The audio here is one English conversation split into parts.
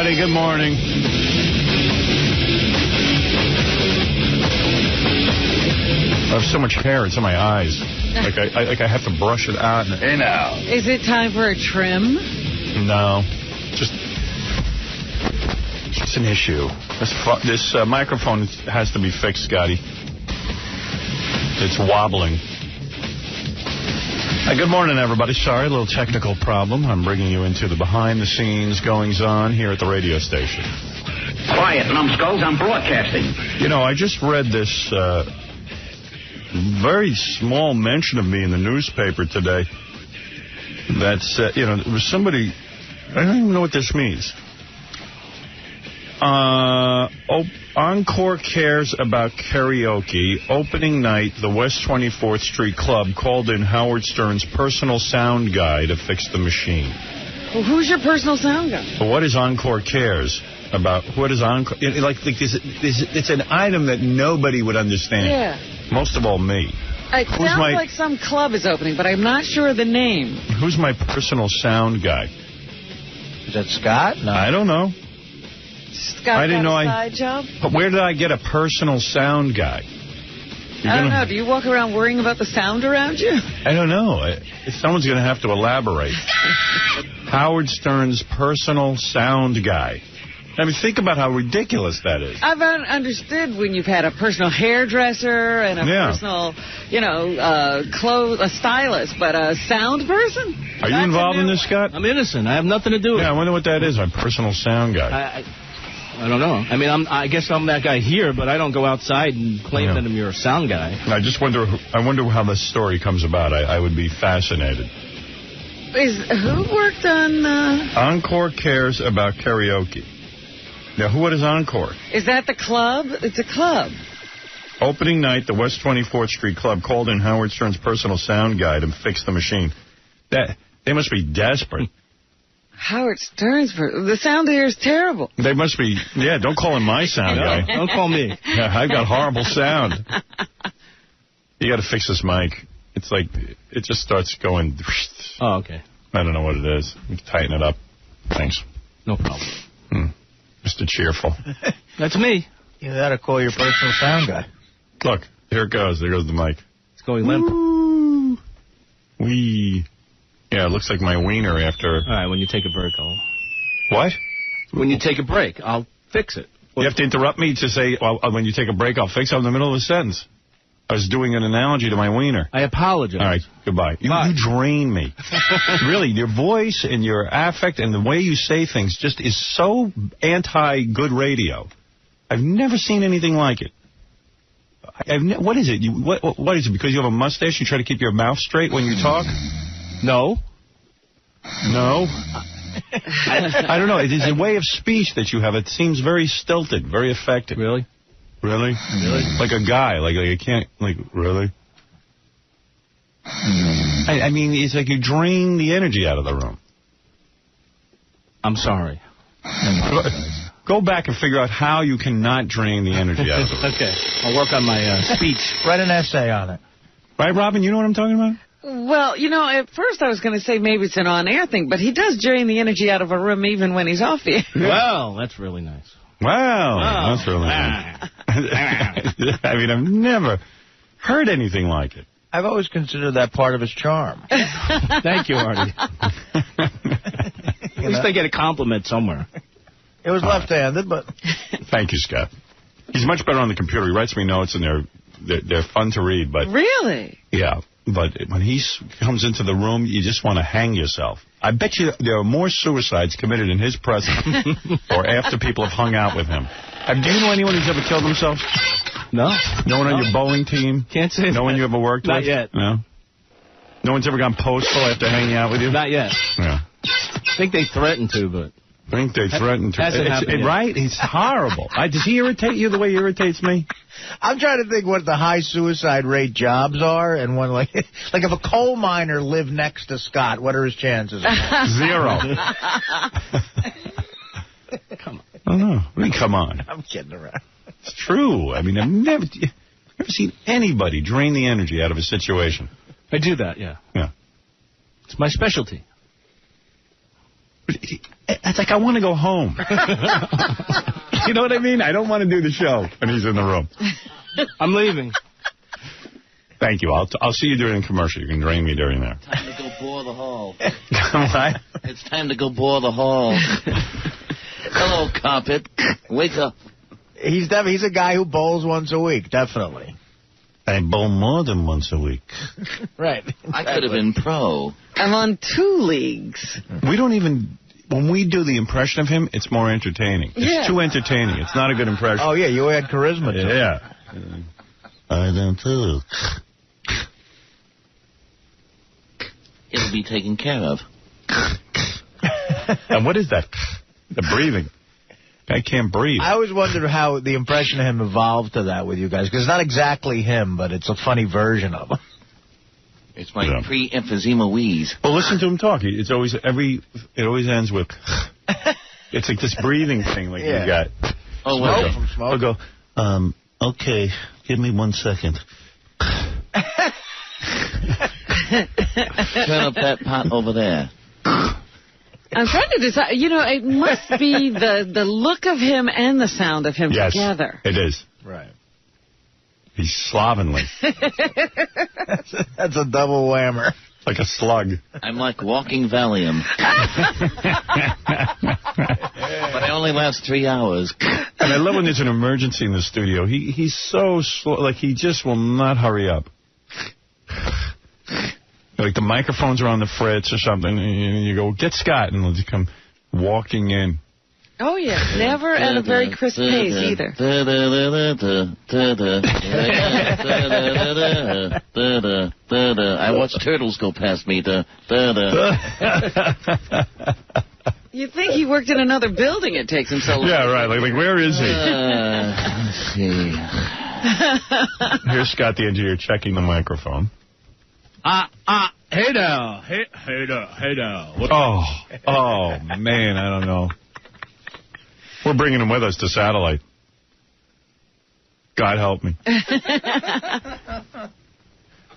everybody. Good morning. I have so much hair. It's in my eyes. Like I have to brush it out. Hey, now. Is it time for a trim? No. Just it's an issue. This microphone has to be fixed, Scotty. It's wobbling. Good morning, everybody. Sorry, a little technical problem. I'm bringing you into the behind-the-scenes goings-on here at the radio station. Quiet, numbskulls. I'm broadcasting. You know, I just read this very small mention of me in the newspaper today. That's, you know, it was somebody... I don't even know what this means. Encore cares about karaoke. Opening night, the West 24th Street Club called in Howard Stern's personal sound guy to fix the machine. Well, who's your personal sound guy? Well, what is Encore cares about? What is Encore? It's an item that nobody would understand. Yeah. Most of all, me. It sounds like some club is opening, but I'm not sure of the name. Who's my personal sound guy? Is that Scott? No. I don't know. Scott, I didn't know side job? But where did I get a personal sound guy? I don't know. Do you walk around worrying about the sound around you? I don't know. Someone's going to have to elaborate. Howard Stern's personal sound guy. I mean, think about how ridiculous that is. I've understood when you've had a personal hairdresser and a personal, you know, a stylist, but a sound person? Are you involved in this, Scott? I'm innocent. I have nothing to do with it. Yeah, I wonder what that is, my personal sound guy. I don't know. I mean, I guess I'm that guy here, but I don't go outside and claim that I'm your sound guy. I just wonder. I wonder how this story comes about. I would be fascinated. Who worked on? Encore cares about karaoke. Now, what is Encore? Is that the club? It's a club. Opening night, the West 24th Street Club called in Howard Stern's personal sound guy to fix the machine. They must be desperate. Howard Stern's... The sound here is terrible. They must be... Yeah, don't call him my sound guy. Don't call me. Yeah, I've got horrible sound. You got to fix this mic. It's like... It just starts going... Oh, okay. I don't know what it is. Tighten it up. Thanks. No problem. Mr. Cheerful. That's me. You got to call your personal sound guy. Look, here it goes. There goes the mic. It's going limp. Woo. Wee. Yeah, it looks like my wiener after... All right, when you take a break, I'll... What? When you take a break, I'll fix it. You have to interrupt me to say, well, when you take a break, I'll fix it in the middle of a sentence. I was doing an analogy to my wiener. I apologize. All right, goodbye. You drain me. Really, your voice and your affect and the way you say things just is so anti-good radio. I've never seen anything like it. What is it? What is it? Because you have a mustache, you try to keep your mouth straight when you talk? No. No? I don't know. It is a way of speech that you have. It seems very stilted, very affected. Really? Really? Really? Like a guy. Like I can't, like, really? I mean, it's like you drain the energy out of the room. I'm sorry. Go back and figure out how you cannot drain the energy out of the room. Okay. I'll work on my speech. Write an essay on it. Right, Robin? You know what I'm talking about? Well, you know, at first I was going to say maybe it's an on-air thing, but he does drain the energy out of a room even when he's off the air. Well, that's really nice. Wow, that's really nice. I mean, I've never heard anything like it. I've always considered that part of his charm. Thank you, Artie. At least I get a compliment somewhere. It was left-handed, but... Thank you, Scott. He's much better on the computer. He writes me notes, and they're fun to read. But really? Yeah. But when he comes into the room, you just want to hang yourself. I bet you there are more suicides committed in his presence or after people have hung out with him. Do you know anyone who's ever killed himself? No. No one on your bowling team? Can't say that. No one you ever worked with? Not yet. No? No one's ever gone postal after hanging out with you? Not yet. Yeah. I think they threatened to, but... I think they threatened to. Hasn't happened yet. Right? It's horrible. Does he irritate you the way he irritates me? I'm trying to think what the high suicide rate jobs are, and one like if a coal miner lived next to Scott, what are his chances? 0. Come on. I don't know. I mean, come on. I'm kidding around. It's true. I mean, I've never seen anybody drain the energy out of a situation. I do that, yeah. Yeah. It's my specialty. I It's like, I want to go home. You know what I mean? I don't want to do the show. And he's in the room. I'm leaving. Thank you. I'll see you during the commercial. You can drain me during there. Time to go bore the hall. What? It's time to go bore the hall. Hello, carpet. Wake up. He's a guy who bowls once a week, definitely. I bowl more than once a week. Right. I could have been pro. I'm on 2 leagues. We don't even... When we do the impression of him, it's more entertaining. It's too entertaining. It's not a good impression. Oh, yeah, you had charisma, too. Yeah. I don't too. It'll be taken care of. And what is that? The breathing. I can't breathe. I always wondered how the impression of him evolved to that with you guys, because it's not exactly him, but it's a funny version of him. It's my pre-emphysema wheeze. Well, listen to him talk. It always ends with... It's like this breathing thing like you got. Oh, well. I'll go, okay, give me 1 second. Turn up that pot over there. I'm trying to decide. You know, it must be the look of him and the sound of him together. It is. Right. He's slovenly. That's a double whammer. Like a slug. I'm like walking Valium. But I only last 3 hours. And I love when there's an emergency in the studio. He's so slow. Like, he just will not hurry up. Like, the microphones are on the fritz or something, and you go, get Scott, and he'll just come walking in. Oh, yeah. Never at a very crisp pace, either. I watch turtles go past me. You'd think he worked in another building. It takes him so long. Yeah, right. Like where is he? Let's see. Here's Scott, the engineer, checking the microphone. Hey now. Hey now. Oh, man, I don't know. We're bringing him with us to satellite. God help me.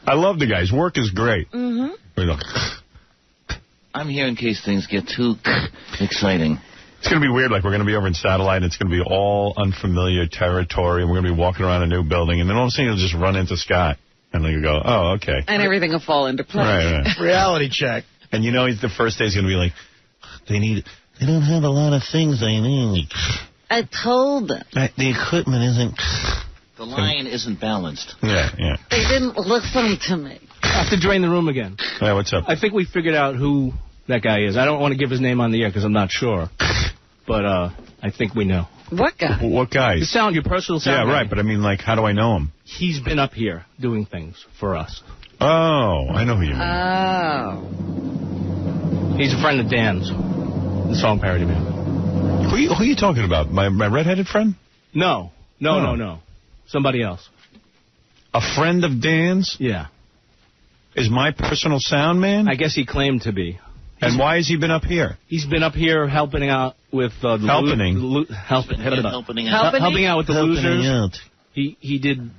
I love the guy. His work is great. Mm-hmm. I'm here in case things get too exciting. It's going to be weird. Like, we're going to be over in satellite, and it's going to be all unfamiliar territory, and we're going to be walking around a new building, and then all of a sudden you'll just run into Scott. And then you go, oh, okay. And everything will fall into place. Right. Reality check. And you know, the first day is going to be like, they don't have a lot of things they need. I told them. The equipment isn't... The line isn't balanced. Yeah. They didn't listen to me. I have to drain the room again. Yeah, what's up? I think we figured out who that guy is. I don't want to give his name on the air because I'm not sure. But I think we know. What guy? What guy? Your personal sound. Yeah, right, but I mean, like, how do I know him? He's been up here doing things for us. Oh, I know who you mean. Oh. He's a friend of Dan's, the Song Parody Man. Who are you talking about? My redheaded friend? No. Somebody else. A friend of Dan's? Yeah. Is my personal sound man? I guess he claimed to be. And why has he been up here? He's been up here helping out with the helping out with the losers. He did.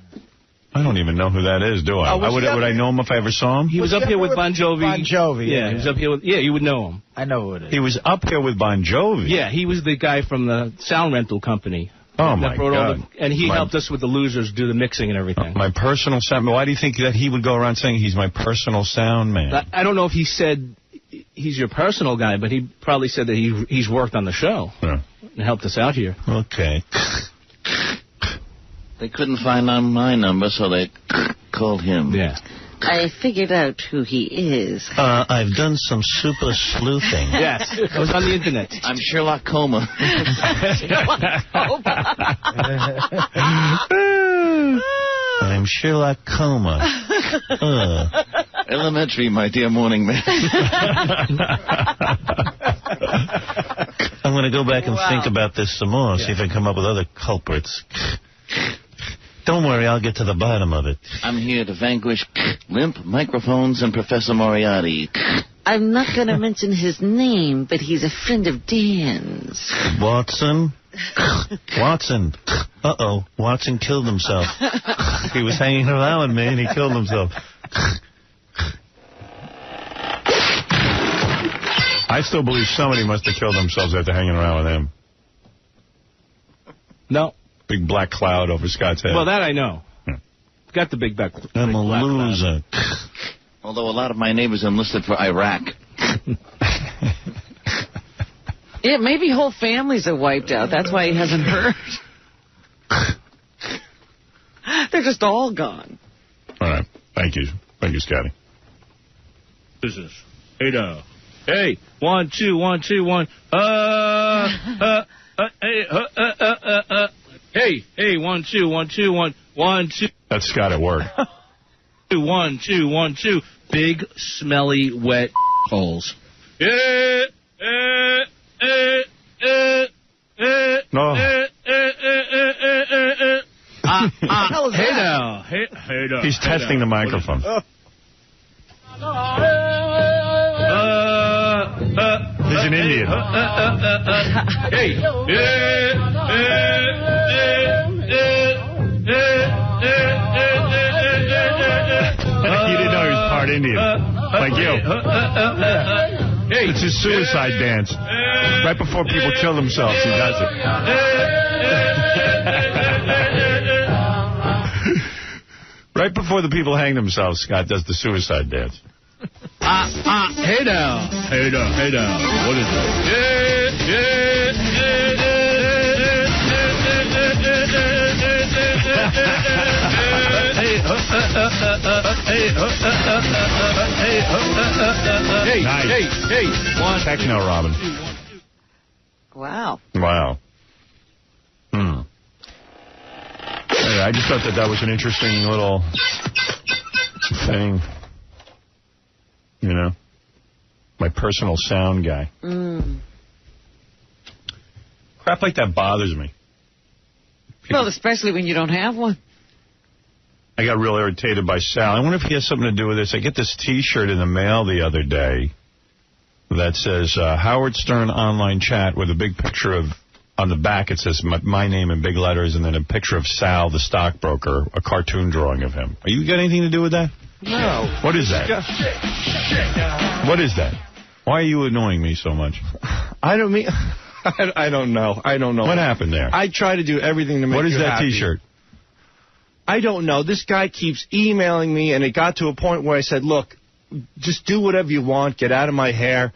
I don't even know who that is, do I? Would I know him if I ever saw him? He was up here with Bon Jovi. Bon Jovi. Yeah, he was up here with. Yeah, you would know him. I know who it is. He was up here with Bon Jovi. Yeah, he was the guy from the sound rental company. Oh, my God. And he helped us with the losers do the mixing and everything. My personal sound man. Why do you think that he would go around saying he's my personal sound man? I don't know if he said he's your personal guy, but he probably said that he's worked on the show and helped us out here. Okay. They couldn't find my number, so they called him. Yeah. I figured out who he is. I've done some super sleuthing. Yes, I was on the internet. I'm Sherlock Coma. I'm Sherlock Coma. Elementary, my dear morning man. I'm going to go back and think about this some more, see if I can come up with other culprits. Don't worry, I'll get to the bottom of it. I'm here to vanquish limp microphones and Professor Moriarty. I'm not going to mention his name, but he's a friend of Dan's. Watson? Watson. Uh-oh, Watson killed himself. He was hanging around me and he killed himself. I still believe somebody must have killed themselves after hanging around with him. No. Big black cloud over Scott's head. Well, that I know. Got the big black cloud. I'm a loser. Although a lot of my neighbors enlisted for Iraq. Yeah, maybe whole families are wiped out. That's why he hasn't heard. They're just all gone. All right. Thank you. Thank you, Scotty. This is... Hey, now. Hey, 1, 2, 1, 2, 1. Hey, 1, 2, 1, 2, 1, 1, 2. That's Scott at work. 1, 2, 1, 2. Big, smelly, wet holes. No. Hey now. Hey now. He's testing the microphone. He's an Indian. Hey. You didn't know he was part Indian. Like you. It's his suicide dance. Right before people kill themselves, he does it. Right before the people hang themselves, Scott does the suicide dance. Hey now. Hey now. Hey now. What is it? Hey. One techno, Robin. Wow. Wow. Anyway, I just thought that was an interesting little thing. You know? My personal sound guy. Crap like that bothers me. Well, especially when you don't have one. I got real irritated by Sal. I wonder if he has something to do with this. I get this T-shirt in the mail the other day that says Howard Stern online chat with a big picture of, on the back it says my name in big letters, and then a picture of Sal, the stockbroker, a cartoon drawing of him. Are you got anything to do with that? No. What is that? What is that? Why are you annoying me so much? I don't know. What happened there? I try to do everything to make you happy. What is that T-shirt? I don't know. This guy keeps emailing me, and it got to a point where I said, look, just do whatever you want. Get out of my hair.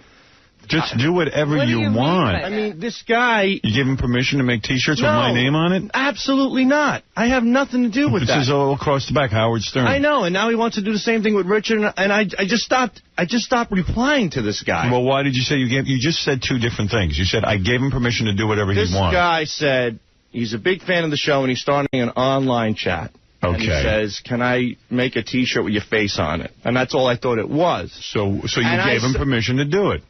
Just do whatever you want. I mean, this guy... You give him permission to make T-shirts with my name on it? Absolutely not. I have nothing to do with that. This is all across the back, Howard Stern. I know, and now he wants to do the same thing with Richard, and I just stopped replying to this guy. Well, why did you say you just said two different things. You said, I gave him permission to do whatever he wanted. This guy said he's a big fan of the show, and he's starting an online chat. Okay. And he says, can I make a T-shirt with your face on it? And that's all I thought it was. So you gave him permission to do it?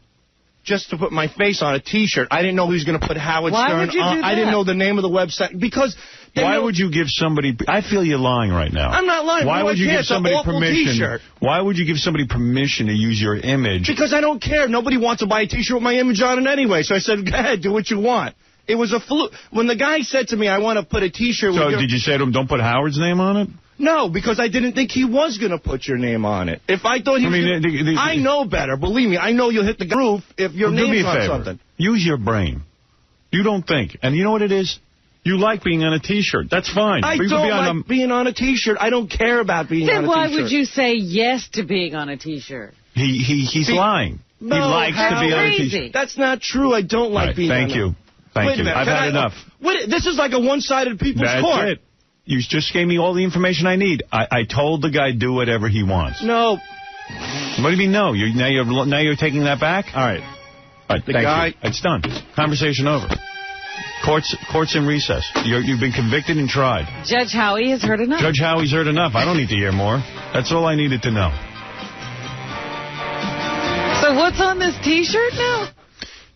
Just to put my face on a T-shirt. I didn't know he was going to put Howard Stern on. Why would you do that? I didn't know the name of the website. Because... Why would you give somebody... I feel you're lying right now. I'm not lying. Why would you give somebody permission? T-shirt. Why would you give somebody permission to use your image? Because I don't care. Nobody wants to buy a T-shirt with my image on it anyway. So I said, go ahead, do what you want. It was a fluke. When the guy said to me, I want to put a T-shirt with So did you say to him, don't put Howard's name on it? No, because I didn't think he was going to put your name on it. If I thought he was I know better. Believe me, I know you'll hit the roof if your name's on something. Use your brain. You don't think. And you know what it is? You like being on a T-shirt. That's fine. I don't like being on a T-shirt. I don't care about being on a T-shirt. Then why would you say yes to being on a T-shirt? He's lying. No, he likes to be on a T-shirt. That's not true. I don't like being on a T-shirt. Thank you. I've had enough. This is like a one-sided people's court. That's it. You just gave me all the information I need. I told the guy do whatever he wants. No. What do you mean no? Now you're taking that back? All right. Thank you. It's done. Conversation over. Court's in recess. You've been convicted and tried. Judge Howie has heard enough. Judge Howie's heard enough. I don't need to hear more. That's all I needed to know. So what's on this T-shirt now?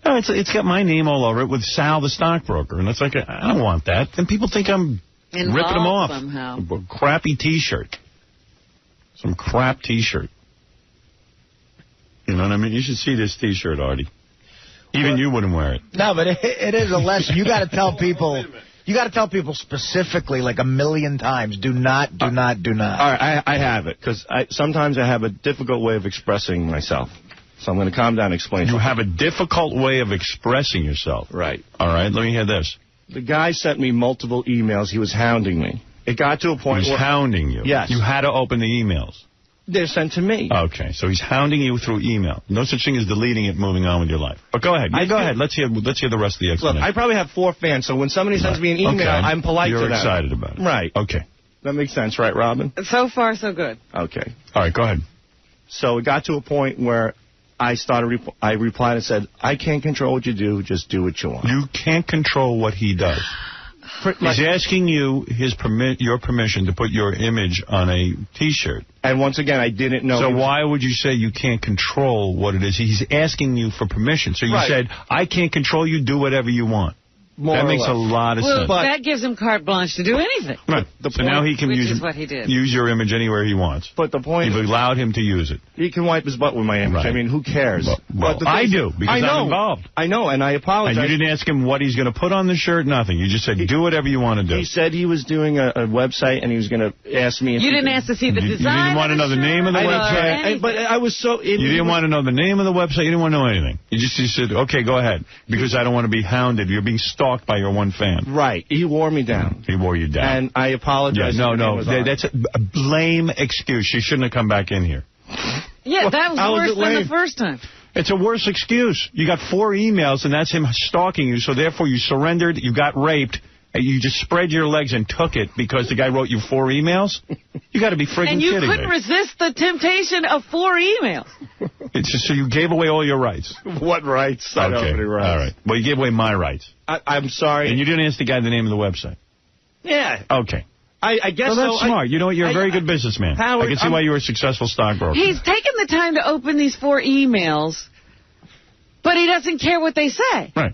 No, it's got my name all over it with Sal the stockbroker, and it's like I don't want that. Then people think I'm ripping them off. Somehow. A crappy T-shirt. Some crap T-shirt. You know what I mean? You should see this T-shirt, Artie. Even you wouldn't wear it. No, but it is a lesson. You got to tell people. You got to tell people specifically, like 1,000,000 times, do not. All right, I have it, because sometimes I have a difficult way of expressing myself. So I'm going to calm down and explain. You have a difficult way of expressing yourself. Right. All right, let me hear this. The guy sent me multiple emails. He was hounding me. It got to a point where... He was hounding you? Yes. You had to open the emails? They're sent to me. Okay, so he's hounding you through email. No such thing as deleting it, moving on with your life. But go ahead. Go ahead. Let's hear the rest of the explanation. Look, I probably have 4 fans, so when somebody sends me an email, I'm polite to them. You're excited about it. Right. Okay. That makes sense, right, Robin? So far, so good. Okay. All right, go ahead. So it got to a point where I replied and said, I can't control what you do, just do what you want. You can't control what he does. He's asking you your permission to put your image on a T-shirt. And once again, I didn't know. So why would you say you can't control what it is? He's asking you for permission. So you said, I can't control you, do whatever you want. That makes a lot of sense. Well, that gives him carte blanche to do anything. Right. So now he can use your image anywhere he wants. But the point You've allowed him to use it. He can wipe his butt with my image. Right. I mean, who cares? Well, I do, because I'm involved. I know, and I apologize. And you didn't ask him what he's going to put on the shirt, nothing. You just said, do whatever you want to do. He said he was doing a website, and he was going to ask me. You didn't ask to see the design. You didn't want to know the name of the website. But I was so... You didn't want to know the name of the website. You didn't want to know anything. You said, okay, go ahead, because I don't want to be hounded. You're being stalked by your one fan. Right. He wore me down. He wore you down. And I apologize. Yeah, no. That's a lame excuse. You shouldn't have come back in here. Yeah, that was worse than the first time. It's a worse excuse. You got 4 emails, and that's him stalking you, so therefore you surrendered, you got raped, and you just spread your legs and took it because the guy wrote you 4 emails? You got to be friggin' kidding me. And you couldn't resist the temptation of 4 emails. It's just so you gave away all your rights. What rights? I don't have any rights. All right. Well, you gave away my rights. I'm sorry. And you didn't ask the guy the name of the website. Yeah. Okay. I guess so. That's smart. You know what? You're a very good businessman. Howard, I can see why you're a successful stockbroker. He's taken the time to open these 4 emails, but he doesn't care what they say. Right.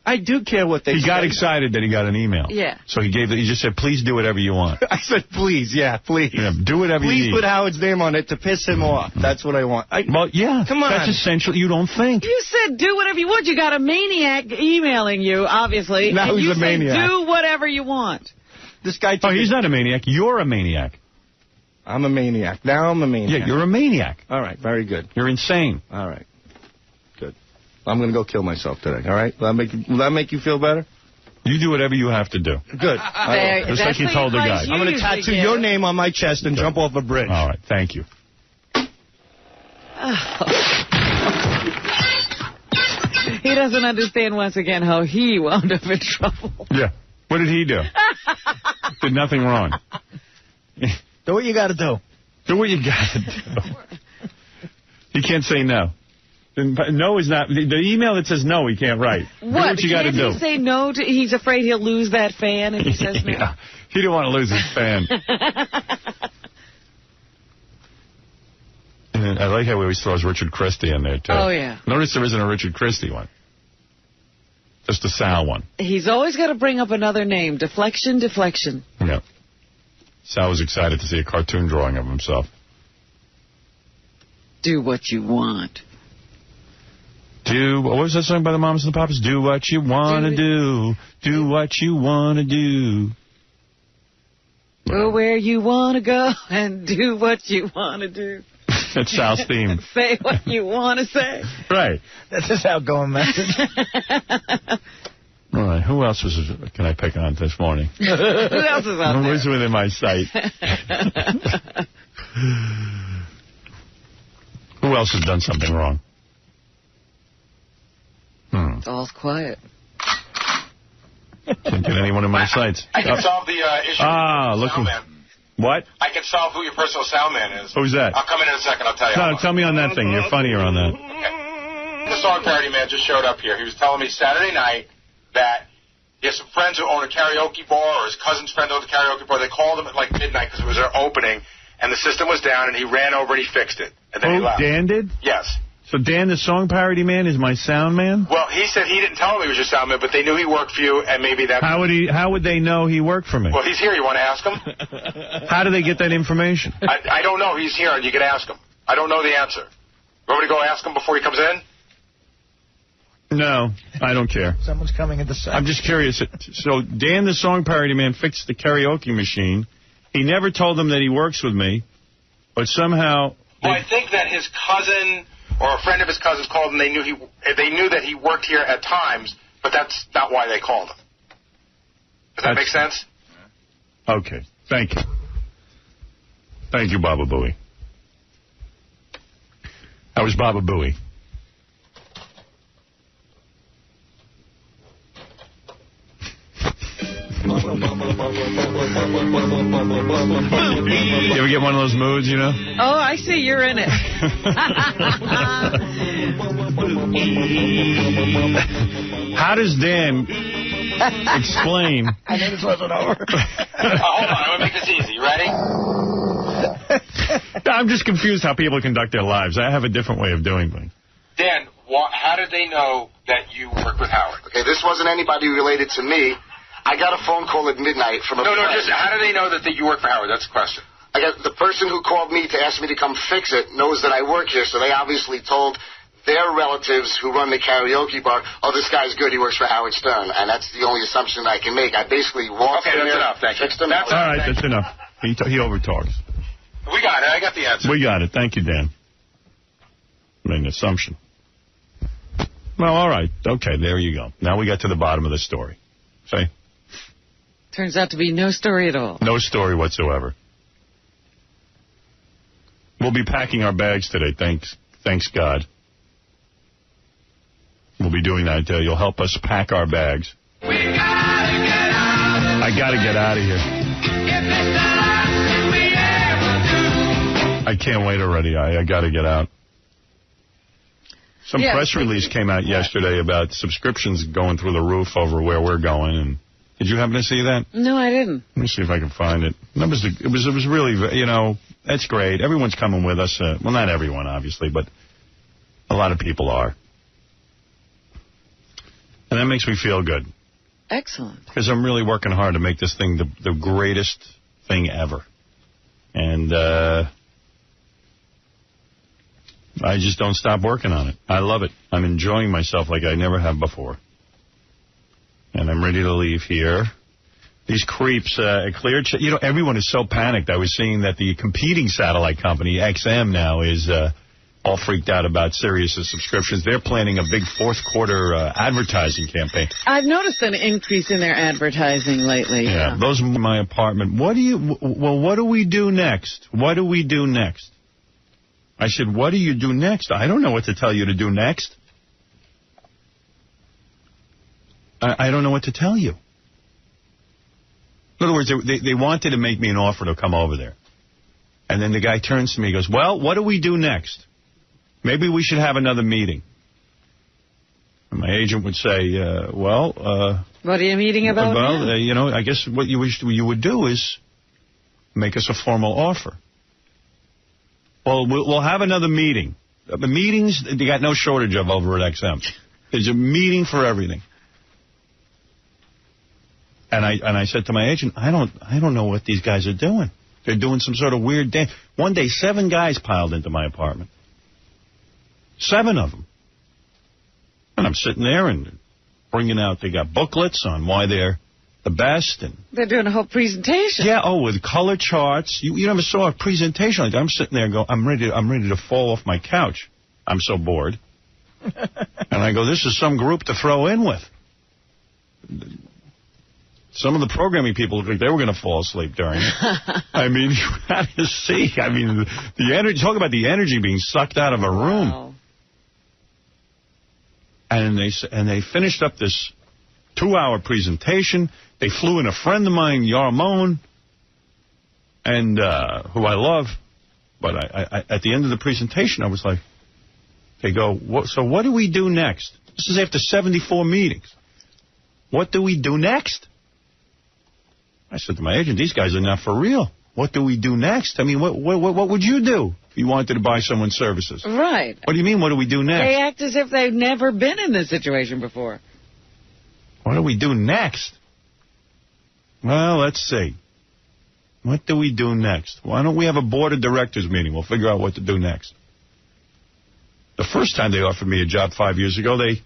I do care what they say. He got excited that he got an email. Yeah. So he just said, please do whatever you want. I said, please, please. Yeah, do whatever you need. Please put Howard's name on it to piss him off. That's what I want. Well, yeah. Come on. That's essential. You don't think. You said do whatever you want. You got a maniac emailing you, obviously. Now he's a maniac. You said do whatever you want. This guy. Oh, he's not a maniac. You're a maniac. I'm a maniac. Now I'm a maniac. Yeah, you're a maniac. All right, very good. You're insane. All right. Good. I'm going to go kill myself today, all right? Will that make you feel better? You do whatever you have to do. Good. Just like you told the guy. I'm going to tattoo your name on my chest and jump off a bridge. All right, thank you. He doesn't understand, once again, how he wound up in trouble. Yeah. What did he do? Did nothing wrong. Do what you got to do. Do what you got to do. He can't say no. No is not... The email that says no, he can't write. What? Do what you got to do. Can't he say no to... He's afraid he'll lose that fan if he says no? Yeah. He didn't want to lose his fan. And I like how he always throws Richard Christie in there, too. Oh, yeah. Notice there isn't a Richard Christie one. Just a Sal one. He's always got to bring up another name. Deflection. Yeah. Sal was excited to see a cartoon drawing of himself. Do what you want. What was that song by the Mamas and the Papas? Do what you want to do. Do what you want to do. Go where you want to go and do what you want to do. That's Sal's theme. Say what you want to say. Right. That's his outgoing message. All right. Who else can I pick on this morning? Who else is on there? Who's within my sight? Who else has done something wrong? All's quiet. Can't get anyone in my sights. I can solve the issue. Look. What? I can solve who your personal sound man is. Who's that? I'll come in a second. I'll tell you. No, tell me on that thing. You're funnier on that. Okay. The Song Parody Man just showed up here. He was telling me Saturday night that he has some friends who own a karaoke bar, or his cousin's friend owns a karaoke bar. They called him at like midnight because it was their opening, and the system was down, and he ran over and he fixed it. And then he left. Dan did? Yes. So Dan, the Song Parody Man, is my sound man? Well, he said he didn't tell him he was your sound man, but they knew he worked for you, and maybe that... How would they know he worked for me? Well, he's here. You want to ask him? How do they get that information? I don't know. He's here, and you can ask him. I don't know the answer. You want me to go ask him before he comes in? No, I don't care. Someone's coming in the set. I'm just curious. So Dan, the Song Parody Man, fixed the karaoke machine. He never told them that he works with me, but somehow... Well, I think that his cousin or a friend of his cousins called and they knew that he worked here at times, but that's not why they called him. Does that make sense? Okay. Thank you. Thank you, Baba Booey. That was Baba Booey. You ever get one of those moods, you know? Oh, I see you're in it. How does Dan explain... I knew this wasn't over. Hold on, I'm going to make this easy. You ready? I'm just confused how people conduct their lives. I have a different way of doing things. Dan, how did they know that you worked with Howard? Okay, this wasn't anybody related to me. I got a phone call at midnight from a friend. Just how do they know that you work for Howard? That's the question. I got the person who called me to ask me to come fix it knows that I work here, so they obviously told their relatives who run the karaoke bar, oh, this guy's good, he works for Howard Stern, and that's the only assumption I can make. I basically walked in there, enough, thank you. fixed him. All right, that's enough. He over-talks. We got it. I got the answer. We got it. Thank you, Dan. I mean, assumption. Well, all right. Okay, there you go. Now we got to the bottom of the story. See? Turns out to be no story at all. No story whatsoever. We'll be packing our bags today, thanks God. We'll be doing that. You'll help us pack our bags. I got to get out of here. I can't wait already. I got to get out. Some press release came out yesterday about subscriptions going through the roof over where we're going. And did you happen to see that? No, I didn't. Let me see if I can find it. It was really, you know, that's great. Everyone's coming with us. Well, not everyone, obviously, but a lot of people are. And that makes me feel good. Excellent. Because I'm really working hard to make this thing the greatest thing ever. And I just don't stop working on it. I love it. I'm enjoying myself like I never have before. And I'm ready to leave here. These creeps cleared. You know, everyone is so panicked. I was seeing that the competing satellite company, XM, now is all freaked out about Sirius's subscriptions. They're planning a big fourth-quarter advertising campaign. I've noticed an increase in their advertising lately. Yeah, those in my apartment. What do we do next? What do we do next? I said, what do you do next? I don't know what to tell you to do next. I don't know what to tell you. In other words, they wanted to make me an offer to come over there. And then the guy turns to me and goes, well, what do we do next? Maybe we should have another meeting. And my agent would say, what are you meeting about? Well, you know, I guess what you would do is make us a formal offer. Well, we'll have another meeting. The meetings, they got no shortage of over at XM. There's a meeting for everything. And I said to my agent, I don't know what these guys are doing. They're doing some sort of weird dance. One day, 7 guys piled into my apartment. 7 of them. And I'm sitting there and bringing out, they got booklets on why they're the best. And they're doing a whole presentation. Yeah, with color charts. You never saw a presentation like that. I'm sitting there and go, I'm ready to fall off my couch. I'm so bored. And I go, this is some group to throw in with. Some of the programming people looked like they were going to fall asleep during it. I mean, you had to see. I mean, the energy. Talk about the energy being sucked out of a room. Wow. And they finished up this 2-hour presentation. They flew in a friend of mine, Yarmon, and who I love. But I at the end of the presentation, I was like, they go, so what do we do next? This is after 74 meetings. What do we do next? I said to my agent, these guys are not for real. What do we do next? I mean, what would you do if you wanted to buy someone's services? Right. What do you mean, what do we do next? They act as if they've never been in this situation before. What do we do next? Well, let's see. What do we do next? Why don't we have a board of directors meeting? We'll figure out what to do next. The first time they offered me a job 5 years ago, they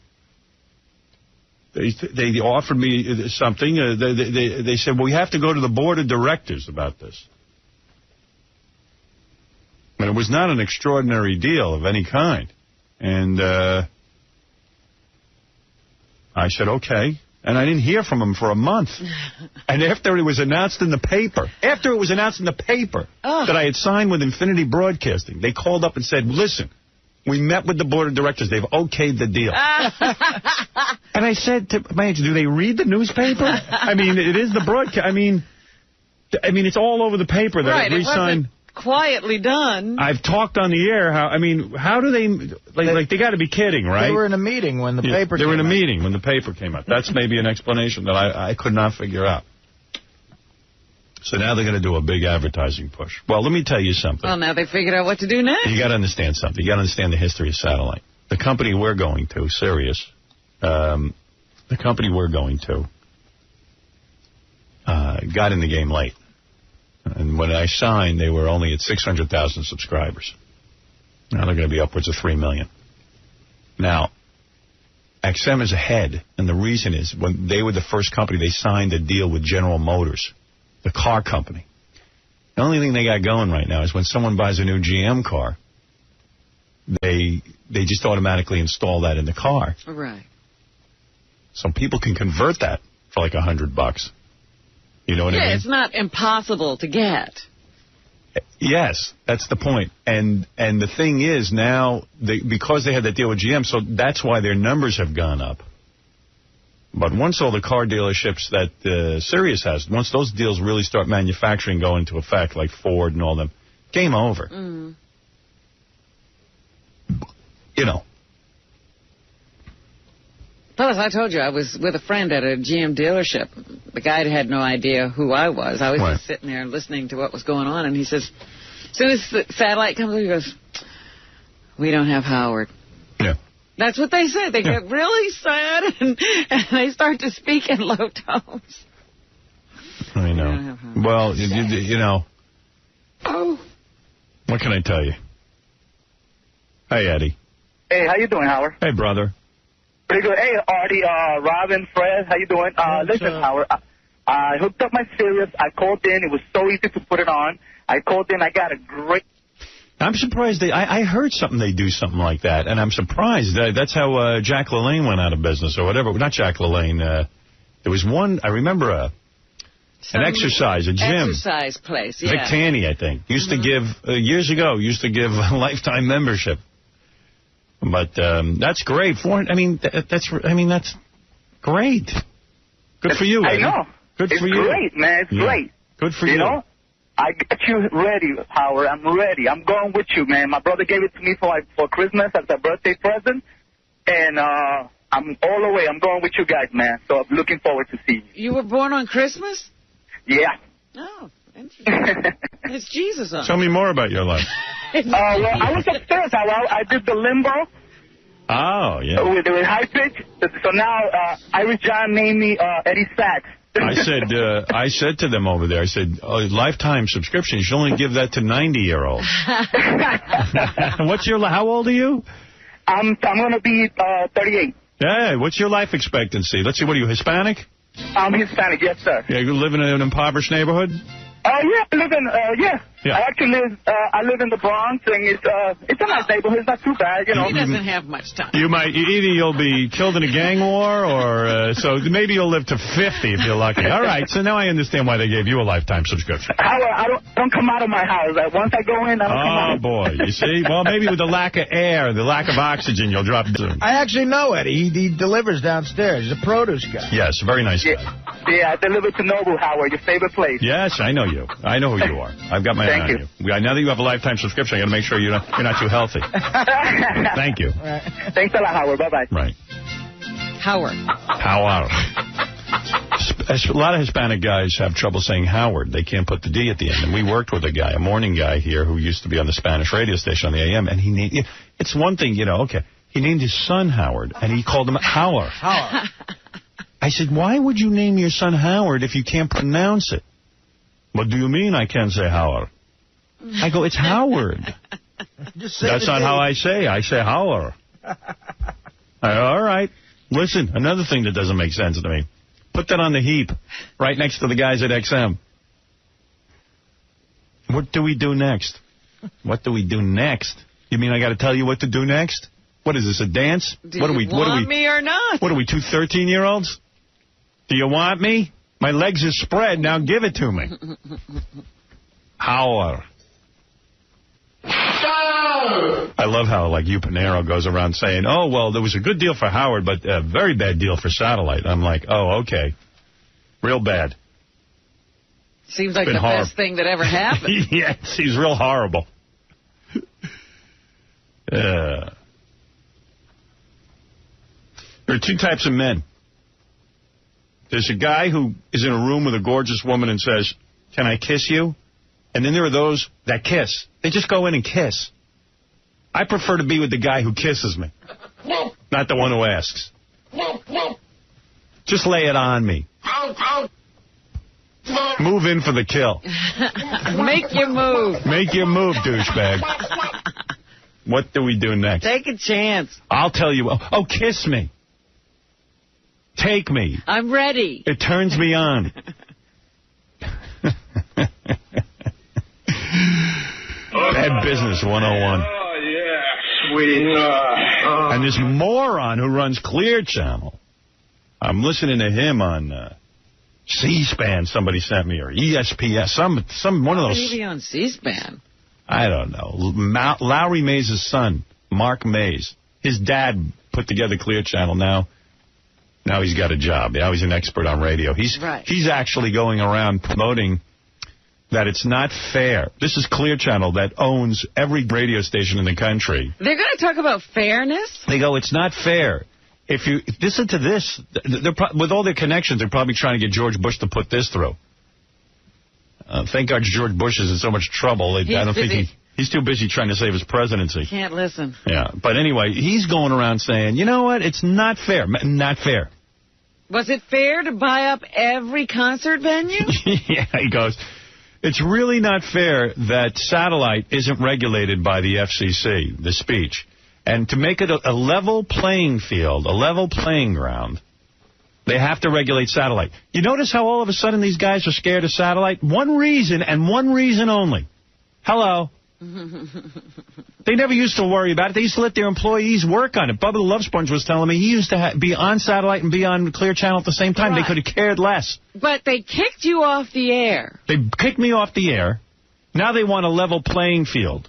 offered me something. They said, well, we have to go to the board of directors about this. And it was not an extraordinary deal of any kind. And I said, okay. And I didn't hear from him for a month. And after it was announced in the paper, that I had signed with Infinity Broadcasting, they called up and said, listen, we met with the board of directors. They've okayed the deal. And I said to my agent, do they read the newspaper? I mean, it is the broadcast. I mean, it's all over the paper that I re-signed. Quietly done. I've talked on the air. How do they... Like they got to be kidding, right? They were in a meeting when the paper came out. They were in a meeting when the paper came out. That's maybe an explanation that I could not figure out. So now they're going to do a big advertising push. Well, let me tell you something. Well, now they figured out what to do next. You got to understand something. You got to understand the history of satellite. The company we're going to, Sirius, got in the game late. And when I signed, they were only at 600,000 subscribers. Now they're going to be upwards of 3 million. Now, XM is ahead, and the reason is when they were the first company, they signed a deal with General Motors, the car company. The only thing they got going right now is when someone buys a new GM car, they just automatically install that in the car. Right. So people can convert that for like $100. You know what I mean? Yeah, it's not impossible to get. Yes, that's the point. And the thing is now, because they had that deal with GM, so that's why their numbers have gone up. But once all the car dealerships that Sirius has, once those deals really start manufacturing, go into effect, like Ford and all them, game over. Mm. You know. Plus, I told you, I was with a friend at a GM dealership. The guy had no idea who I was. I was just sitting there listening to what was going on, and he says, as soon as the satellite comes up, he goes, we don't have Howard. Yeah. That's what they said. They get really sad, and they start to speak in low tones. I know. Well, you know. Oh. What can I tell you? Hey, Eddie. Hey, how you doing, Howard? Hey, brother. Pretty good. Hey, Artie, Robin, Fred, how you doing? Listen, Howard, I hooked up my Sirius. I called in. It was so easy to put it on. I called in. I got a great... I'm surprised. I heard something they do something like that, and I'm surprised. That's how Jack LaLanne went out of business or whatever. Not Jack LaLanne. There was one, I remember, an exercise, a gym. Exercise place, yeah. Vic Tanny, I think. Used to give, years ago, a lifetime membership. But that's great. That's great. Good for you, Eddie. I know. Good for you. It's great, man. It's great. Good for you. You know, I got you ready, Howard. I'm ready. I'm going with you, man. My brother gave it to me for Christmas as a birthday present, and I'm all the way. I'm going with you guys, man. So I'm looking forward to seeing you. You were born on Christmas? Yeah. Oh, interesting. It's Jesus on. Tell me more about your life. Well, I was upstairs. I did the limbo. Oh, yeah. With high pitch. So now Irish John named me Eddie Sachs. I said to them over there, I said, lifetime subscription, you should only give that to 90-year-olds. How old are you? I'm going to be 38. Yeah, what's your life expectancy? Let's see, what are you, Hispanic? I'm Hispanic, yes, sir. Yeah, you live in an impoverished neighborhood? Yeah, I live in, I actually live in the Bronx, and it's a nice neighborhood. It's not too bad, you know. He doesn't have much time. Either you'll be killed in a gang war, or so maybe you'll live to 50 if you're lucky. All right, so now I understand why they gave you a lifetime subscription. I don't come out of my house. Once I go in, I don't come out. Oh, boy, you see? Well, maybe with the lack of air, the lack of oxygen, you'll drop soon. I actually know Eddie. He delivers downstairs. He's a produce guy. Yes, very nice guy. Yeah, I deliver to Noble, Howard, your favorite place. Yes, I know you. I know who you are. I've got my eye on you. Now that you have a lifetime subscription, I got to make sure you're not too healthy. Thank you. Right. Thanks a lot, Howard. Bye-bye. Right. Howard. A lot of Hispanic guys have trouble saying Howard. They can't put the D at the end. And we worked with a morning guy here who used to be on the Spanish radio station on the AM, and it's one thing, he named his son Howard, and he called him Howard. I said, why would you name your son Howard if you can't pronounce it? What do you mean I can't say Howard? I go, it's Howard. That's not how I say. I say Howard. All right. Listen, another thing that doesn't make sense to me. Put that on the heap right next to the guys at XM. What do we do next? What do we do next? You mean I got to tell you what to do next? What is this, a dance? Do you want me or not? What are we, two 13-year-olds? Do you want me? My legs are spread. Now give it to me. Howard. I love how, like, you Panero goes around saying, oh, well, there was a good deal for Howard, but a very bad deal for Satellite. I'm like, oh, okay. Real bad. Seems like the best thing that ever happened. Yeah, it seems real horrible. There are two types of men. There's a guy who is in a room with a gorgeous woman and says, can I kiss you? And then there are those that kiss. They just go in and kiss. I prefer to be with the guy who kisses me, not the one who asks. Just lay it on me. Move in for the kill. Make your move. Make your move, douchebag. What do we do next? Take a chance. I'll tell you. Oh, kiss me. Take me. I'm ready. It turns me on. Bad Business 101. Oh, yeah, sweetie. And this moron who runs Clear Channel, I'm listening to him on C-SPAN, somebody sent me, or ESPN, some one of those. Maybe on C-SPAN. I don't know. Lowry Mays' son, Mark Mays, his dad put together Clear Channel. Now he's got a job. Now he's an expert on radio. He's actually going around promoting that it's not fair. This is Clear Channel that owns every radio station in the country. They're going to talk about fairness? They go, it's not fair. If you listen to this, with all their connections, they're probably trying to get George Bush to put this through. Thank God George Bush is in so much trouble. I don't think he's too busy trying to save his presidency. Can't listen. Yeah, but anyway, he's going around saying, you know what, it's not fair. Not fair. Was it fair to buy up every concert venue? Yeah, he goes, it's really not fair that Satellite isn't regulated by the FCC, the speech. And to make it a level playing field, a level playing ground, they have to regulate Satellite. You notice how all of a sudden these guys are scared of Satellite? One reason, and one reason only. Hello. They never used to worry about it. They used to let their employees work on it. Bubba the Love Sponge was telling me he used to be on Satellite and be on Clear Channel at the same time. Right. They could have cared less. But they kicked you off the air. They kicked me off the air. Now they want a level playing field.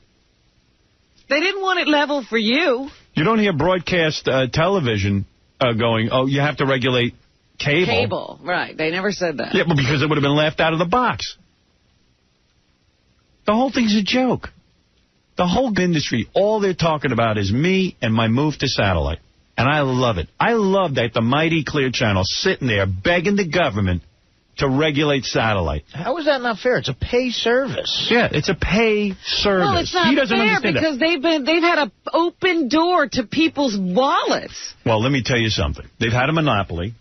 They didn't want it level for you. You don't hear broadcast television going, oh, you have to regulate cable. Cable, right. They never said that. Yeah, but because it would have been laughed out of the box. The whole thing's a joke. The whole industry, all they're talking about is me and my move to Satellite. And I love it. I love that the mighty Clear Channel sitting there begging the government to regulate Satellite. How is that not fair? It's a pay service. Yeah, it's a pay service. Well, it's not fair because they've had an open door to people's wallets. Well, let me tell you something. They've had a monopoly.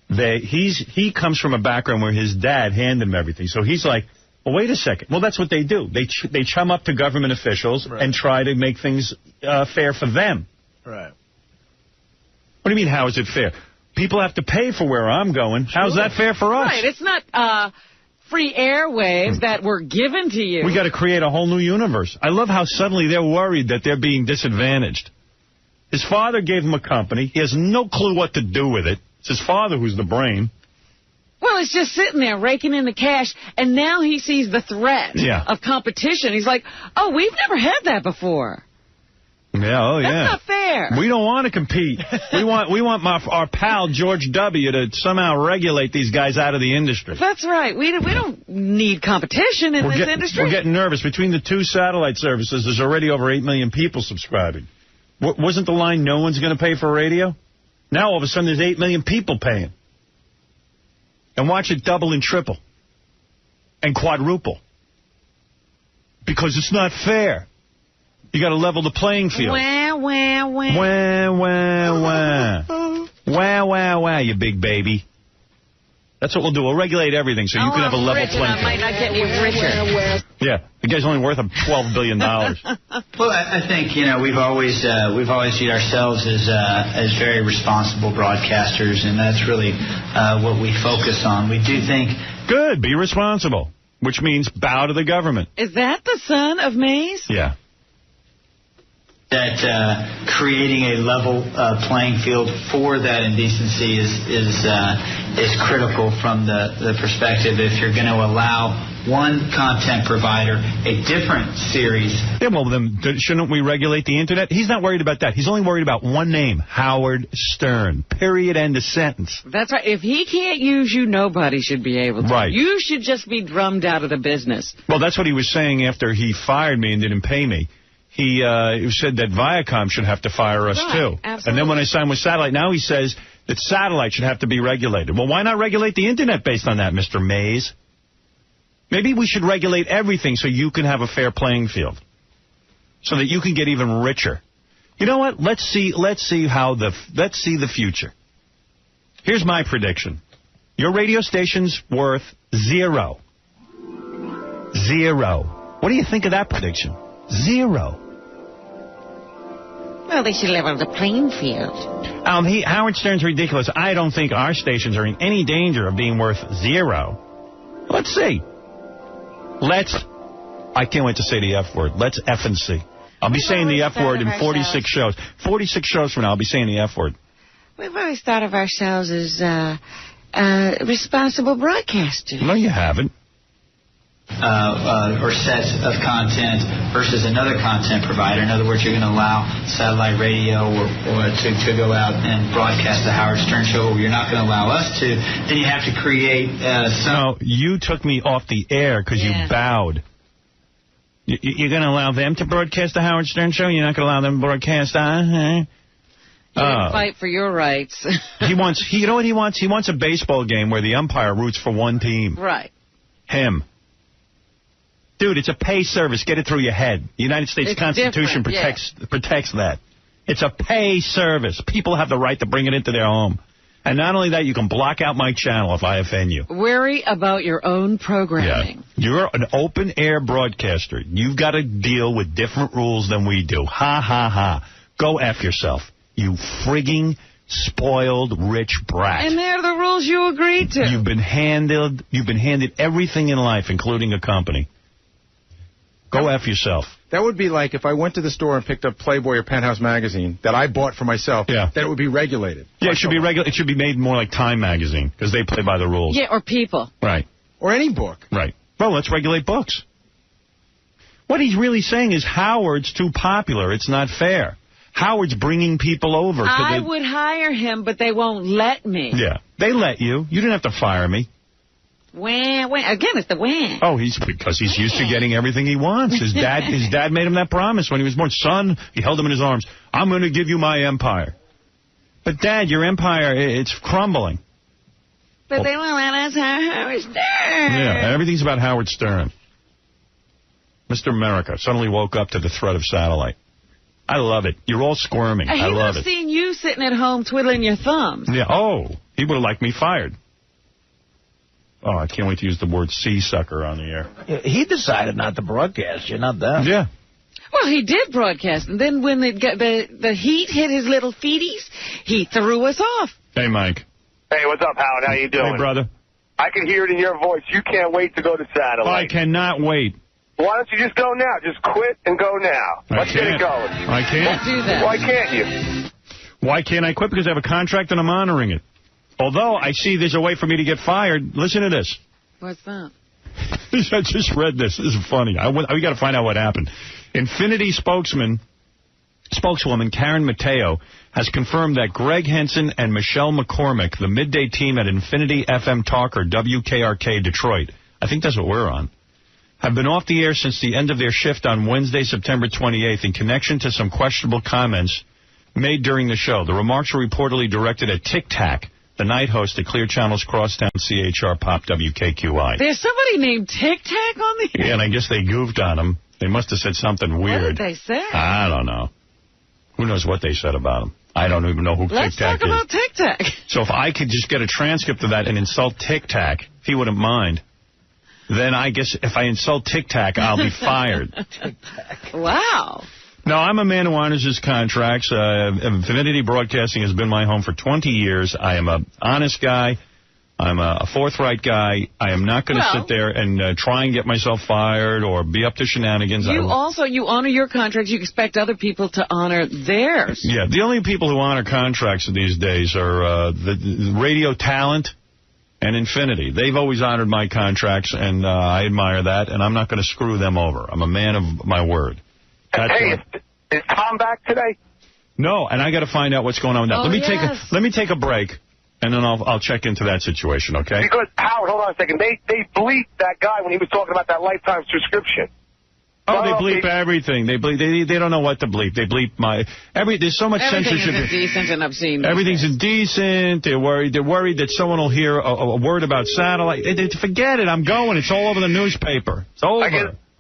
He comes from a background where his dad handed him everything. So he's like, well, wait a second. Well, that's what they do. They chum up to government officials and try to make things fair for them. Right. What do you mean, how is it fair? People have to pay for where I'm going. Sure. How's that fair for us? Right. It's not free airwaves that were given to you. We got to create a whole new universe. I love how suddenly they're worried that they're being disadvantaged. His father gave him a company. He has no clue what to do with it. It's his father who's the brain. Well, it's just sitting there raking in the cash, and now he sees the threat of competition. He's like, oh, we've never had that before. Yeah, oh, yeah. That's not fair. We don't want to compete. we want our pal George W. to somehow regulate these guys out of the industry. That's right. We don't need competition in this industry. We're getting nervous. Between the two satellite services, there's already over 8 million people subscribing. Wasn't the line no one's going to pay for radio? Now all of a sudden there's 8 million people paying. And watch it double and triple. And quadruple. Because it's not fair. You got to level the playing field. Wah, wah, wah. Wah, wah, wah. Wah, wah, wah, you big baby. That's what we'll do. We'll regulate everything so you can have a level playing field. I might not get any richer. Yeah, the guy's only worth $12 billion. Well, I think, we've always viewed ourselves as very responsible broadcasters, and that's really what we focus on. We do think... Good, be responsible, which means bow to the government. Is that the son of Mays? Yeah. that creating a level playing field for that indecency is critical from the perspective if you're going to allow one content provider a different series. Yeah, well, then shouldn't we regulate the Internet? He's not worried about that. He's only worried about one name, Howard Stern. Period. End of sentence. That's right. If he can't use you, nobody should be able to. Right. You should just be drummed out of the business. Well, that's what he was saying after he fired me and didn't pay me. He said that Viacom should have to fire us, too. Absolutely. And then when I signed with Satellite, now he says that Satellite should have to be regulated. Well, why not regulate the Internet based on that, Mr. Mays? Maybe we should regulate everything so you can have a fair playing field, so that you can get even richer. You know what? Let's see the future. Here's my prediction. Your radio station's worth $0. $0. What do you think of that prediction? $0. Well, they should level the playing field. Howard Stern's ridiculous. I don't think our stations are in any danger of being worth $0. Let's see. I can't wait to say the F word. Let's effing see. I'll be saying the F word in 46 shows. 46 shows from now, I'll be saying the F word. We've always thought of ourselves as responsible broadcasters. No, you haven't. Or sets of content versus another content provider. In other words, you're going to allow satellite radio or to go out and broadcast the Howard Stern show, or you're not going to allow us to. Then you have to create some... No, you took me off the air because you bowed. You're going to allow them to broadcast the Howard Stern show? You're not going to allow them to broadcast... You're going to fight for your rights. You know what he wants? He wants a baseball game where the umpire roots for one team. Right. Him. Dude, it's a pay service. Get it through your head. The United States Constitution protects that. It's a pay service. People have the right to bring it into their home. And not only that, you can block out my channel if I offend you. Worry about your own programming. Yeah. You're an open-air broadcaster. You've got to deal with different rules than we do. Ha, ha, ha. Go F yourself, you frigging spoiled rich brat. And they're the rules you agreed to. You've been handed everything in life, including a company. Go F yourself. That would be like if I went to the store and picked up Playboy or Penthouse magazine that I bought for myself, that it would be regulated. Yeah, it should be regulated. It should be made more like Time magazine because they play by the rules. Yeah, or People. Right. Or any book. Right. Well, let's regulate books. What he's really saying is Howard's too popular. It's not fair. Howard's bringing people over. I would hire him, but they won't let me. Yeah. They let you. You didn't have to fire me. Wah. Again, it's the wah. Oh, because he's used to getting everything he wants. His dad made him that promise when he was born. Son, he held him in his arms. I'm going to give you my empire. But, Dad, your empire, it's crumbling. But they won't let us have Howard Stern. Yeah, everything's about Howard Stern. Mr. America suddenly woke up to the threat of satellite. I love it. You're all squirming. I love it. He seen you sitting at home twiddling your thumbs. Yeah. Oh, he would have liked me fired. Oh, I can't wait to use the word sea-sucker on the air. He decided not to broadcast you, not them. Yeah. Well, he did broadcast, and then when the heat hit his little feeties, he threw us off. Hey, Mike. Hey, what's up, Howard? How you doing? Hey, brother. I can hear it in your voice. You can't wait to go to satellite. I cannot wait. Why don't you just go now? Just quit and go now. Let's get it going. I can't. Let's do that. Why can't you? Why can't I quit? Because I have a contract and I'm honoring it. Although I see there's a way for me to get fired. Listen to this. What's that? I just read this. This is funny. We got to find out what happened. Infinity spokeswoman Karen Mateo has confirmed that Greg Henson and Michelle McCormick, the midday team at Infinity FM Talker WKRK Detroit, I think that's what we're on, have been off the air since the end of their shift on Wednesday, September 28th, in connection to some questionable comments made during the show. The remarks were reportedly directed at Tic Tac, the night host at Clear Channel's Crosstown CHR Pop WKQI. There's somebody named Tic Tac on the air? Yeah, and I guess they goofed on him. They must have said something weird. What did they say? I don't know. Who knows what they said about him? I don't even know who Tic Tac is. Let's talk about Tic Tac. So if I could just get a transcript of that and insult Tic Tac, if he wouldn't mind, then I guess if I insult Tic Tac, I'll be fired. Tic Tac. Wow. No, I'm a man who honors his contracts. Infinity Broadcasting has been my home for 20 years. I am an honest guy. I'm a forthright guy. I am not going to sit there and try and get myself fired or be up to shenanigans. You honor your contracts. You expect other people to honor theirs. Yeah, the only people who honor contracts these days are the Radio Talent and Infinity. They've always honored my contracts, and I admire that, and I'm not going to screw them over. I'm a man of my word. Hey, is Tom back today? No, and I got to find out what's going on with that. Oh, let me take a break, and then I'll check into that situation, okay? Because, Howard, hold on a second. They bleeped that guy when he was talking about that lifetime subscription. Oh, they bleep everything. They don't know what to bleep. They bleep there's so much censorship. Everything is indecent and obscene. Everything's indecent. They're worried that someone will hear a word about satellite. Forget it. I'm going. It's all over the newspaper. It's over.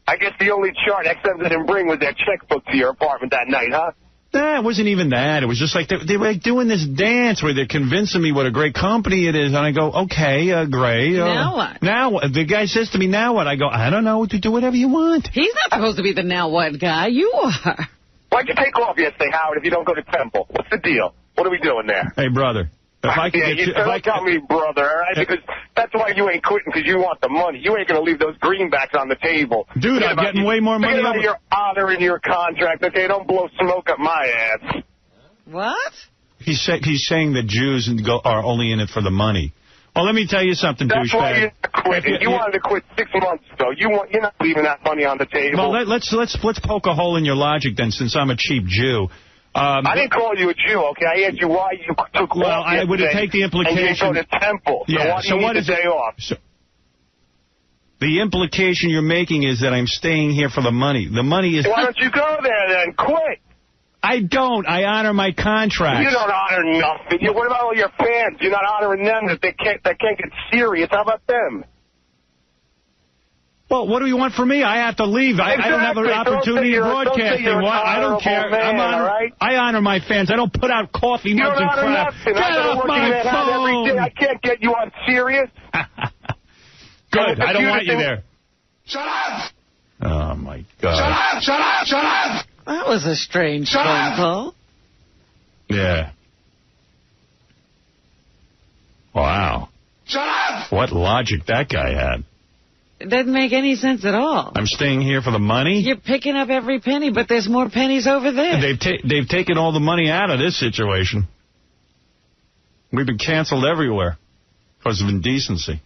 I guess the only chart XM didn't bring was their checkbook to your apartment that night, huh? Nah, it wasn't even that. It was just like they were like doing this dance where they're convincing me what a great company it is. And I go, okay, great. Now what? Now what? The guy says to me, now what? I go, I don't know. Do whatever you want. He's not supposed to be the now what guy. You are. Why'd you take off yesterday, Howard, if you don't go to Temple? What's the deal? What are we doing there? Hey, brother. If I can don't tell me, brother, all right? Because that's why you ain't quitting, because you want the money. You ain't going to leave those greenbacks on the table. Dude, I'm getting way more money. You're honoring your contract, okay? Don't blow smoke up my ass. What? He's saying that Jews are only in it for the money. Well, let me tell you something, douchebag. That's why you're quitting. You wanted to quit 6 months ago. You're not leaving that money on the table. Well, let's poke a hole in your logic then, since I'm a cheap Jew. I didn't call you a Jew, okay? I asked you why you took off I would take the implication. And you go to Temple. Yeah. So why do you need the day off? The implication you're making is that I'm staying here for the money. The money is... Why don't you go there then? Quit. I don't. I honor my contracts. You don't honor nothing. What about all your fans? You're not honoring them that can't get serious. How about them? Well, what do you want from me? I have to leave. Exactly. I don't have an opportunity to broadcast. I don't care. Man, right? I honor my fans. I don't put out coffee mugs and crap. Get off my phone. Every day. I can't get you on Sirius. Good. I don't want you there. Shut up. Oh, my God. Shut up. That was a strange phone call. Yeah. Wow. Shut up. What logic that guy had. It doesn't make any sense at all. I'm staying here for the money? You're picking up every penny, but there's more pennies over there. They've taken all the money out of this situation. We've been canceled everywhere because of indecency.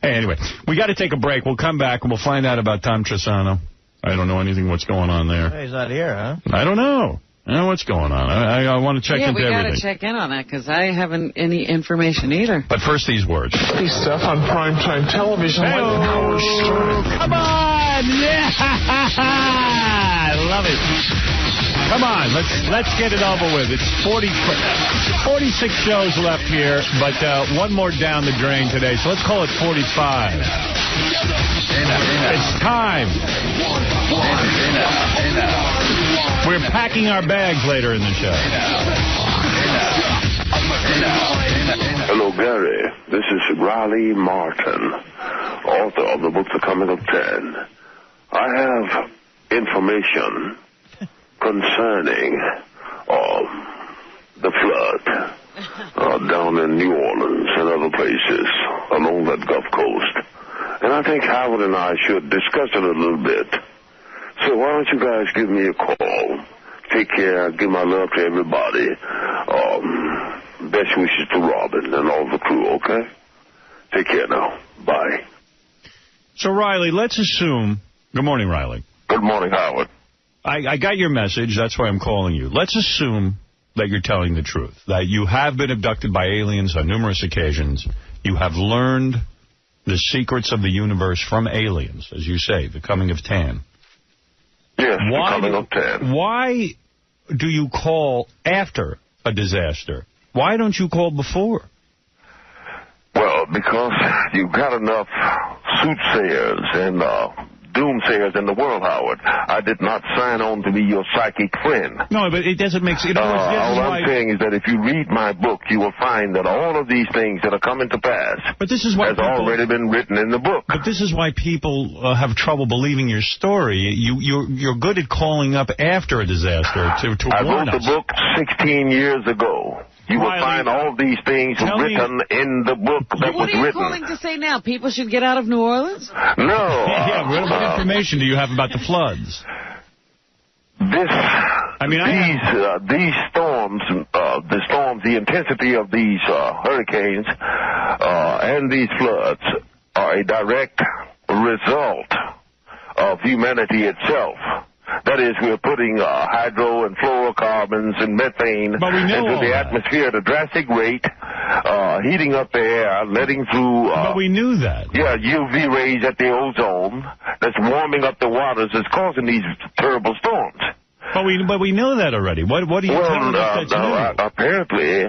Hey, anyway, we got to take a break. We'll come back and we'll find out about Tom Trisano. I don't know anything what's going on there. Hey, he's not here, huh? I don't know. I don't know what's going on. I want to check into everything. Yeah, we got to check in on that because I haven't any information either. But first, these words. Hey, stuff on primetime television like Howard Stern. Come on! Yeah! I love it. Come on, let's get it over with. It's 46 shows left here, but one more down the drain today, so let's call it 45. It's time. We're packing our bags later in the show. Hello, Gary. This is Riley Martin, author of the book The Coming of 10. I have information concerning the flood down in New Orleans and other places along that Gulf Coast. And I think Howard and I should discuss it a little bit. So why don't you guys give me a call? Take care. Give my love to everybody. Best wishes to Robin and all the crew, okay? Take care now. Bye. So, Riley, let's assume... Good morning, Riley. Good morning, Howard. I got your message. That's why I'm calling you. Let's assume that you're telling the truth, that you have been abducted by aliens on numerous occasions. You have learned the secrets of the universe from aliens, as you say, the coming of 10. Yes, the coming of 10. Why do you call after a disaster? Why don't you call before? Well, because you've got enough soothsayers and doomsayers in the world, Howard. I did not sign on to be your psychic friend. No, but it doesn't make sense. All I'm saying is that if you read my book, you will find that all of these things that are coming to pass has already been written in the book. But this is why people have trouble believing your story. You're good at calling up after a disaster to I warn wrote the book 16 years ago. You will find all these things written in the book that was written. What are you calling to say now? People should get out of New Orleans? No. What information do you have about the floods? These storms, the intensity of these hurricanes and these floods are a direct result of humanity itself. That is, we're putting hydro and fluorocarbons and methane into the atmosphere at a drastic rate, heating up the air, letting through... but we knew that. Yeah, UV rays at the ozone that's warming up the waters is causing these terrible storms. But we know that already. What are you telling us that's new? Apparently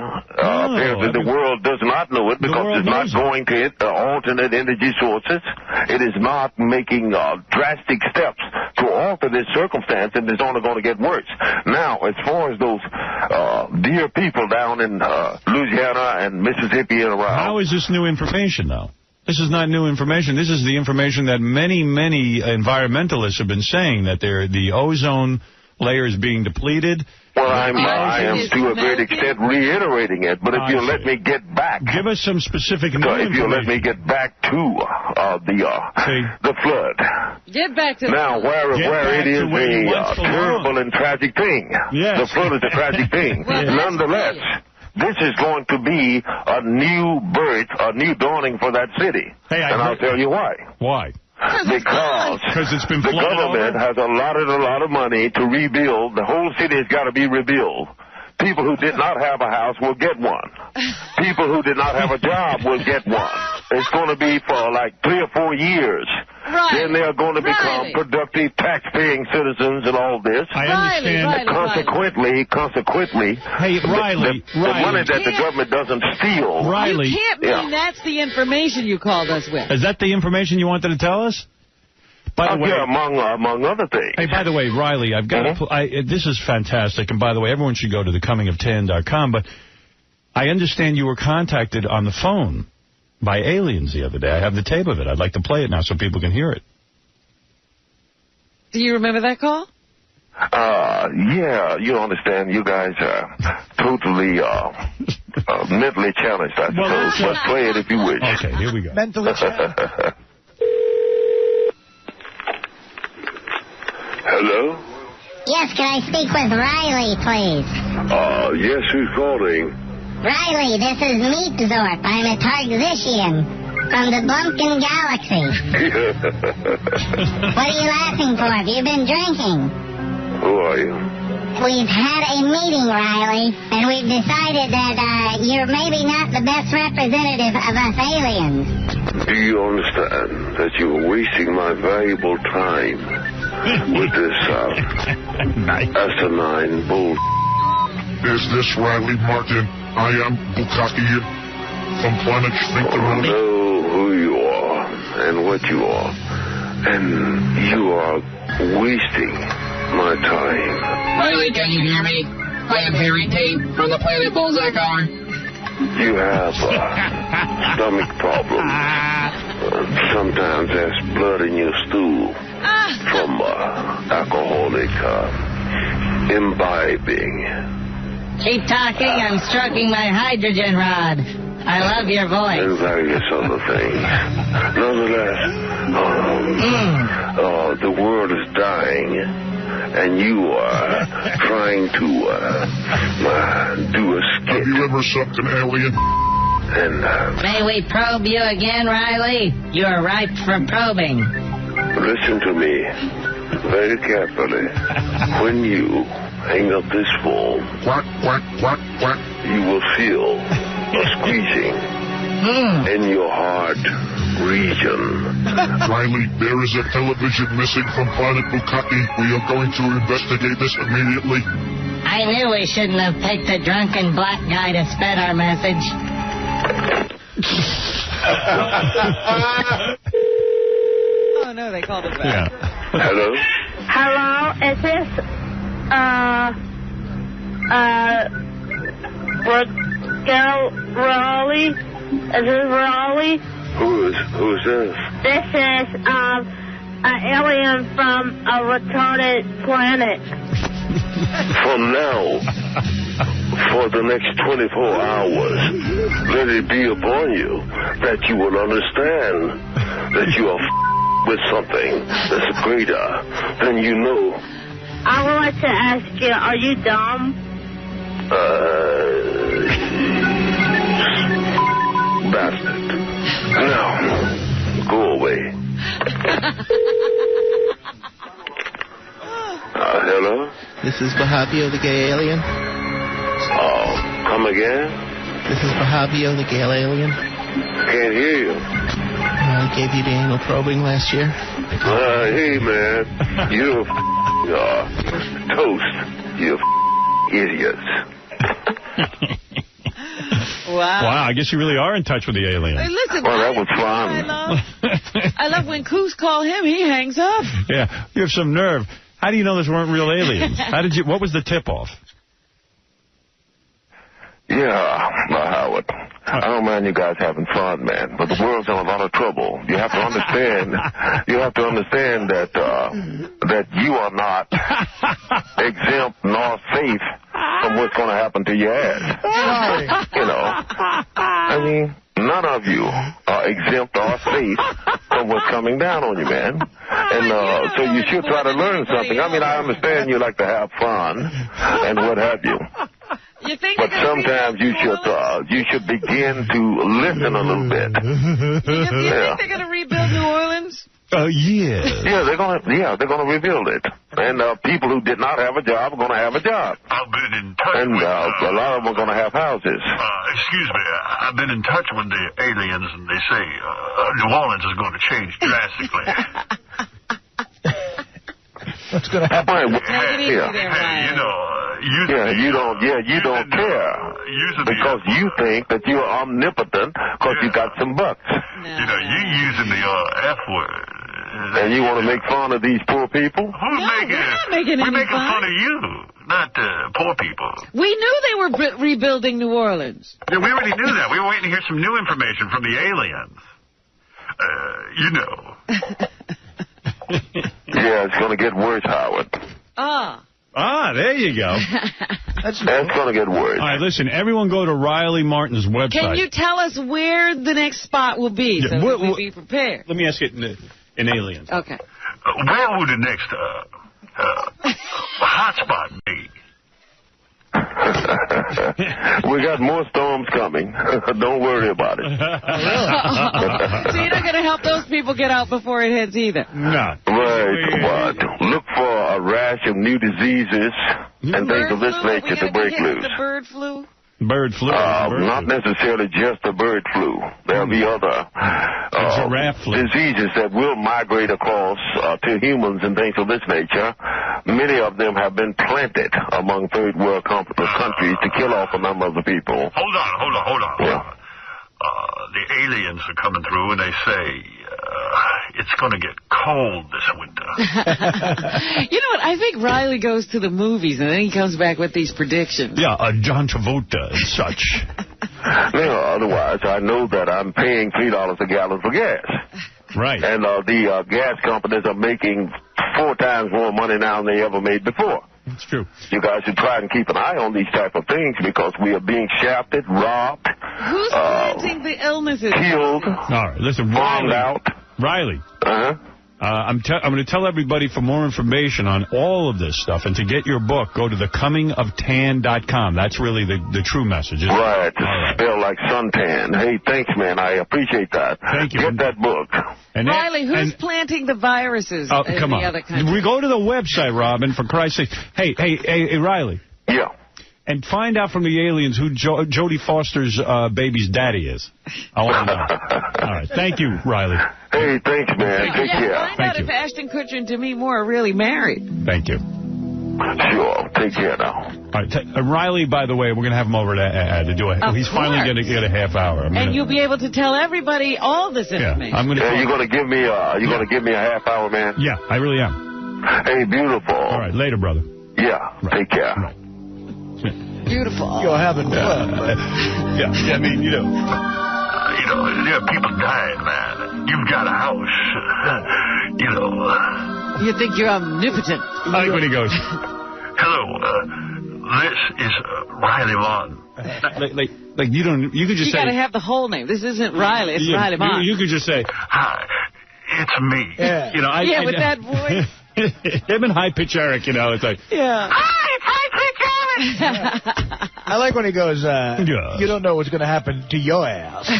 the world does not know it because it's not going to alternate energy sources. It is not making drastic steps to alter this circumstance, and it's only going to get worse. Now, as far as those dear people down in Louisiana and Mississippi and around... How is this new information, though? This is not new information. This is the information that many environmentalists have been saying, that the ozone layer is being depleted. Well, I am to a great extent reiterating it, but if you'll let me get back... Give us some specific information. If you'll let me get back to the flood. Get back to now, where it is a terrible and tragic thing. Yes. The flood is a tragic thing. Nonetheless, this is going to be a new birth, a new dawning for that city. And I'll tell you why. Why? Because it's been the government has allotted a lot of money to rebuild. The whole city has got to be rebuilt. People who did not have a house will get one. People who did not have a job will get one. It's going to be for like 3 or 4 years. Right. Then they are going to become productive, tax-paying citizens and all this. I understand. Consequently, hey, Riley, the money that the government doesn't steal. Riley. You can't mean that's the information you called us with. Is that the information you wanted to tell us? By the way, among other things. Hey, by the way, Riley, I've got this is fantastic. And by the way, everyone should go to thecomingoftan.com. But I understand you were contacted on the phone by aliens the other day. I have the tape of it. I'd like to play it now so people can hear it. Do you remember that call? Yeah, you understand. You guys are totally mentally challenged, I suppose. But play it if you wish. Okay, here we go. Mentally challenged. Hello? Yes, can I speak with Riley, please? Yes, who's calling? Riley, this is Meepzorp. I'm a Targzishian from the Blumpkin Galaxy. What are you laughing for? Have you been drinking? Who are you? We've had a meeting, Riley, and we've decided that you're maybe not the best representative of us aliens. Do you understand that you're wasting my valuable time with this asinine bull? Is this Riley Martin? I am Bukaki from Planet Shikaku. I know who you are and what you are, and you are wasting my time. Riley, can you hear me? I am Harry Tate from the Planet Bullseye car. You have stomach problems. Sometimes there's blood in your stool from alcoholic imbibing. Keep talking. I'm stroking my hydrogen rod. I love your voice. And various other things. Nonetheless, the world is dying, and you are trying to do a skit. Have you ever sucked an alien? And may we probe you again, Riley? You're ripe for probing. Listen to me very carefully. When you hang up this phone, quack, quack, quack, quack, you will feel a squeezing in your heart region. Riley, there is a television missing from Planet Bukaki. We are going to investigate this immediately. I knew we shouldn't have picked a drunken black guy to spread our message. Oh, no, they called us back. Yeah. Hello? Hello, is this, Raleigh? Is this Raleigh? Who's this? This is, an alien from a retarded planet. From now. for the next 24 hours. Let it be upon you that you will understand that you are with something that's greater than you know. I would like to ask you, are you dumb? Bastard. Now, go away. Hello? This is Bahabio, the gay alien. Oh, come again? This is Bahabio, the gay alien. Can't hear you. I gave you the anal probing last year. Hey, man. You're toast. You idiots. Wow. I guess you really are in touch with the alien. Hey, listen, well, that was fun. I love when Coos call him, he hangs up. Yeah, you have some nerve. How do you know those weren't real aliens? What was the tip-off? Yeah, Howard. I don't mind you guys having fun, man, but the world's in a lot of trouble. You have to understand. that you are not exempt nor safe from what's going to happen to your ass. You know, I mean, none of you are exempt or safe from what's coming down on you, man. And so you should try to learn something. I mean, I understand you like to have fun and what have you. But sometimes you should begin to listen a little bit. You think they're going to rebuild New Orleans? Yeah. Yeah, they're gonna rebuild it. And people who did not have a job are gonna have a job. I've been in touch and with... a lot of them are gonna have houses. Excuse me, I've been in touch with the aliens, and they say New Orleans is going to change drastically. What's going to happen? You don't care because you think that you're omnipotent because you got some bucks. You know, you using the F word. And you want to make fun of these poor people? We're making fun of you, not poor people. We knew they were rebuilding New Orleans. Yeah, we already knew that. We were waiting to hear some new information from the aliens. You know. Yeah, it's going to get worse, Howard. There you go. That's going to get worse. All right, listen, everyone go to Riley Martin's website. Can you tell us where the next spot will be so that we be prepared? Let me ask it in aliens. Okay. Where would the next hot spot be? We got more storms coming. Don't worry about it. So you're not going to help those people get out before it hits either? No. Right, but look for a rash of new diseases and things of this nature to break loose. The bird flu? Bird flu? Not necessarily just the bird flu. There'll be other diseases that will migrate across to humans and things of this nature. Many of them have been planted among third world countries to kill off a number of the people. Hold on. Yeah. The aliens are coming through and they say it's going to get cold this winter. You know what? I think Riley goes to the movies and then he comes back with these predictions. Yeah, John Travolta and such. Otherwise, I know that I'm paying $3 a gallon for gas. Right. And the gas companies are making 4 times more money now than they ever made before. That's true. You guys should try and keep an eye on these type of things because we are being shafted, robbed. Who's planting the illnesses? Killed. All right, listen, bombed out. Riley. I'm going to tell everybody for more information on all of this stuff, and to get your book, go to thecomingoftan.com. That's really the true message, isn't right. it? Spelled like suntan. Hey, thanks, man. I appreciate that. Thank you. Get that book. Riley, who's planting the viruses in the other countries? We go to the website, Robin, for Christ's sake. Hey, Riley. Yeah. And find out from the aliens who Jodie Foster's baby's daddy is. I want to know. All right. Thank you, Riley. Hey, thanks, man. Take care. Find out if Ashton Kutcher and Demi Moore are really married. Thank you. Sure. Take care now. All right. Riley, by the way, we're going to have him over to do it. He's finally going to get a half hour. And you'll be able to tell everybody all this information. I'm going to. You're going to give me going to give me a half hour, man? Yeah, I really am. Hey, beautiful. All right. Later, brother. Yeah. Right. Take care. Right. Beautiful. You're having fun. Yeah, I mean, there are people dying, man. You've got a house. You think you're omnipotent. I like when he goes, hello, This is Riley Vaughn. Like you don't. You could just say. You got to have the whole name. This isn't Riley. It's Riley Vaughn. You could just say, "Hi, it's me." Yeah. You know. With that voice. Him and high pitch Eric. You know, it's like. Yeah. Hi, it's high pitch Eric. I like when he goes, you don't know what's going to happen to your ass.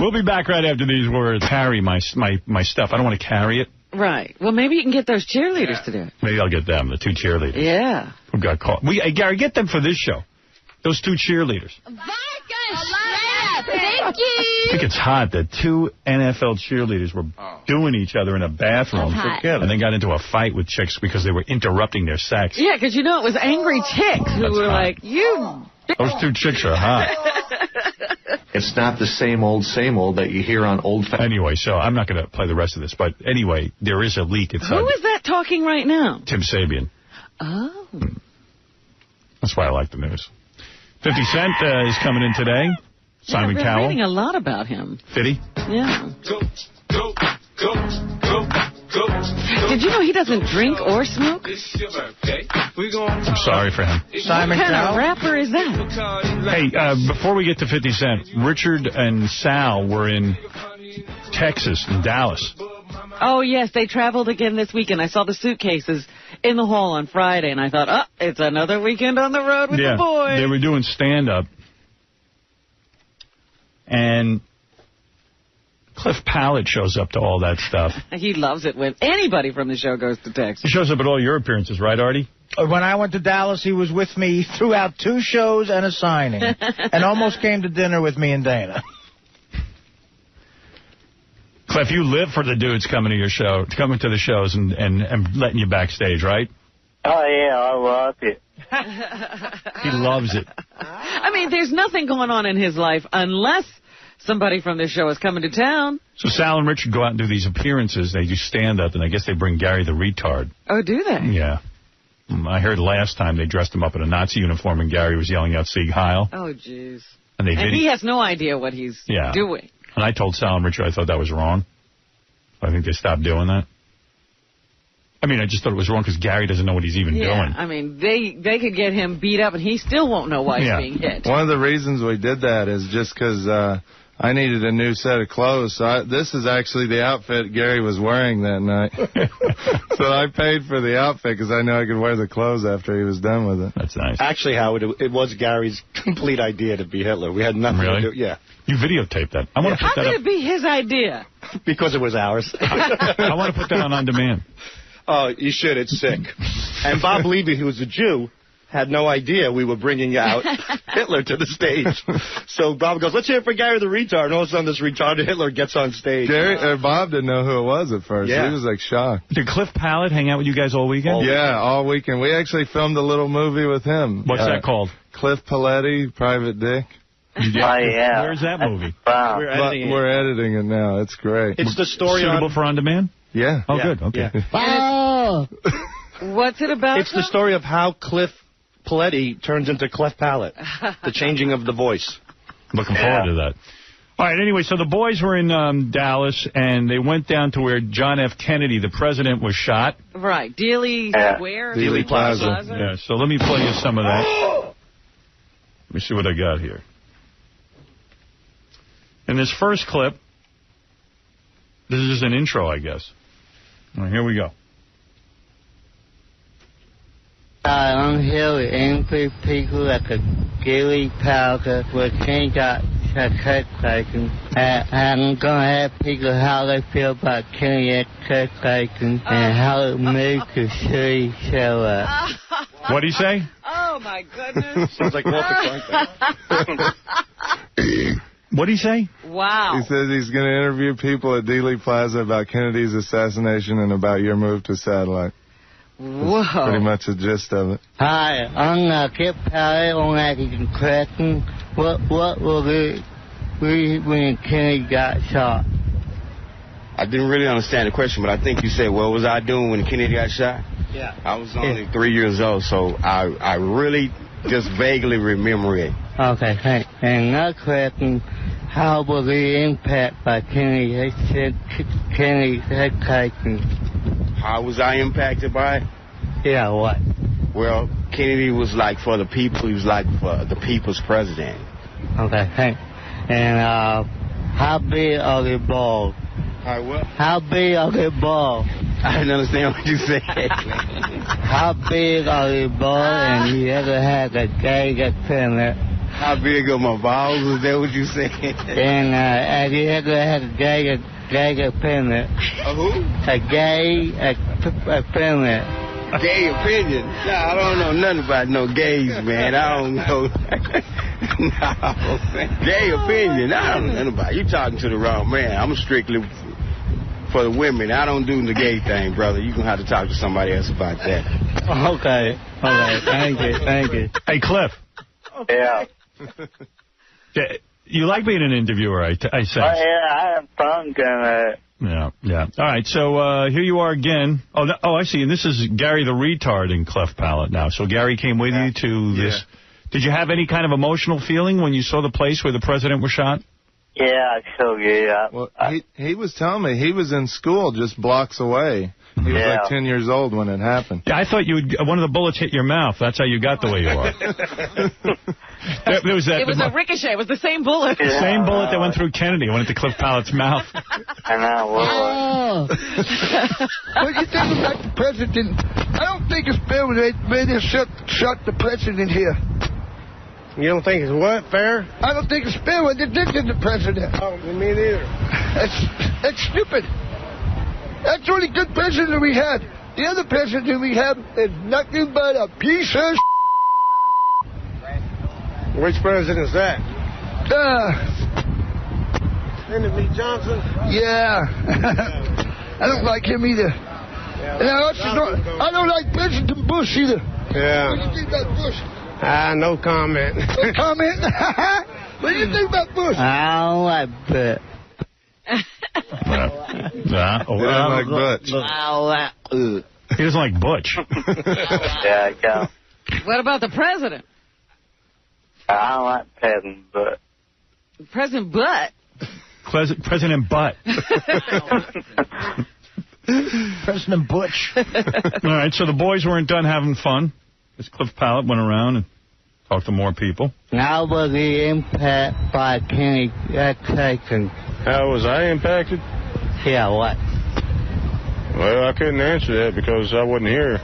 We'll be back right after these words. Carry my stuff. I don't want to carry it. Right. Well, maybe you can get those cheerleaders to do it. Maybe I'll get them, the 2 cheerleaders. Yeah. Who got caught. Hey, Gary, get them for this show. Those 2 cheerleaders. Thank you. I think it's hot that 2 NFL cheerleaders were doing each other in a bathroom and then got into a fight with chicks because they were interrupting their sex. Yeah, because it was angry chicks who were hot. Like, you... Those 2 chicks are hot. It's not the same old that you hear on old... Anyway, so I'm not going to play the rest of this, but anyway, there is a leak. Who is that talking right now? Tim Sabian. Oh. That's why I like the news. 50 Cent is coming in today. Simon Cowell. I've been reading a lot about him. Did he? Yeah. Did you know he doesn't drink or smoke? I'm sorry for him. Simon Cowell? What kind of rapper is that? Hey, before we get to 50 Cent, Richard and Sal were in Texas, in Dallas. Oh, yes, they traveled again this weekend. I saw the suitcases in the hall on Friday, and I thought, it's another weekend on the road with the boys. They were doing stand-up. And Cliff Pallet shows up to all that stuff. He loves it when anybody from the show goes to Texas. He shows up at all your appearances, right, Artie? When I went to Dallas, he was with me throughout 2 shows and a signing, and almost came to dinner with me and Dana. Cliff, you live for the dudes coming to your show, coming to the shows and letting you backstage, right? Oh, yeah, I love it. He loves it. I mean, there's nothing going on in his life unless somebody from this show is coming to town. So Sal and Richard go out and do these appearances. They do stand-up, and I guess they bring Gary the Retard. Oh, do they? Yeah. I heard last time they dressed him up in a Nazi uniform, and Gary was yelling out Sieg Heil. Oh, jeez. And he has no idea what he's doing. And I told Sal and Richard I thought that was wrong. I think they stopped doing that. I mean, I just thought it was wrong because Gary doesn't know what he's even doing. I mean, they could get him beat up, and he still won't know why he's being hit. One of the reasons we did that is just because I needed a new set of clothes. So this is actually the outfit Gary was wearing that night. So I paid for the outfit because I knew I could wear the clothes after he was done with it. That's nice. Actually, Howard, it was Gary's complete idea to be Hitler. We had nothing to do. Yeah. You videotaped that. I want to put that up. How could it be his idea? Because it was ours. I want to put that on demand. Oh, you should. It's sick. And Bob Levy, who was a Jew, had no idea we were bringing out Hitler to the stage. So Bob goes, let's hear it for Gary the Retard. And all of a sudden, this retarded Hitler gets on stage. Bob didn't know who it was at first. Yeah. He was, like, shocked. Did Cliff Pallet hang out with you guys all weekend? All weekend. We actually filmed a little movie with him. What's that called? Cliff Paletti, Private Dick. Yeah. Where's that movie? We're editing it now. It's great. It's the story suitable for on demand? Yeah. Oh, good. Okay. Yeah. What's it about? It's the story of how Cliff Paletti turns into Clef Palate. The changing of the voice. Looking forward to that. All right, anyway, so the boys were in Dallas, and they went down to where John F. Kennedy, the president, was shot. Right. Dealey Square? Dealey Plaza. Yeah, so let me play you some of that. Let me see what I got here. In this first clip, this is just an intro, I guess. All right, here we go. I'm here with angry people at the Dealey Plaza where King got taken. And I'm going to ask people how they feel about King at taken and how it made the city so What'd he say? Oh, my goodness. Sounds like Walter Cronkite. What'd he say? Wow. He says he's going to interview people at Dealey Plaza about Kennedy's assassination and about your move to satellite. Whoa. That's pretty much the gist of it. Hi, I'm Kip Pallet on asking question. What was it when Kennedy got shot? I didn't really understand the question, but I think you said, what was I doing when Kennedy got shot? Yeah. I was only 3 years old, so I really just vaguely remember it. Okay, thanks. And another question, how was the impact by Kennedy's assassination? How was I impacted by it? Yeah, what? Well, Kennedy was like for the people. He was like for the people's president. Okay, thanks. And how big are the balls? How big are the balls? I didn't understand what you said. How big are the balls? And you ever had a gay appearance? How big are my balls? Is that what you said? And have you ever had a gay appearance? A who? A gay appearance. Gay opinion? Nah, I don't know nothing about no gays, man. I don't know. No. Gay opinion? I don't know nothing about it. You talking to the wrong man. I'm strictly for the women. I don't do the gay thing, brother. You're going to have to talk to somebody else about that. Okay. All right. Thank you. Hey, Cliff. Yeah. You like being an interviewer, I sense. Oh, yeah, I have fun doing it. Yeah. All right, so here you are again. Oh, I see. And this is Gary the Retard in Cleft Palate now. So Gary came with you to this. Did you have any kind of emotional feeling when you saw the place where the president was shot? Yeah, so yeah. Well, he was telling me he was in school just blocks away. He was like 10 years old when it happened. Yeah, I thought one of the bullets hit your mouth. That's how you got the way you are. It was a ricochet. It was the same bullet. The same bullet that went through Kennedy went into Cliff Palate's mouth. I know. What do you think about the president? I don't think it's fair when they shot the president here. You don't think it's what, fair? I don't think it's fair when they did to the president. Oh, me neither. That's stupid. That's the only good president we had. The other president we have is nothing but a piece of Which president is that? Lyndon Johnson? Yeah. I don't like him either. And I don't like President Bush either. Yeah. What do you think about Bush? No comment. No comment? What do you think about Bush? I don't like Bush. He doesn't like Butch. He doesn't like Butch. Yeah. What about the president? I don't like President Butt. President Butt? President Butt. President Butch. All right, so the boys weren't done having fun. This Cliff Palate went around and talked to more people. Now was the impact by Kenny taken? How was I impacted? Yeah, what? Well, I couldn't answer that because I wasn't here.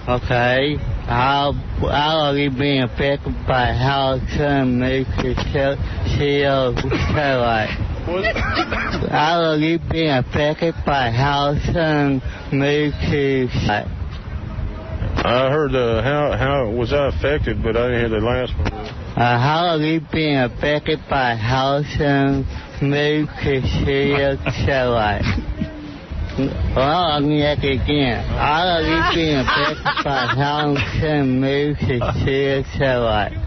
Okay. How are you being affected by how some makes the CO satellite? How are you being affected by how some makes the satellite? I heard how was I affected, but I didn't hear the last one. How are you being affected by how some makes the CO satellite? Well, let me ask it again. How are you being affected by how some makes the CO satellite?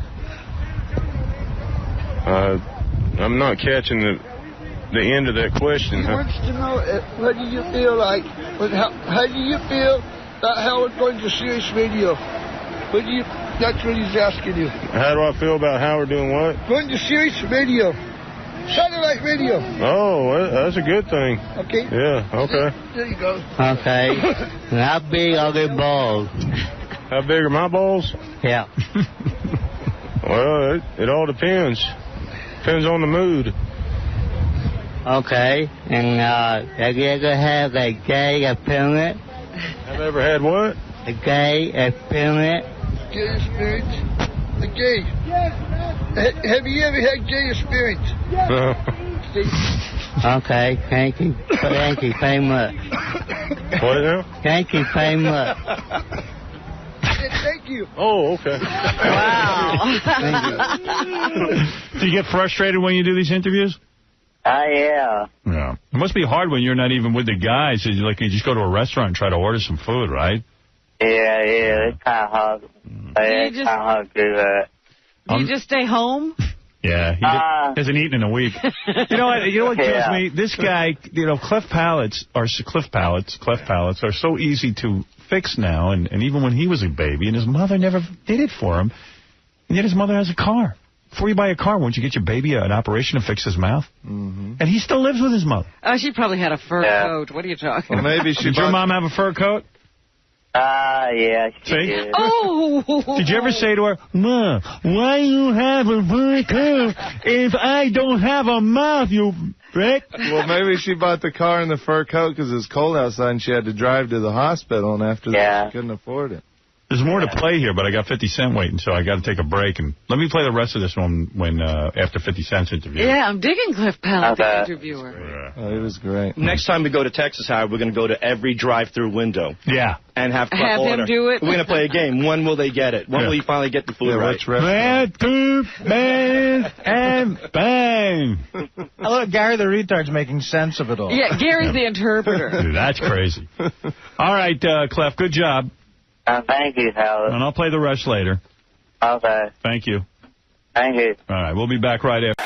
I'm not catching the end of that question. He wants to know what do you feel like? How do you feel about Howard going to Sirius Radio? That's what he's asking you. How do I feel about Howard doing what? Going to Sirius Radio. Satellite radio. Oh, that's a good thing. Okay. Yeah, okay. There you go. Okay. How big are the balls? How big are my balls? Yeah. Well, it all depends. Depends on the mood. Okay. And have you ever had a gay appearance? Have ever had what? A gay appearance. Gay experience? A gay? Have you ever had gay experience? No. Okay, thank you. Thank you very much. What now? Thank you very much. Thank you. Oh, okay. Wow. Do you get frustrated when you do these interviews? Yeah. Yeah. It must be hard when you're not even with the guys. You just go to a restaurant and try to order some food, right? Yeah, it's kind of hard. It's kind of hard to do that. Do you just stay home? Yeah, he hasn't eaten in a week. You know what kills me? This guy, cleft palates are so easy to fix now, and even when he was a baby, and his mother never did it for him, and yet his mother has a car. Before you buy a car, won't you get your baby an operation to fix his mouth? Mm-hmm. And he still lives with his mother. Oh, she probably had a fur coat. What are you talking about? Maybe Did your mom have a fur coat? Yeah. See? Oh! Did you ever say to her, Ma, why you have a fur coat if I don't have a mouth, you prick? Well, maybe she bought the car and the fur coat because it was cold outside and she had to drive to the hospital, and after that she couldn't afford it. There's more to play here, but I got 50 Cent waiting, so I got to take a break. And let me play the rest of this one when after 50 Cent's interview. Yeah, I'm digging Cliff Pallet, the interviewer. Oh, it was great. Next time we go to Texas, Howard, we're going to go to every drive-through window. Yeah. And have Cliff Have order. him do it? We're going to play a game. When will they get it? When will he finally get the food right? Bang and bang. Look, Gary the Retard's making sense of it all. Yeah, Gary's the interpreter. Dude, that's crazy. All right, Clef, good job. Thank you, Howard. And I'll play the rest later. Okay. Thank you. Thank you. All right, we'll be back right after.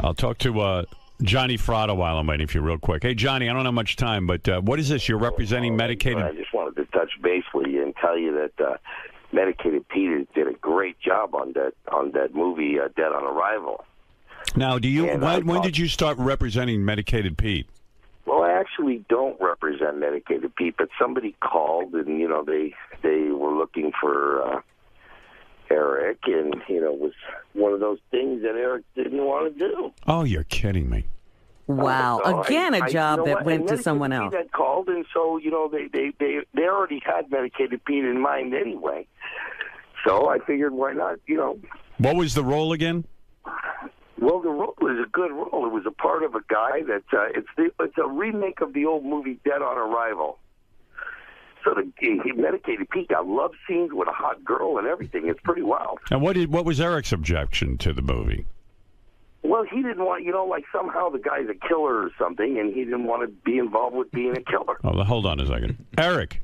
I'll talk to Johnny Fratto while I'm waiting for you real quick. Hey, Johnny, I don't have much time, but what is this? You're representing medicated... I just wanted to touch base with you and tell you that Medicated Pete did a great job on that movie, Dead on Arrival. Now, do you when did you start representing Medicated Pete? Well, I actually don't represent Medicated Pete, but somebody called and, you know, they were looking for... Eric, and, you know, it was one of those things that Eric didn't want to do. Oh, you're kidding me. Wow. So again, a job that went to someone else. That called, and so, you know, they already had Medicated Pete in mind anyway. So I figured, why not, you know. What was the role again? Well, the role was a good role. It was a part of a guy that, it's a remake of the old movie Dead on Arrival. So the Medicated Pete got love scenes with a hot girl and everything. It's pretty wild. And what was Eric's objection to the movie? Well, he didn't want, you know, like somehow the guy's a killer or something, and he didn't want to be involved with being a killer. Oh, hold on a second. Eric,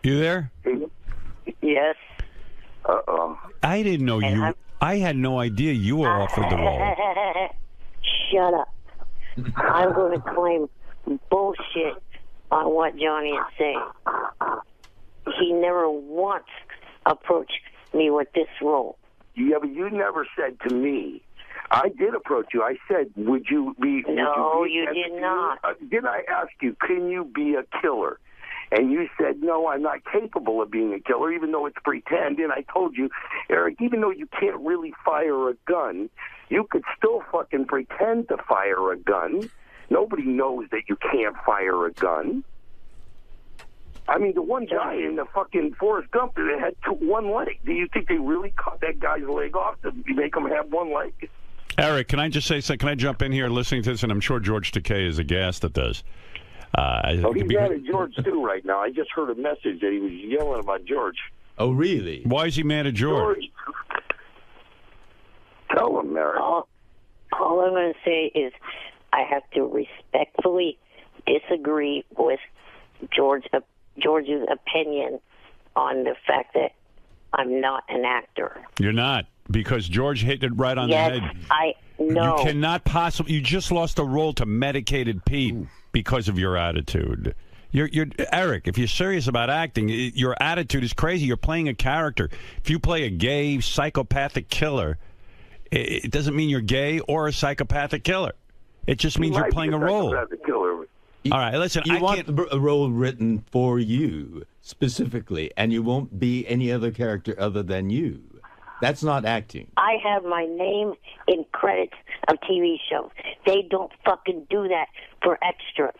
you there? Yes. Uh-oh. I didn't know you. I had no idea you were offered the role. Shut up. I'm going to claim bullshit on what Johnny is saying. He never once approached me with this role. Yeah, but you never said to me. I did approach you. I said, would you be... No, you did not. Did I ask you, can you be a killer? And you said, no, I'm not capable of being a killer, even though it's pretend. And I told you, Eric, even though you can't really fire a gun, you could still fucking pretend to fire a gun. Nobody knows that you can't fire a gun. I mean, the one guy in the fucking Forrest Gump that had one leg. Do you think they really cut that guy's leg off to make him have one leg? Eric, can I just say something? Can I jump in here listening to this? And I'm sure George Takei is aghast at this. He's mad at George, too, right now. I just heard a message that he was yelling about George. Oh, really? Why is he mad at George? Tell him, Eric. All I'm going to say is I have to respectfully disagree with George's opinion on the fact that I'm not an actor. You're not, because George hit it right on the head. I know. You cannot possibly. You just lost a role to Medicated Pete because of your attitude. You're Eric. If you're serious about acting, your attitude is crazy. You're playing a character. If you play a gay psychopathic killer, it doesn't mean you're gay or a psychopathic killer. It just means you're playing a role. All right, listen. You want a role written for you specifically, and you won't be any other character other than you. That's not acting. I have my name in credits of TV shows. They don't fucking do that for extras.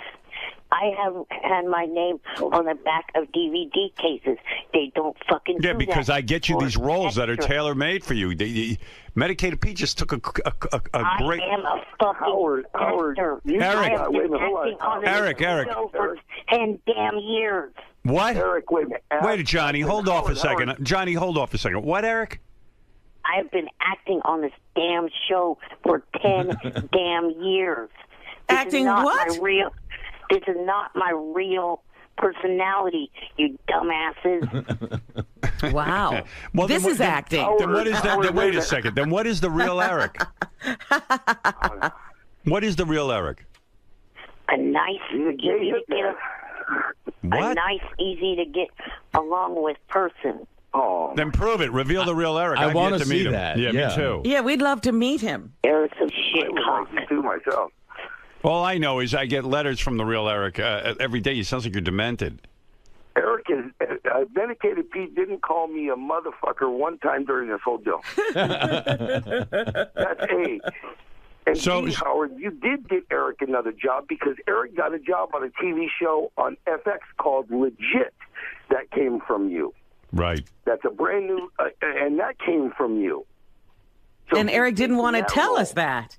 I have had my name on the back of DVD cases. They don't fucking do that. Yeah, because I get you these roles that are extras. tailor-made for you. Medicated Pete just took a great... I am a fucking actor. Eric. For 10 damn years. What? Eric, wait a minute. Wait, Johnny, hold off a second. Johnny, hold off a second. What, Eric? I've been acting on this damn show for 10 damn years. Acting what? This is not my real personality, you dumbasses. Wow. Well, this is acting. Then what is that? Then wait a second. Then what is the real Eric? What is the real Eric? a nice, easy to get, a nice, easy to get along with person. Oh. Then prove it. Reveal the real Eric. I I've want yet to see meet him. that. Yeah, me too. Yeah, we'd love to meet him. Eric's a shit cock. I do myself. All I know is I get letters from the real Eric every day. He sounds like you're demented. Eric is Medicated Pete didn't call me a motherfucker one time during this whole deal. That's A. And So, B, Howard, you did get Eric another job because Eric got a job on a TV show on FX called Legit that came from you. Right. That's a brand new, and that came from you. So And Eric didn't want to tell us that.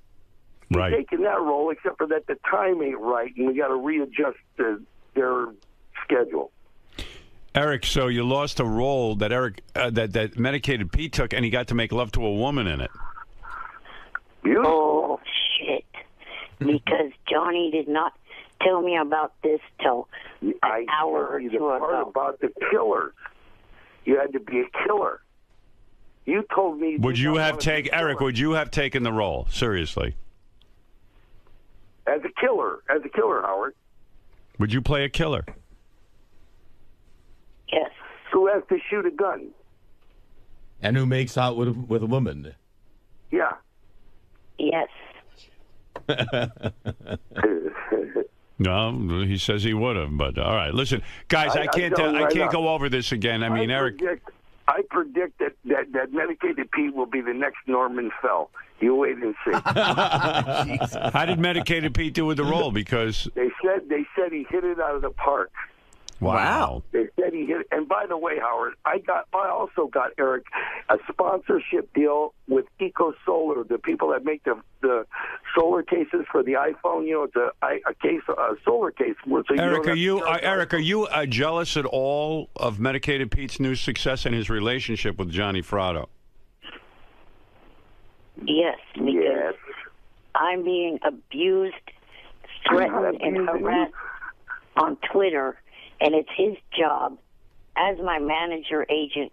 Right. Taking that role, except for that the time ain't right, and we got to readjust their schedule. Eric, so you lost a role that Eric that Medicated Pete took, and he got to make love to a woman in it. Oh, shit. Because Johnny did not tell me about this till an hour or two the part ago. about the killer. You had to be a killer. You told me. Would you have taken Eric? Would you have taken the role seriously? As a killer, Howard. Would you play a killer? Yes. Who has to shoot a gun? And who makes out with a woman? Yeah. Yes. No, he says he would have, but all right. Listen, guys, I can't go over this again. I mean, Eric. I predict that Medicated Pete will be the next Norman Fell. You wait and see. How did Medicated Pete do with the role? Because they said he hit it out of the park. Wow. They said he hit it. And by the way, Howard, I also got Eric a sponsorship deal with Eco Solar, the people that make the solar cases for the iPhone. You know, it's a solar case. So Eric, are you jealous at all of Medicated Pete's new success and his relationship with Johnny Fratto? Yes, because I'm being abused, threatened, and harassed on Twitter, and it's his job as my manager, agent,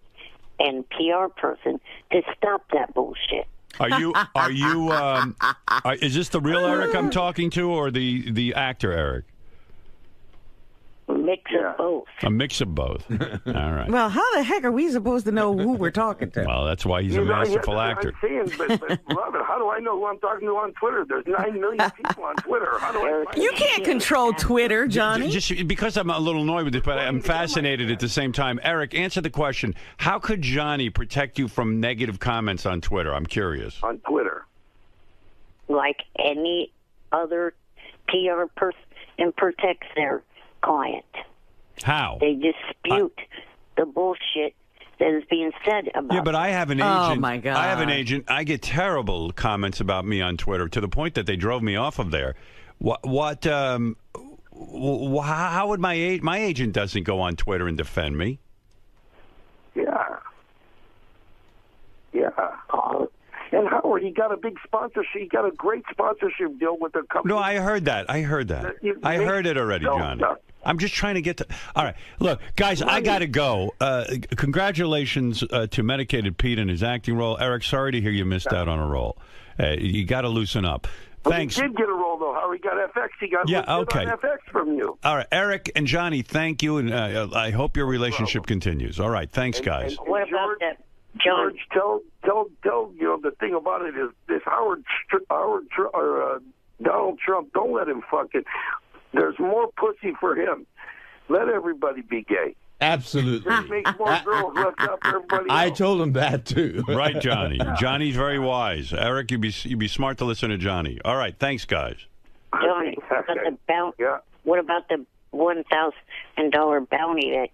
and PR person to stop that bullshit. Is this the real Eric I'm talking to, or the actor Eric? Mix of both. A mix of both. All right. Well, how the heck are we supposed to know who we're talking to? Well, that's why he's a masterful actor. I'm saying, but Robin, how do I know who I'm talking to on Twitter? There's 9 million people on Twitter. How do I find You can't control Twitter, Johnny. Just because I'm a little annoyed with it, but I'm fascinated at the same time. Eric, answer the question. How could Johnny protect you from negative comments on Twitter? I'm curious. On Twitter. Like any other PR person protects their client. How? They dispute the bullshit that is being said about. Yeah, but I have an agent. Oh my God! I have an agent. I get terrible comments about me on Twitter to the point that they drove me off of there. How would my agent doesn't go on Twitter and defend me? Yeah. And Howard, he got a big sponsorship. He got a great sponsorship deal with the company. No, I heard that. I heard it already, Johnny. I'm just trying to get to... All right. Look, guys, I got to go. Congratulations to Medicated Pete and his acting role. Eric, sorry to hear you missed out on a role. You got to loosen up. Thanks. He did get a role, though. How he got FX. He got on FX from you. All right. Eric and Johnny, thank you, and I hope your relationship continues. All right. Thanks, guys. And what about that, George, tell you know, the thing about it is this Donald Trump, don't let him fucking... There's more pussy for him. Let everybody be gay. Absolutely. This makes more girls left out for everybody else. I told him that, too. Right, Johnny. Johnny's very wise. Eric, you'd be smart to listen to Johnny. All right, thanks, guys. Johnny, what about the $1,000 bounty that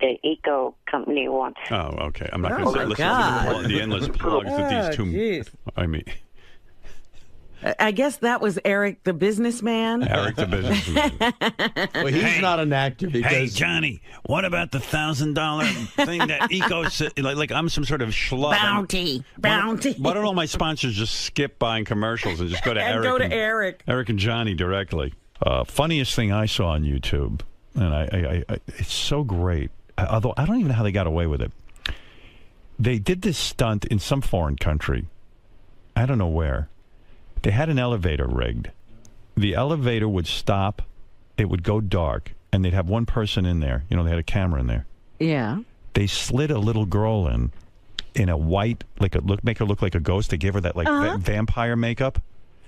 the Eco company wants? Oh, okay. I'm not going to listen to the endless plugs that these two... Geez. I mean... I guess that was Eric the businessman. Eric the businessman. Well, he's not an actor because... Hey, Johnny, what about the $1,000 thing that Eco... like I'm some sort of schlub. Bounty. Why don't all my sponsors just skip buying commercials and just go to Eric? Eric and Johnny directly. Funniest thing I saw on YouTube, and I it's so great, although I don't even know how they got away with it. They did this stunt in some foreign country. I don't know where. They had an elevator rigged. the elevator would stop, it would go dark, and they'd have one person in there. You know, they had a camera in there. Yeah. They slid a little girl in a white, make her look like a ghost. They gave her that vampire makeup.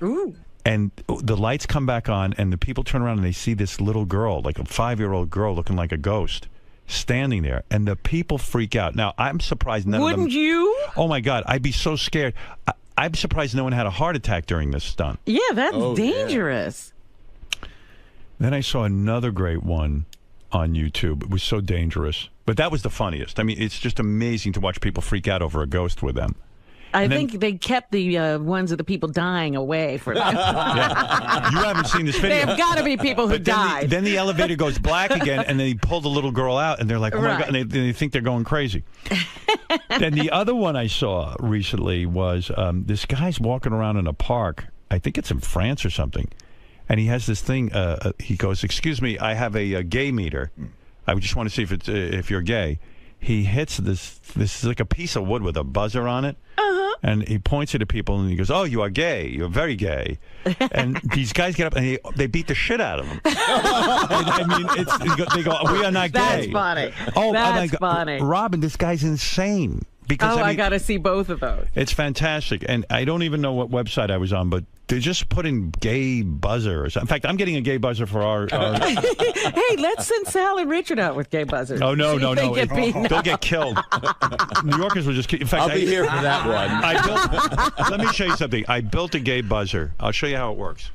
Ooh. And the lights come back on, and the people turn around and they see this little girl, like a 5-year-old girl looking like a ghost, standing there. And the people freak out. Now, I'm surprised none of them... Wouldn't you? Oh, my God. I'd be so scared. I'm surprised no one had a heart attack during this stunt. Yeah, that's dangerous. Yeah. Then I saw another great one on YouTube. It was so dangerous. But that was the funniest. I mean, it's just amazing to watch people freak out over a ghost with them. I think they kept the ones of the people dying away for them. Yeah. You haven't seen this video. There have got to be people who died. Then the elevator goes black again, and they pull the little girl out, and they're like, oh, my God, and they think they're going crazy. Then the other one I saw recently was this guy's walking around in a park. I think it's in France or something. And he has this thing. He goes, excuse me, I have a gay meter. I just want to see if you're gay. He hits this is like a piece of wood with a buzzer on it. And he points it at people, and he goes, oh, you are gay. You're very gay. And these guys get up, and they beat the shit out of him. I mean, they go, we are not That's gay. funny. Oh, That's funny. Robin, this guy's insane. Because, I got to see both of those. It's fantastic. And I don't even know what website I was on, but they just put in gay buzzers. In fact, I'm getting a gay buzzer for our... Hey, let's send Sal and Richard out with gay buzzers. Oh, no. They'll get killed. New Yorkers will just kill. In fact, I'll be here for that one. Let me show you something. I built a gay buzzer. I'll show you how it works.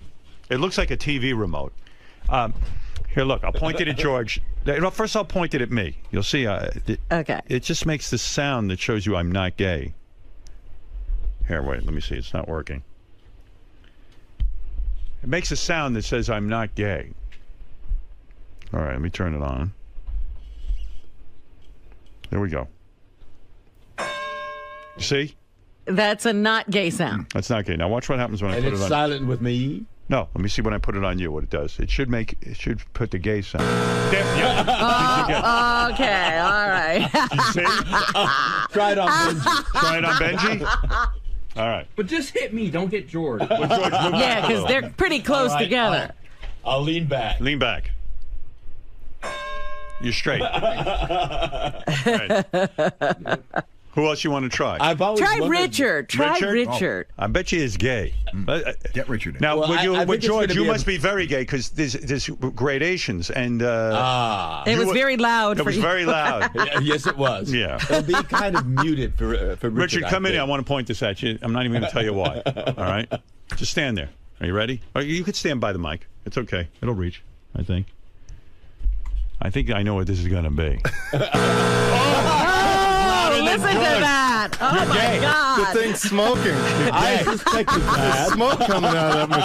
It looks like a TV remote. Here, look. I'll point it at George. First, I'll point it at me. You'll see. Okay. It just makes this sound that shows you I'm not gay. Here, wait. Let me see. It's not working. It makes a sound that says I'm not gay. All right, let me turn it on. There we go. You see? That's a not gay sound. That's not gay. Now watch what happens when I put it on. And it's silent with me? No, let me see when I put it on you what it does. It should put the gay sound. Yeah. Okay, all right. You see? Try it on Benji. Try it on Benji? All right. But just hit me, don't hit George. Yeah, because they're pretty close together. I'll lean back. Lean back. You're straight. Right. Who else you want to try? Try Richard. Try Richard. I bet you is gay. Get Richard in. Now, Well, with George, you must be very gay because there's gradations. And it was very loud. It was very loud. Yes, it was. Yeah. It'll be kind of muted for Richard. Richard, come in here. I want to point this at you. I'm not even going to tell you why. All right? Just stand there. Are you ready? Or you could stand by the mic. It's okay. It'll reach, I think. I think I know what this is going to be. Listen to that. Oh, You're my gay. God. The thing's smoking. I suspected that. There's smoke coming out of that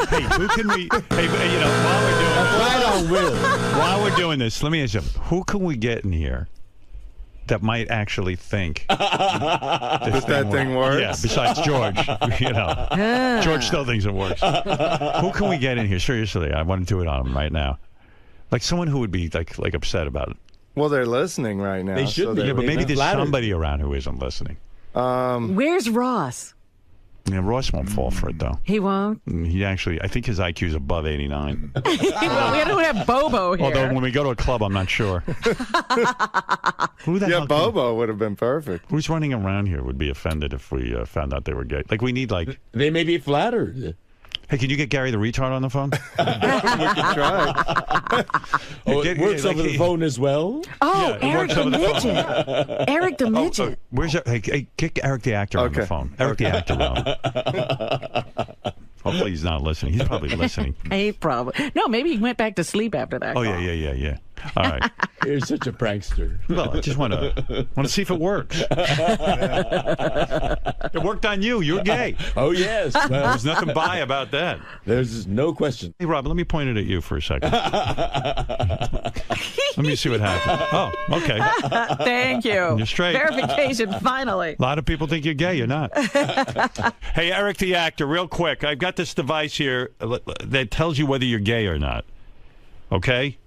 machine. Hey, who can we... Hey, you know, while we're doing this, let me ask you, who can we get in here that might actually think that thing works? Yeah, besides George. You know, George still thinks it works. Who can we get in here? Seriously, I want to do it on him right now. Like someone who would be like upset about it. Well, they're listening right now. They should be. Yeah, but maybe there's somebody around who isn't listening. Where's Ross? Yeah, Ross won't fall for it, though. He won't? He actually, I think his IQ is above 89. Well, we don't have Bobo here. Although when we go to a club, I'm not sure. Who the hell Bobo would have been perfect. Who's running around here would be offended if we found out they were gay? Like, we need, like... They may be flattered. Hey, can you get Gary the Retard on the phone? We can try. It works over the phone as well? Oh, yeah, Eric the Midget. Eric the Midget. Where's that? Hey, get Eric the Actor on the phone. Eric the Actor on. Hopefully he's not listening. He's probably listening. He probably. No, maybe he went back to sleep after that. Oh, yeah. All right. You're such a prankster. Well, I just want to see if it works. It worked on you. You're gay. Oh, yes. Well, there's nothing bi about that. There's no question. Hey, Rob, let me point it at you for a second. Let me see what happens. Oh, okay. Thank you. You're straight. Verification, finally. A lot of people think you're gay. You're not. Hey, Eric the Actor, real quick. I've got this device here that tells you whether you're gay or not. Okay?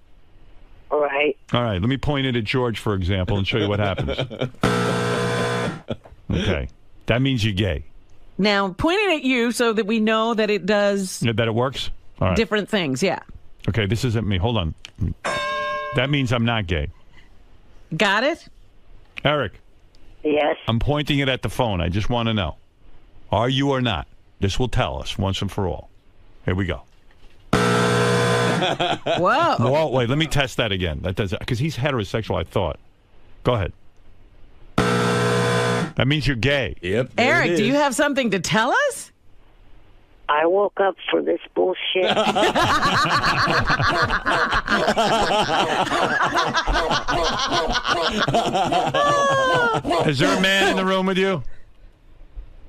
All right. All right. Let me point it at George, for example, and show you what happens. Okay. That means you're gay. Now, pointing at you so that we know that it does... That it works? All right. Different things, yeah. Okay, this isn't me. Hold on. That means I'm not gay. Got it? Eric. Yes? I'm pointing it at the phone. I just want to know. Are you or not? This will tell us once and for all. Here we go. Whoa. Whoa, wait, let me test that again. That does, because he's heterosexual, I thought. Go ahead. That means you're gay. Yep. Eric, do you have something to tell us? I woke up for this bullshit. Is there a man in the room with you?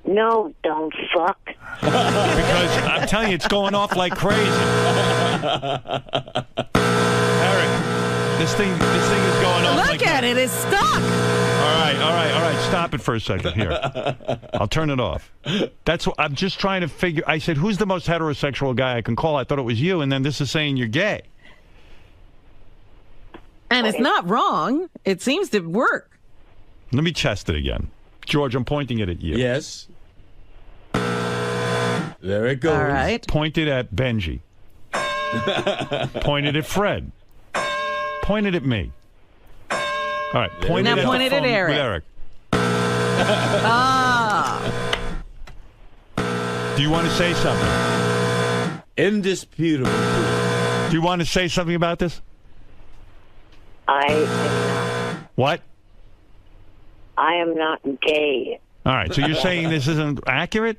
No, dumb fuck. Because I'm telling you, it's going off like crazy. Eric, this thing is going off. Look at it, it's stuck. All right. Stop it for a second here. I'll turn it off. That's what I'm just trying to figure. I said, who's the most heterosexual guy I can call? I thought it was you, and then this is saying you're gay. And it's not wrong. It seems to work. Let me test it again. George, I'm pointing it at you. Yes. There it goes. All right. Pointed at Benji. Pointed at Fred. Pointed at me. All right. Pointed now pointed at Eric. With Eric. Do you want to say something? Indisputable. Do you want to say something about this? I am not. What? I am not gay. All right. So you're saying this isn't accurate?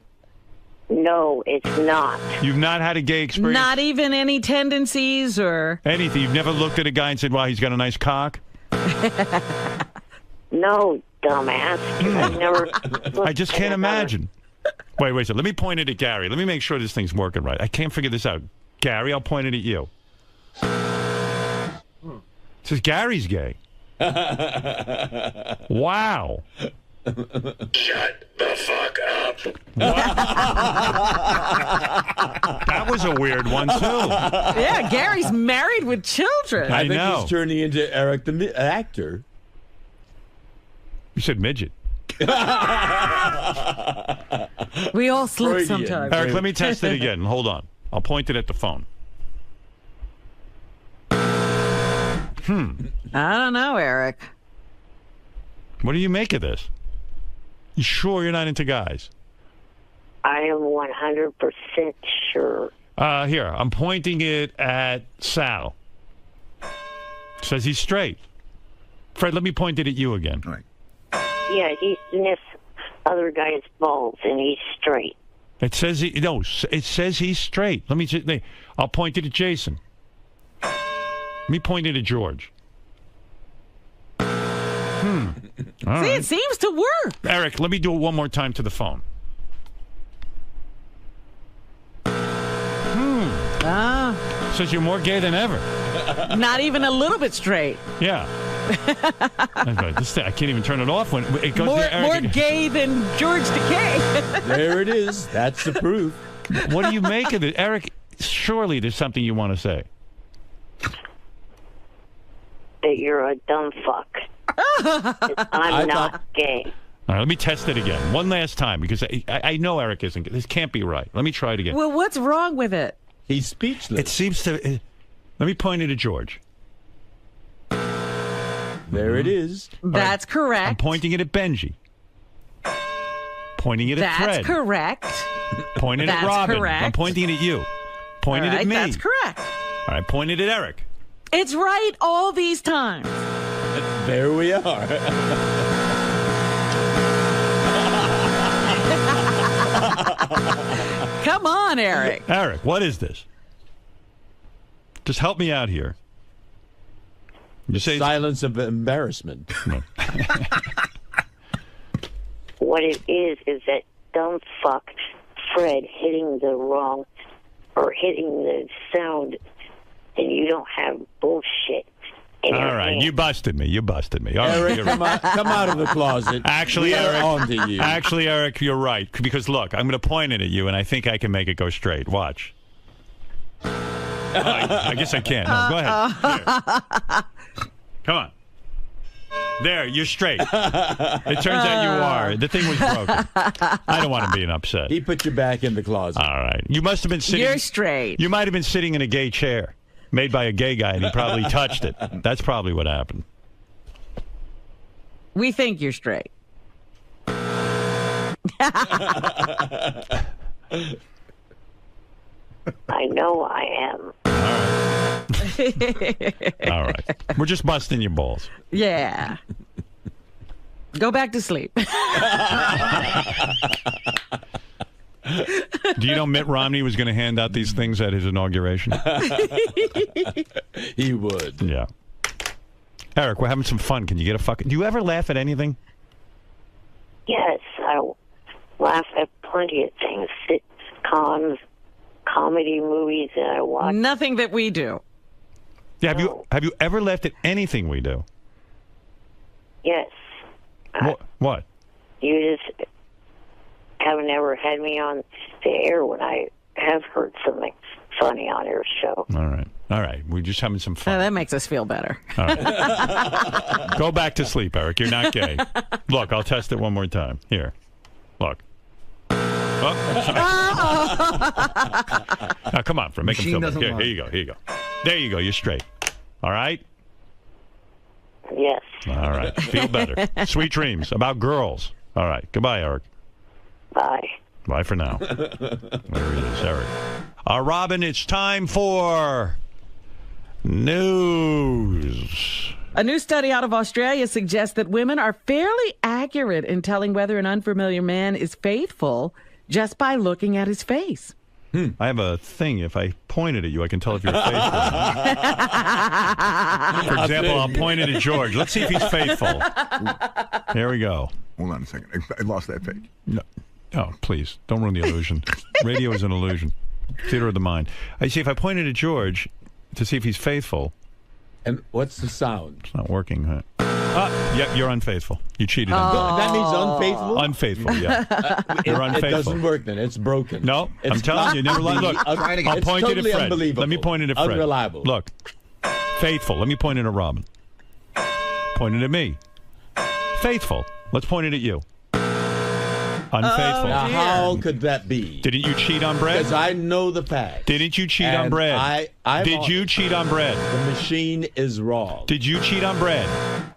No, it's not. You've not had a gay experience? Not even any tendencies or... Anything. You've never looked at a guy and said, wow, he's got a nice cock? No, dumbass. I've never... I just can't imagine. Wait. So let me point it at Gary. Let me make sure this thing's working right. I can't figure this out. Gary, I'll point it at you. It says Gary's gay. Wow. Shut the fuck up. That was a weird one, too. Yeah, Gary's married with children. I think he's turning into Eric the actor. You said midget. We all slip sometimes. Eric, let me test it again. Hold on. I'll point it at the phone. I don't know, Eric. What do you make of this? You sure you're not into guys? I am 100% sure. Here, I'm pointing it at Sal. Says he's straight. Fred, let me point it at you again. All right. Yeah, he's in this other guy's balls, and he's straight. It says it says he's straight. I'll point it at Jason. Let me point it at George. All right. It seems to work. Eric, let me do it one more time to the phone. Says you're more gay than ever. Not even a little bit straight. Yeah. I can't even turn it off when it goes more gay than George Takei. There it is. That's the proof. What do you make of it? Eric, surely there's something you want to say. That you're a dumb fuck. I'm not gay. All right, let me test it again. One last time, because I know Eric isn't. This can't be right. Let me try it again. Well, what's wrong with it? He's speechless. It seems to... let me point it at George. There it is. That's correct. I'm pointing it at Benji. Pointing it at Fred. That's correct. Pointing at Robin. Correct. I'm pointing it at you. Pointing at me. That's correct. All right, pointed at Eric. It's right all these times. There we are. Come on, Eric. Eric, what is this? Just help me out here. You say silence of embarrassment. What it is that dumb fuck Fred hitting the sound, and you don't have bullshit. All right, you busted me. All Eric, right, come out of the closet. Actually, Eric, onto you. Actually, Eric, you're right. Because look, I'm going to point it at you, and I think I can make it go straight. Watch. I guess I can. No, go ahead. Come on. There, you're straight. It turns out you are. The thing was broken. I don't want him being upset. He put you back in the closet. All right. You must have been sitting... You're straight. You might have been sitting in a gay chair made by a gay guy, and he probably touched it. That's probably what happened. We think you're straight. I know I am. All right. We're just busting your balls. Yeah. Go back to sleep. Do you know Mitt Romney was going to hand out these things at his inauguration? He would. Yeah. Eric, we're having some fun. Can you get a fucking... Do you ever laugh at anything? Yes, I laugh at plenty of things. Sitcoms, comedy movies that I watch. Nothing that we do. Yeah, have you ever laughed at anything we do? Yes. What? You just haven't ever had me on the air when I have heard something funny on your show. All right. All right. We're just having some fun. That makes us feel better. All right. Go back to sleep, Eric. You're not gay. Look, I'll test it one more time. Here. Look. Now, come on, make him feel better. Here you go. Here you go. There you go. You're straight. All right? Yes. All right. Feel better. Sweet dreams about girls. All right. Goodbye, Eric. Bye. Bye for now. There he is, Eric. Robin, it's time for news. A new study out of Australia suggests that women are fairly accurate in telling whether an unfamiliar man is faithful just by looking at his face. I have a thing. If I pointed at you, I can tell if you're faithful. For example, I'll point it at George. Let's see if he's faithful. Here we go. Hold on a second. I lost that page. No. Oh, please. Don't ruin the illusion. Radio is an illusion. Theater of the mind. I see if I pointed at George to see if he's faithful. And what's the sound? It's not working, huh? Yep, you're unfaithful. You cheated on me. That means unfaithful? Unfaithful, yeah. You're unfaithful. It doesn't work then. It's broken. No, I'm telling you. Never look. I'll point it at Fred. Let me point it at Fred. Unreliable. Look. Faithful. Let me point it at Robin. Point it at me. Faithful. Let's point it at you. Unfaithful. Now, how could that be? Didn't you cheat on Brad? Because I know the facts. Didn't you cheat on Brad? Did you cheat on Brad? The machine is wrong. Did you cheat on Brad?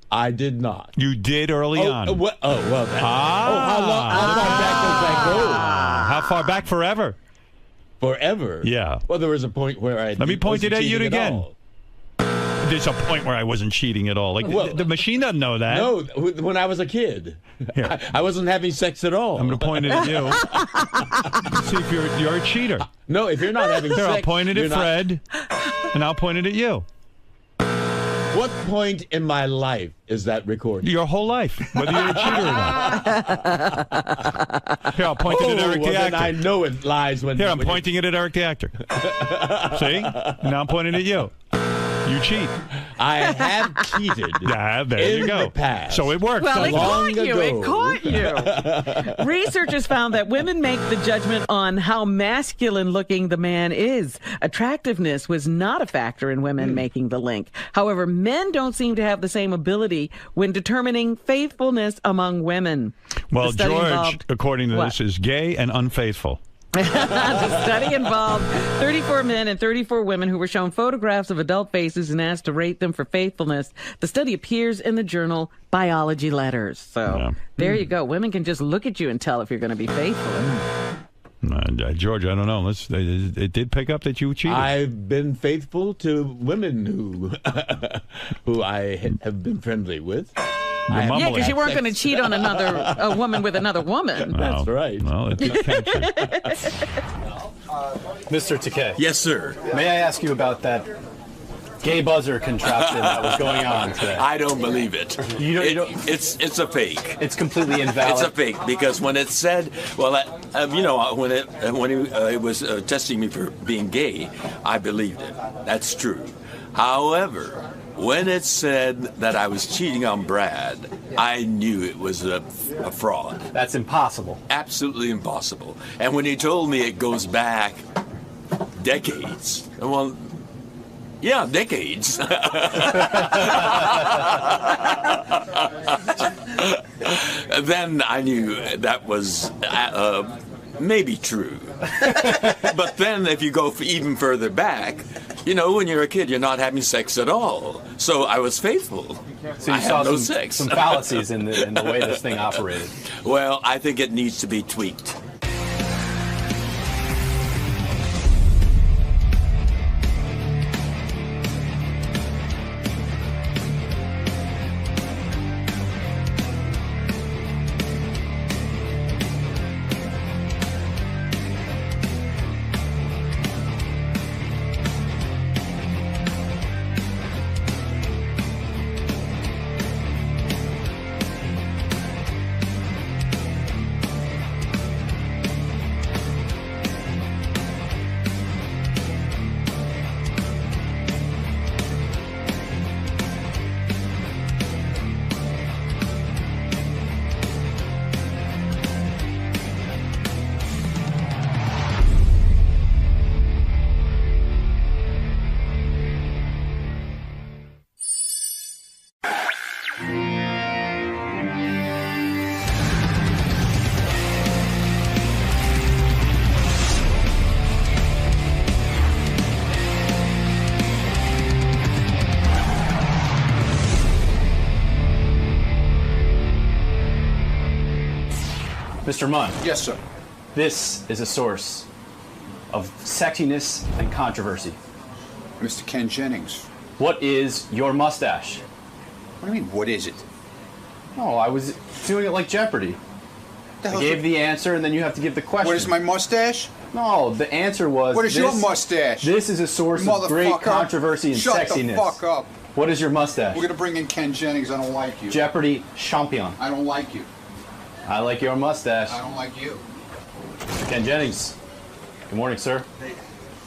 I did not. You did early on. How long? How far back does that go? How far back? Forever. Forever? Yeah. Well, there was a point where I Let me point it at you again. All. There's a point where I wasn't cheating at all. Like the machine doesn't know that. No, when I was a kid, I wasn't having sex at all. I'm going to point it at you. See if you're a cheater. No, if you're not having sex, I'll point it at Fred, and I'll point it at you. What point in my life is that recorded? Your whole life, whether you're a cheater or not. Here, I'll point it at Eric the actor. Then I know it lies when. Here, I'm pointing it at Eric the actor. See? Now I'm pointing it at you. You cheat. I have cheated. Yeah, there you go. The past. So it works. Well, it caught you. Researchers found that women make the judgment on how masculine looking the man is. Attractiveness was not a factor in women making the link. However, men don't seem to have the same ability when determining faithfulness among women. Well, George, according to this, is gay and unfaithful. The study involved 34 men and 34 women who were shown photographs of adult faces and asked to rate them for faithfulness. The study appears in the journal Biology Letters. So there you go. Women can just look at you and tell if you're going to be faithful. George, I don't know. It did pick up that you cheated. I've been faithful to women who I have been friendly with. Yeah, because you weren't going to cheat on a woman with another woman. That's right. Well, it did catch you. Mr. Takei. Yes, sir. May I ask you about that gay buzzer contraption that was going on today? I don't believe it. It's a fake. It's completely invalid. It's a fake because when it said, when he was testing me for being gay, I believed it. That's true. However, when it said that I was cheating on Brad, I knew it was a fraud. That's impossible. Absolutely impossible. And when he told me it goes back decades, well, yeah, decades. then I knew that was maybe true. But then if you go even further back, you know, when you're a kid, you're not having sex at all. So I was faithful. So you saw some fallacies in the way this thing operated. Well, I think it needs to be tweaked. Mr. Munn. Yes, sir. This is a source of sexiness and controversy. Mr. Ken Jennings. What is your mustache? What do you mean, what is it? Oh, I was doing it like Jeopardy. I gave the answer, and then you have to give the question. What is my mustache? No, the answer was... What is your mustache? This is a source of great controversy and sexiness. Shut the fuck up. What is your mustache? We're going to bring in Ken Jennings. I don't like you. Jeopardy champion. I don't like you. I like your mustache. I don't like you. Ken Jennings. Good morning, sir. Hey.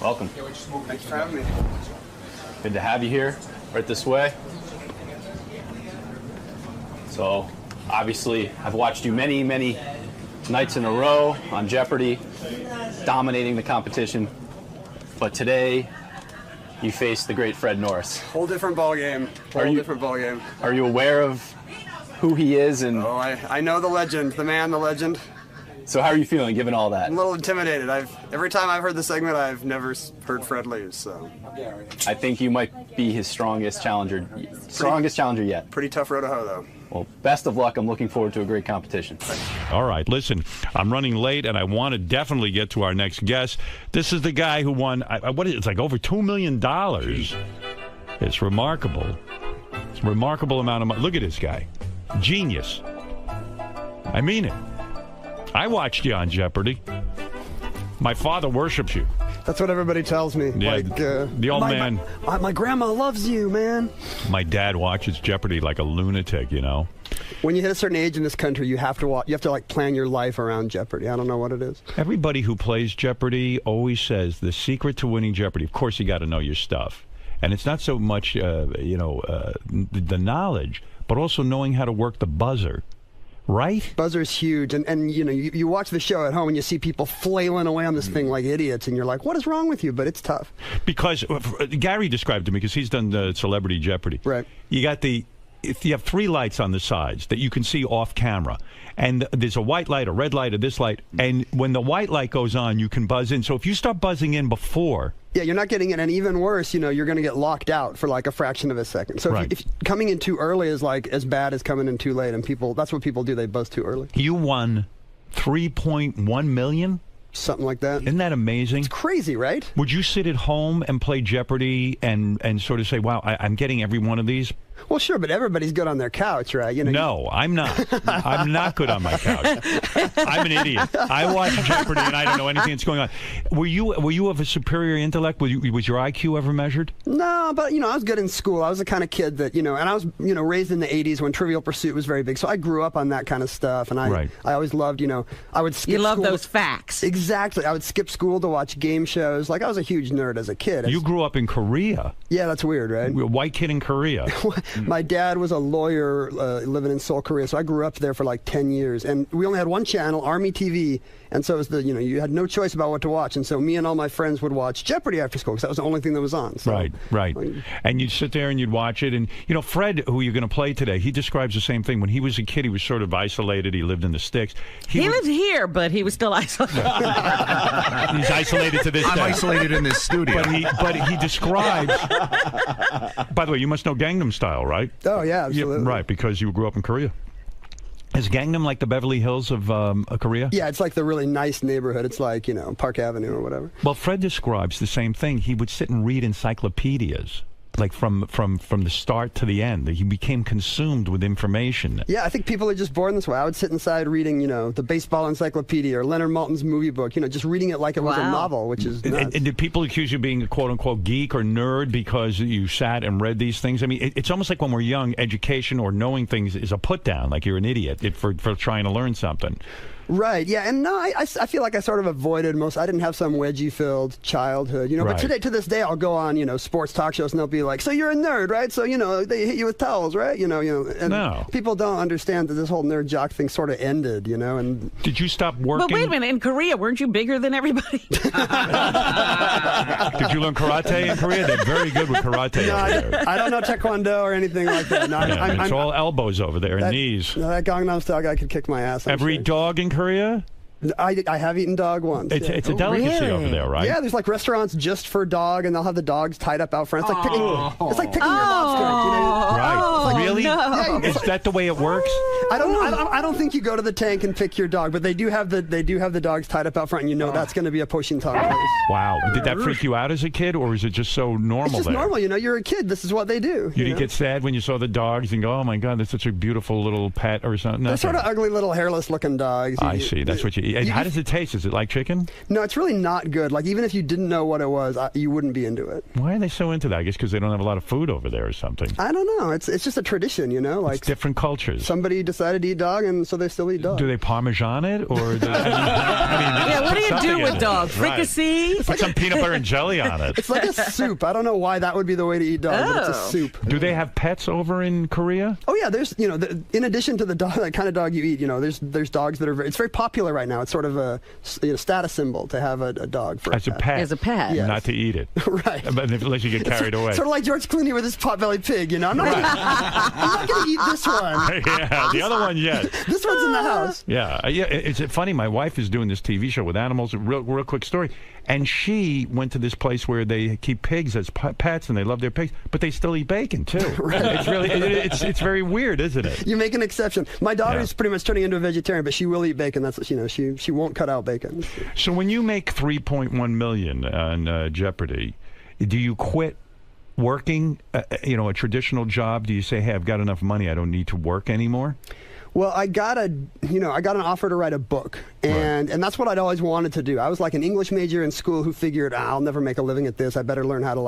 Welcome. Thanks for having me. Good to have you here. Right this way. So, obviously, I've watched you many, many nights in a row on Jeopardy, dominating the competition. But today, you face the great Fred Norris. Whole different ball game. Different ball game. Are you aware of who he is? And oh, I know the legend, the man, the legend. So how are you feeling, given all that? I'm a little intimidated. Every time I've heard the segment, I've never heard Fred lose. So I think you might be his strongest challenger yet. Pretty tough road to hoe, though. Well, best of luck. I'm looking forward to a great competition. All right, listen, I'm running late, and I want to definitely get to our next guest. This is the guy who won, it's like over $2 million. It's remarkable. It's a remarkable amount of money. Look at this guy. Genius. I mean it. I watched you on Jeopardy. My father worships you. That's what everybody tells me. Yeah, the old man. My grandma loves you, man. My dad watches Jeopardy like a lunatic, you know. When you hit a certain age in this country, you have to like plan your life around Jeopardy. I don't know what it is. Everybody who plays Jeopardy always says the secret to winning Jeopardy, of course, you got to know your stuff. And it's not so much, the knowledge, but also knowing how to work the buzzer. Right? Buzzer's huge, and you watch the show at home and you see people flailing away on this thing like idiots, and you're like, what is wrong with you? But it's tough. Because Gary described to me, because he's done Celebrity Jeopardy. Right. You have 3 lights on the sides that you can see off camera, and there's a white light, a red light, or this light, and when the white light goes on, you can buzz in. So if you start buzzing in before... Yeah, you're not getting it, and even worse, you're going to get locked out for like a fraction of a second. So if coming in too early is like as bad as coming in too late, and that's what people do. They buzz too early. You won $3.1 million? Something like that. Isn't that amazing? It's crazy, right? Would you sit at home and play Jeopardy and sort of say, wow, I'm getting every one of these? Well, sure, but everybody's good on their couch, right? No, I'm not. I'm not good on my couch. I'm an idiot. I watch Jeopardy and I don't know anything that's going on. Were you of a superior intellect? Was your IQ ever measured? No, but I was good in school. I was the kind of kid that and I was raised in the '80s when Trivial Pursuit was very big. So I grew up on that kind of stuff, and I always loved I would skip. You love school those facts. Exactly. I would skip school to watch game shows. Like I was a huge nerd as a kid. You grew up in Korea. Yeah, that's weird, right? You're a white kid in Korea. My dad was a lawyer living in Seoul, Korea, so I grew up there for like 10 years. And we only had one channel, Army TV, and so it was you had no choice about what to watch. And so me and all my friends would watch Jeopardy after school because that was the only thing that was on. So, right. And you'd sit there and you'd watch it. And, Fred, who you're going to play today, he describes the same thing. When he was a kid, he was sort of isolated. He lived in the sticks. He lived here, but he was still isolated. He's isolated to this day. I'm isolated in this studio. But he describes... By the way, you must know Gangnam Style, right? Oh, yeah, absolutely. Right, because you grew up in Korea. Is Gangnam like the Beverly Hills of Korea? Yeah, it's like the really nice neighborhood. It's like, Park Avenue or whatever. Well, Fred describes the same thing. He would sit and read encyclopedias, like from the start to the end. He became consumed with information. Yeah, I think people are just born this way. I would sit inside reading, the baseball encyclopedia or Leonard Maltin's movie book, just reading it like it was a novel, which is nuts. And did people accuse you of being a quote-unquote geek or nerd because you sat and read these things? I mean, it's almost like when we're young, education or knowing things is a put-down, like you're an idiot for trying to learn something. Right, yeah, and no, I feel like I sort of avoided I didn't have some wedgie-filled childhood, Right. But to this day, I'll go on, sports talk shows, and they'll be like, so you're a nerd, right? So, they hit you with towels, right? And No. people don't understand that this whole nerd jock thing sort of ended, and... Did you stop working? But wait a minute, in Korea, weren't you bigger than everybody? Did you learn karate in Korea? They're very good with karate over there. I don't know Taekwondo or anything like that. No, It's all elbows over there and knees. That Gangnam Style guy could kick my ass. Every dog in Korea? I have eaten dog once. It's a delicacy over there, right? Yeah, there's like restaurants just for dog, and they'll have the dogs tied up out front. It's like picking, your lobster. Right? Really? No. Yeah, is that the way it works? I don't think you go to the tank and pick your dog, but they do have the dogs tied up out front, and that's going to be a poaching dog place. Wow. Did that freak you out as a kid, or is it just so normal? It's just normal. You're a kid. This is what they do. You didn't get sad when you saw the dogs and go, "Oh my God, that's such a beautiful little pet," or something. They're sort of ugly little hairless-looking dogs. I see. That's what you eat. How does it taste? Is it like chicken? No, it's really not good. Like, even if you didn't know what it was, you wouldn't be into it. Why are they so into that? I guess because they don't have a lot of food over there or something. I don't know. It's just a tradition, Like it's different cultures. Somebody decided to eat dog, and so they still eat dog. Do they Parmesan it? Or what do you do with dog? Fricassee? Right. Put some peanut butter and jelly on it. It's like a soup. I don't know why that would be the way to eat dog, but it's a soup. Do they have pets over in Korea? Oh, yeah. There's, in addition to the dog, that kind of dog you eat, there's dogs that are it's very popular right now. It's sort of a status symbol to have a dog for as a pet. As a pet. Yes. Not to eat it. Right. Unless you get carried away. Sort of like George Clooney with his pot-bellied pig, I'm not going to eat this one. Yeah, the other one, yes. This one's in the house. Yeah. It's funny. My wife is doing this TV show with animals. Real quick story. And she went to this place where they keep pigs as pets, and they love their pigs, but they still eat bacon too. Right. It's really, it's very weird, isn't it? You make an exception. My daughter's pretty much turning into a vegetarian, but she will eat bacon. That's she won't cut out bacon. So when you make $3.1 million on Jeopardy, do you quit working? A traditional job? Do you say, "Hey, I've got enough money. I don't need to work anymore"? Well, I got an offer to write a book, and that's what I'd always wanted to do. I was like an English major in school who figured, I'll never make a living at this. I better learn how to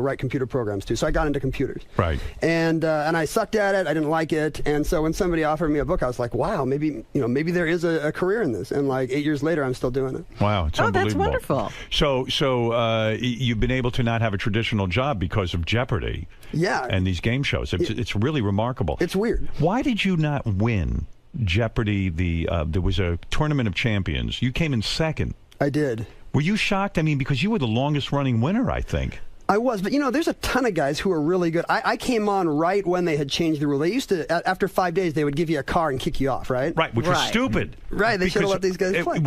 write computer programs too. So I got into computers. Right. And I sucked at it. I didn't like it. And so when somebody offered me a book, I was like, wow, maybe there is a career in this. And like 8 years later, I'm still doing it. Wow, it's unbelievable. That's wonderful. So you've been able to not have a traditional job because of Jeopardy. Yeah. And these game shows. It's really remarkable. It's weird. Why did you not win Jeopardy? There was a Tournament of Champions. You came in second. I did. Were you shocked? I mean, because you were the longest running winner, I think. I was, but there's a ton of guys who are really good. I came on right when they had changed the rule. They used to, after 5 days, they would give you a car and kick you off, right? Right, which was stupid. Right, they should have let these guys play.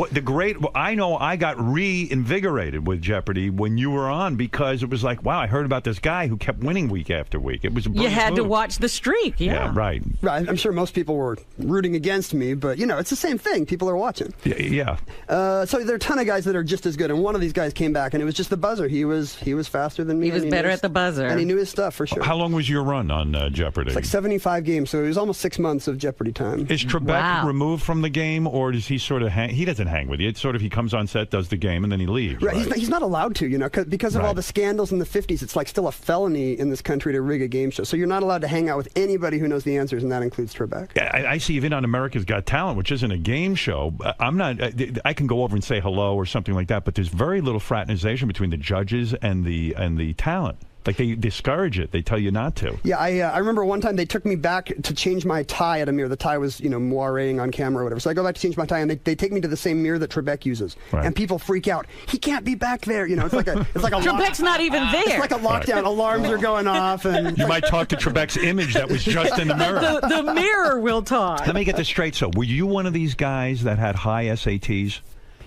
I know I got reinvigorated with Jeopardy when you were on, because it was like, wow, I heard about this guy who kept winning week after week. It was a brilliant You had to move. watch the streak, Yeah, right. Right, I'm sure most people were rooting against me, but, it's the same thing. People are watching. Yeah. So there are a ton of guys that are just as good, and one of these guys came back, and it was just the buzzer. He was faster than me. He was better at the buzzer. And he knew his stuff, for sure. How long was your run on Jeopardy? It's like 75 games, so it was almost 6 months of Jeopardy time. Is Trebek removed from the game, or does he sort of hang? He doesn't hang with you. It's sort of he comes on set, does the game, and then he leaves. Right. He's not allowed to, because of all the scandals in the 50s. It's like still a felony in this country to rig a game show. So you're not allowed to hang out with anybody who knows the answers, and that includes Trebek. I see even on America's Got Talent, which isn't a game show. I'm not. I can go over and say hello or something like that, but there's very little fraternization between the judges and the talent. Like, they discourage it. They tell you not to. Yeah, I remember one time they took me back to change my tie at a mirror. The tie was, moireing on camera or whatever. So I go back to change my tie, and they take me to the same mirror that Trebek uses. Right. And people freak out. He can't be back there. It's like a Trebek's not even there. It's like a lockdown. Right. Alarms are going off. And you might talk to Trebek's image that was just in the mirror. The mirror will talk. Let me get this straight. So, were you one of these guys that had high SATs?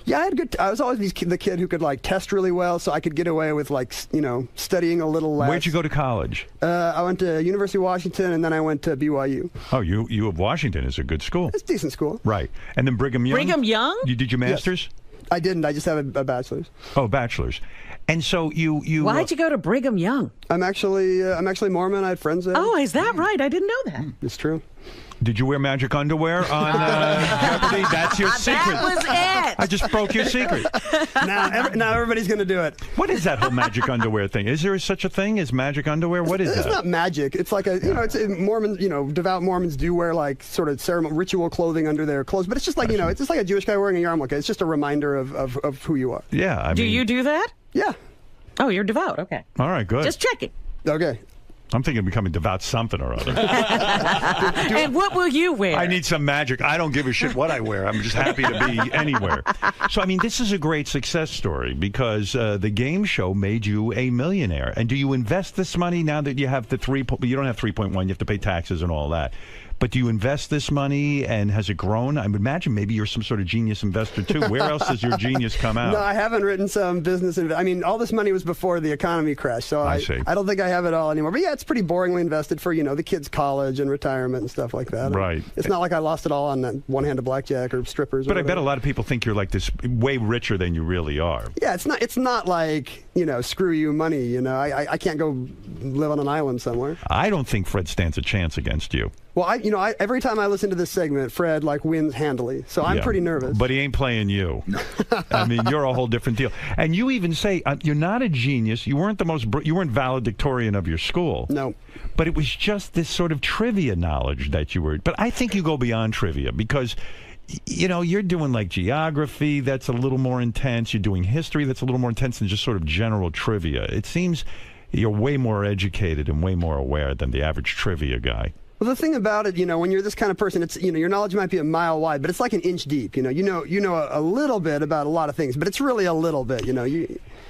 Yeah, I was always the kid who could test really well, so I could get away with studying a little less. Where'd you go to college? I went to University of Washington, and then I went to BYU. Oh, U of Washington is a good school. It's a decent school. Right, and then Brigham Young. Brigham Young? You did your master's? Yes. I didn't. I just have a bachelor's. Oh, bachelor's. And so you. Why'd you go to Brigham Young? I'm actually Mormon. I had friends there. Oh, is that right? I didn't know that. It's true. Did you wear magic underwear on Jeopardy? That's your secret. That was it. I just broke your secret. Now everybody's going to do it. What is that whole magic underwear thing? Is there such a thing as magic underwear? What is that? It's not magic. It's like it's Mormons. Devout Mormons do wear sort of ceremonial ritual clothing under their clothes, but it's just it's just like a Jewish guy wearing a yarmulke. It's just a reminder of who you are. Yeah. I mean, do you do that? Yeah. Oh, you're devout. Okay. All right. Good. Just checking. Okay. I'm thinking of becoming devout something or other. And what will you wear? I need some magic. I don't give a shit what I wear. I'm just happy to be anywhere. So, I mean, this is a great success story because the game show made you a millionaire. And do you invest this money now that you have the you don't have 3.1, you have to pay taxes and all that. But do you invest this money, and has it grown? I would imagine maybe you're some sort of genius investor, too. Where else does your genius come out? No, I haven't written some business. All this money was before the economy crashed, so I don't think I have it all anymore. But, yeah, it's pretty boringly invested for, the kids' college and retirement and stuff like that. Right. It's not like I lost it all on that one hand of blackjack or strippers. But I bet a lot of people think you're like this way richer than you really are. Yeah, it's not like, screw you money. I can't go live on an island somewhere. I don't think Fred stands a chance against you. Well, every time I listen to this segment, Fred wins handily, so I'm pretty nervous. But he ain't playing you. I mean, you're a whole different deal. And you even say you're not a genius. You weren't you weren't valedictorian of your school. No. But it was just this sort of trivia knowledge that you were. But I think you go beyond trivia because. You're doing like geography that's a little more intense. You're doing history that's a little more intense than just sort of general trivia. It seems you're way more educated and way more aware than the average trivia guy. Well, the thing about it, when you're this kind of person, it's your knowledge might be a mile wide, but it's like an inch deep. You know a little bit about a lot of things, but it's really a little bit.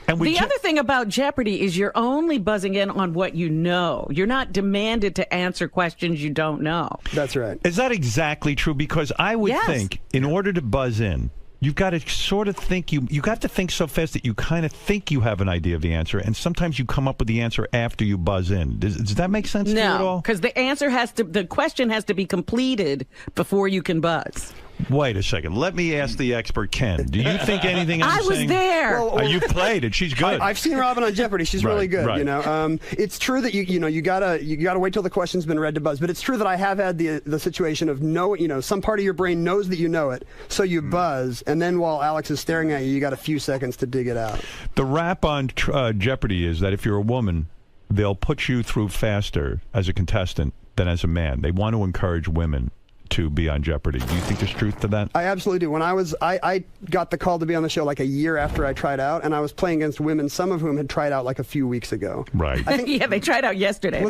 And the other thing about Jeopardy is you're only buzzing in on what you know. You're not demanded to answer questions you don't know. That's right. Is that exactly true? Because I would think in order to buzz in, you've got to sort of think you got to think so fast that you kind of think you have an idea of the answer, and sometimes you come up with the answer after you buzz in. Does that make sense to you at all? No, because the question has to be completed before you can buzz. Wait a second. Let me ask the expert, Ken. Do you think anything I'm saying? I was there. You've played it. She's good. I've seen Robin on Jeopardy. She's really good. Right. It's true that you gotta wait till the question's been read to buzz. But it's true that I have had the situation of some part of your brain knows that you know it, so you buzz, and then while Alex is staring at you, you got a few seconds to dig it out. The rap on Jeopardy is that if you're a woman, they'll put you through faster as a contestant than as a man. They want to encourage women to be on Jeopardy. Do you think there's truth to that? I absolutely do. When I got the call to be on the show like a year after I tried out, and I was playing against women, some of whom had tried out like a few weeks ago. Right. Yeah, they tried out yesterday.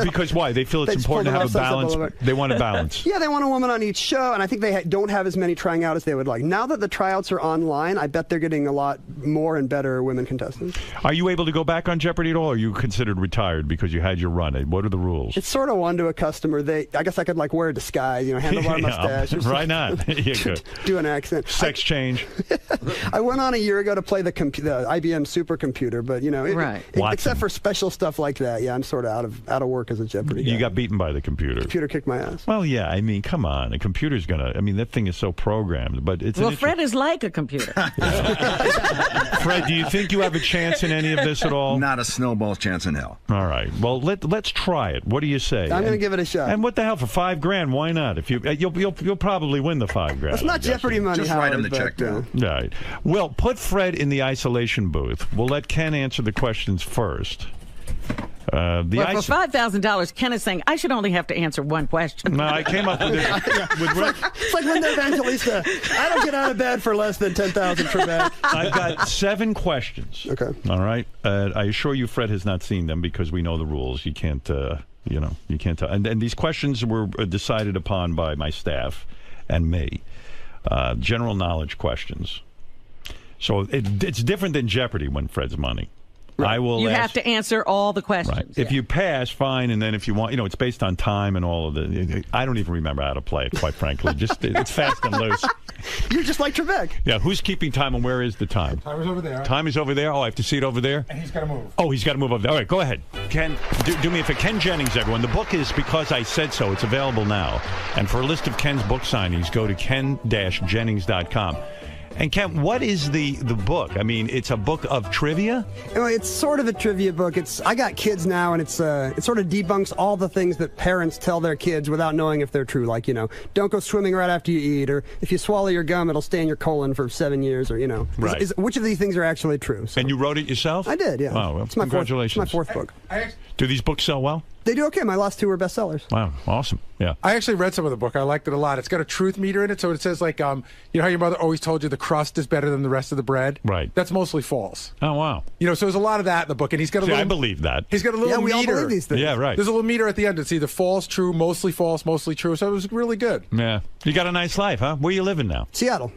Because why? They feel it's important to have a balance. They want a balance. Yeah, they want a woman on each show, and I think they don't have as many trying out as they would like. Now that the tryouts are online, I bet they're getting a lot more and better women contestants. Are you able to go back on Jeopardy at all, or are you considered retired because you had your run? What are the rules? It's sort of one to a customer. I guess I could wear a disguise, handlebar mustache. Why not? Yeah, good. Do an accent. Sex change. I went on a year ago to play the IBM supercomputer, but except for special stuff like that, I'm sort of out of work as a Jeopardy guy. You got beaten by the computer. The computer kicked my ass. Well, yeah. I mean, come on. A computer's that thing is so programmed. But it's Fred is like a computer. Fred, do you think you have a chance in any of this at all? Not a snowball's chance in hell. All right. Well, let's try it. What do you say? I'm going to give it a shot. And what the hell, for $5,000? Why not? If you'll probably win the $5,000. It's not Jeopardy money. Just write him the check down. Right. Well, put Fred in the isolation booth. We'll let Ken answer the questions first. Well, for $5,000, Ken is saying, I should only have to answer one question. No, I came up with it. It's like Linda Evangelista. I don't get out of bed for less than 10,000 Trebek. I've got 7 questions. Okay. All right. I assure you Fred has not seen them because we know the rules. You can't, you can't tell. And these questions were decided upon by my staff and me. General knowledge questions. So it's different than Jeopardy when Fred's money. Right. You have to answer all the questions. Right. If you pass, fine, and then if you want, it's based on time and all of the. I don't even remember how to play it, quite frankly. It's fast and loose. You're just like Trebek. Yeah, who's keeping time and where is the time? Time is over there. Time is over there. Oh, I have to see it over there? And he's got to move. Oh, he's got to move over there. All right, go ahead. Ken, do me a favor. Ken Jennings, everyone. The book is Because I Said So. It's available now. And for a list of Ken's book signings, go to ken-jennings.com. And Ken, what is the book? I mean, it's a book of trivia? It's sort of a trivia book. I got kids now, and it sort of debunks all the things that parents tell their kids without knowing if they're true. Like, don't go swimming right after you eat, or if you swallow your gum, it'll stay in your colon for 7 years, or, Right. Which of these things are actually true? So. And you wrote it yourself? I did, yeah. Wow, well, it's my congratulations. Fourth book. Do these books sell well? They do okay. My last 2 were bestsellers. Wow, awesome. Yeah. I actually read some of the book. I liked it a lot. It's got a truth meter in it, so it says, like, how your mother always told you the crust is better than the rest of the bread? Right. That's mostly false. Oh, wow. So there's a lot of that in the book, and he's got a little... I believe that. He's got a little meter. We all believe these things. Yeah, right. There's a little meter at the end. It's either false, true, mostly false, mostly true, so it was really good. Yeah. You got a nice life, huh? Where you living now? Seattle.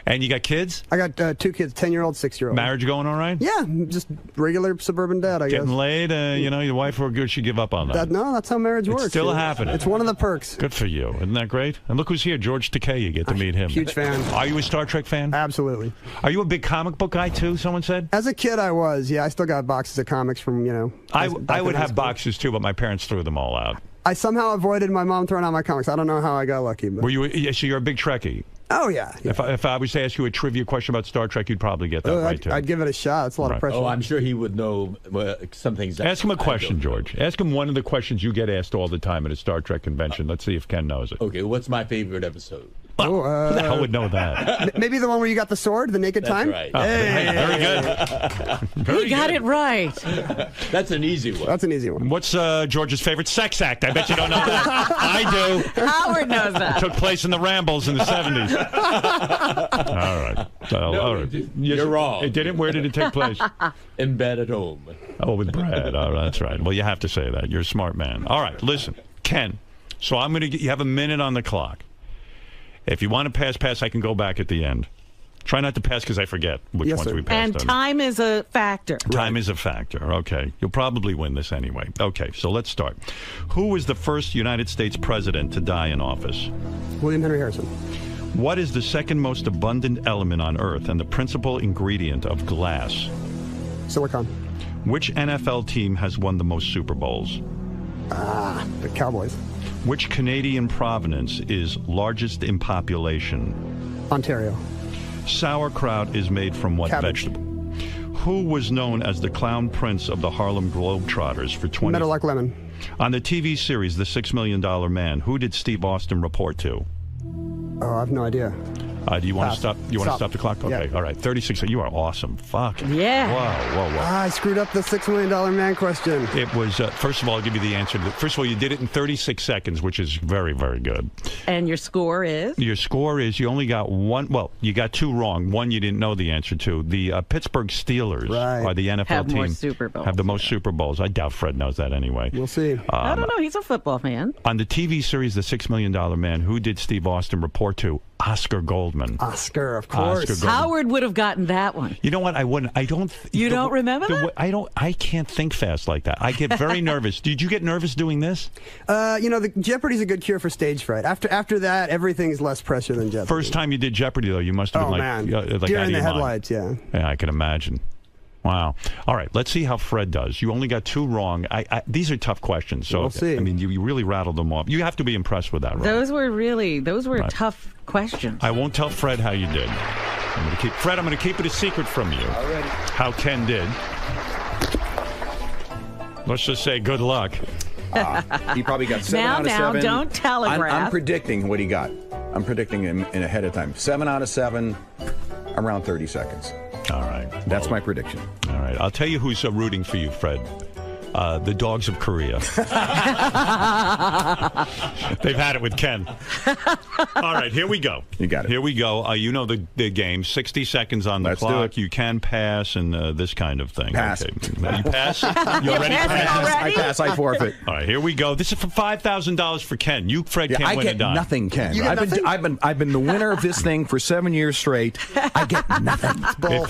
And you got kids? I got 2 kids, 10-year-old, 6-year-old. Marriage going all right? Yeah, just regular suburban dad, I guess. Getting laid? Your wife or good? She give up on that? No, that's how marriage works. It's still happening. It's one of the perks. Good for you. Isn't that great? And look who's here, George Takei. You get to meet him. Huge fan. Are you a Star Trek fan? Absolutely. Are you a big comic book guy, too, someone said? As a kid, I was. Yeah, I still got boxes of comics from, I would have boxes, too, but my parents threw them all out. I somehow avoided my mom throwing out my comics. I don't know how I got lucky. But... So you're a big Trekkie? Oh, yeah. If I was to ask you a trivia question about Star Trek, you'd probably get that right, too. I'd give it a shot. It's a lot of pressure. Oh, I'm sure he would know some things. Ask him a question, George. Ask him one of the questions you get asked all the time at a Star Trek convention. Let's see if Ken knows it. Okay, what's my favorite episode? Who the hell would know that? Maybe the one where you got the sword, the naked time? Right. Oh, hey, very good. He got it right. That's an easy one. That's an easy one. What's George's favorite sex act? I bet you don't know that. I do. Howard knows that. Took place in the Rambles in the 70s. All right. You're wrong. It didn't? Where did it take place? In bed at home. Oh, with Brad. Oh, that's right. Well, you have to say that. You're a smart man. All right, listen, Ken. So I'm going to get you have a minute on the clock. If you want to pass, I can go back at the end. Try not to pass because I forget which ones we passed. And time is a factor. Time is a factor. Okay. You'll probably win this anyway. Okay, so let's start. Who was the first United States president to die in office? William Henry Harrison. What is the second most abundant element on Earth and the principal ingredient of glass? Silicon. Which NFL team has won the most Super Bowls? The Cowboys. Which Canadian province is largest in population? Ontario. Sauerkraut is made from what vegetable? Who was known as the Clown Prince of the Harlem Globetrotters for 20 Meadow Lark Lemon. On the TV series The $6 Million Man, who did Steve Austin report to? Oh, I have no idea. Do you want to stop? You want to stop the clock? Okay, yeah. All right. 36. You are awesome. Fuck. Yeah. Whoa. I screwed up the $6 Million Man question. It was, first of all, I'll give you the answer. First of all, you did it in 36 seconds, which is very, very good. And your score is? Your score is you only got one. Well, you got 2 wrong. One you didn't know the answer to. The Pittsburgh Steelers are the NFL have team. More Super Bowls. Have the most Super Bowls. I doubt Fred knows that anyway. We'll see. I don't know. He's a football fan. On the TV series The $6 Million Man, who did Steve Austin report to? Oscar Goldman. Oscar, of course. Howard would have gotten that one. You know what? I wouldn't. I don't. You don't remember that? I can't think fast like that. I get very nervous. Did you get nervous doing this? The Jeopardy's a good cure for stage fright. After that, everything's less pressure than Jeopardy. First time you did Jeopardy, though, you must have been like deer in the headlights. Yeah, I can imagine. Wow. All right, let's see how Fred does. You only got 2 wrong. These are tough questions. So we'll see. I mean, you really rattled them off. You have to be impressed with that, right? Those were tough questions. I won't tell Fred how you did. I'm going to keep it a secret from you. Already. How Ken did. Let's just say good luck. He probably got 7 out of 7. Now, don't telegraph. I'm predicting what he got. I'm predicting him in ahead of time. 7 out of 7, around 30 seconds. All right. That's my prediction. All right. I'll tell you who's rooting for you, Fred. The dogs of Korea. They've had it with Ken. All right, here we go. You got it. Here we go. You know the game. 60 seconds on the clock. You can pass and this kind of thing. Pass. Okay. You pass? You already pass? I pass. I forfeit. All right, here we go. This is for $5,000 for Ken. You, Fred, can't win a dime. I get nothing, Ken. You get I've been the winner of this thing for 7 years straight. I get nothing.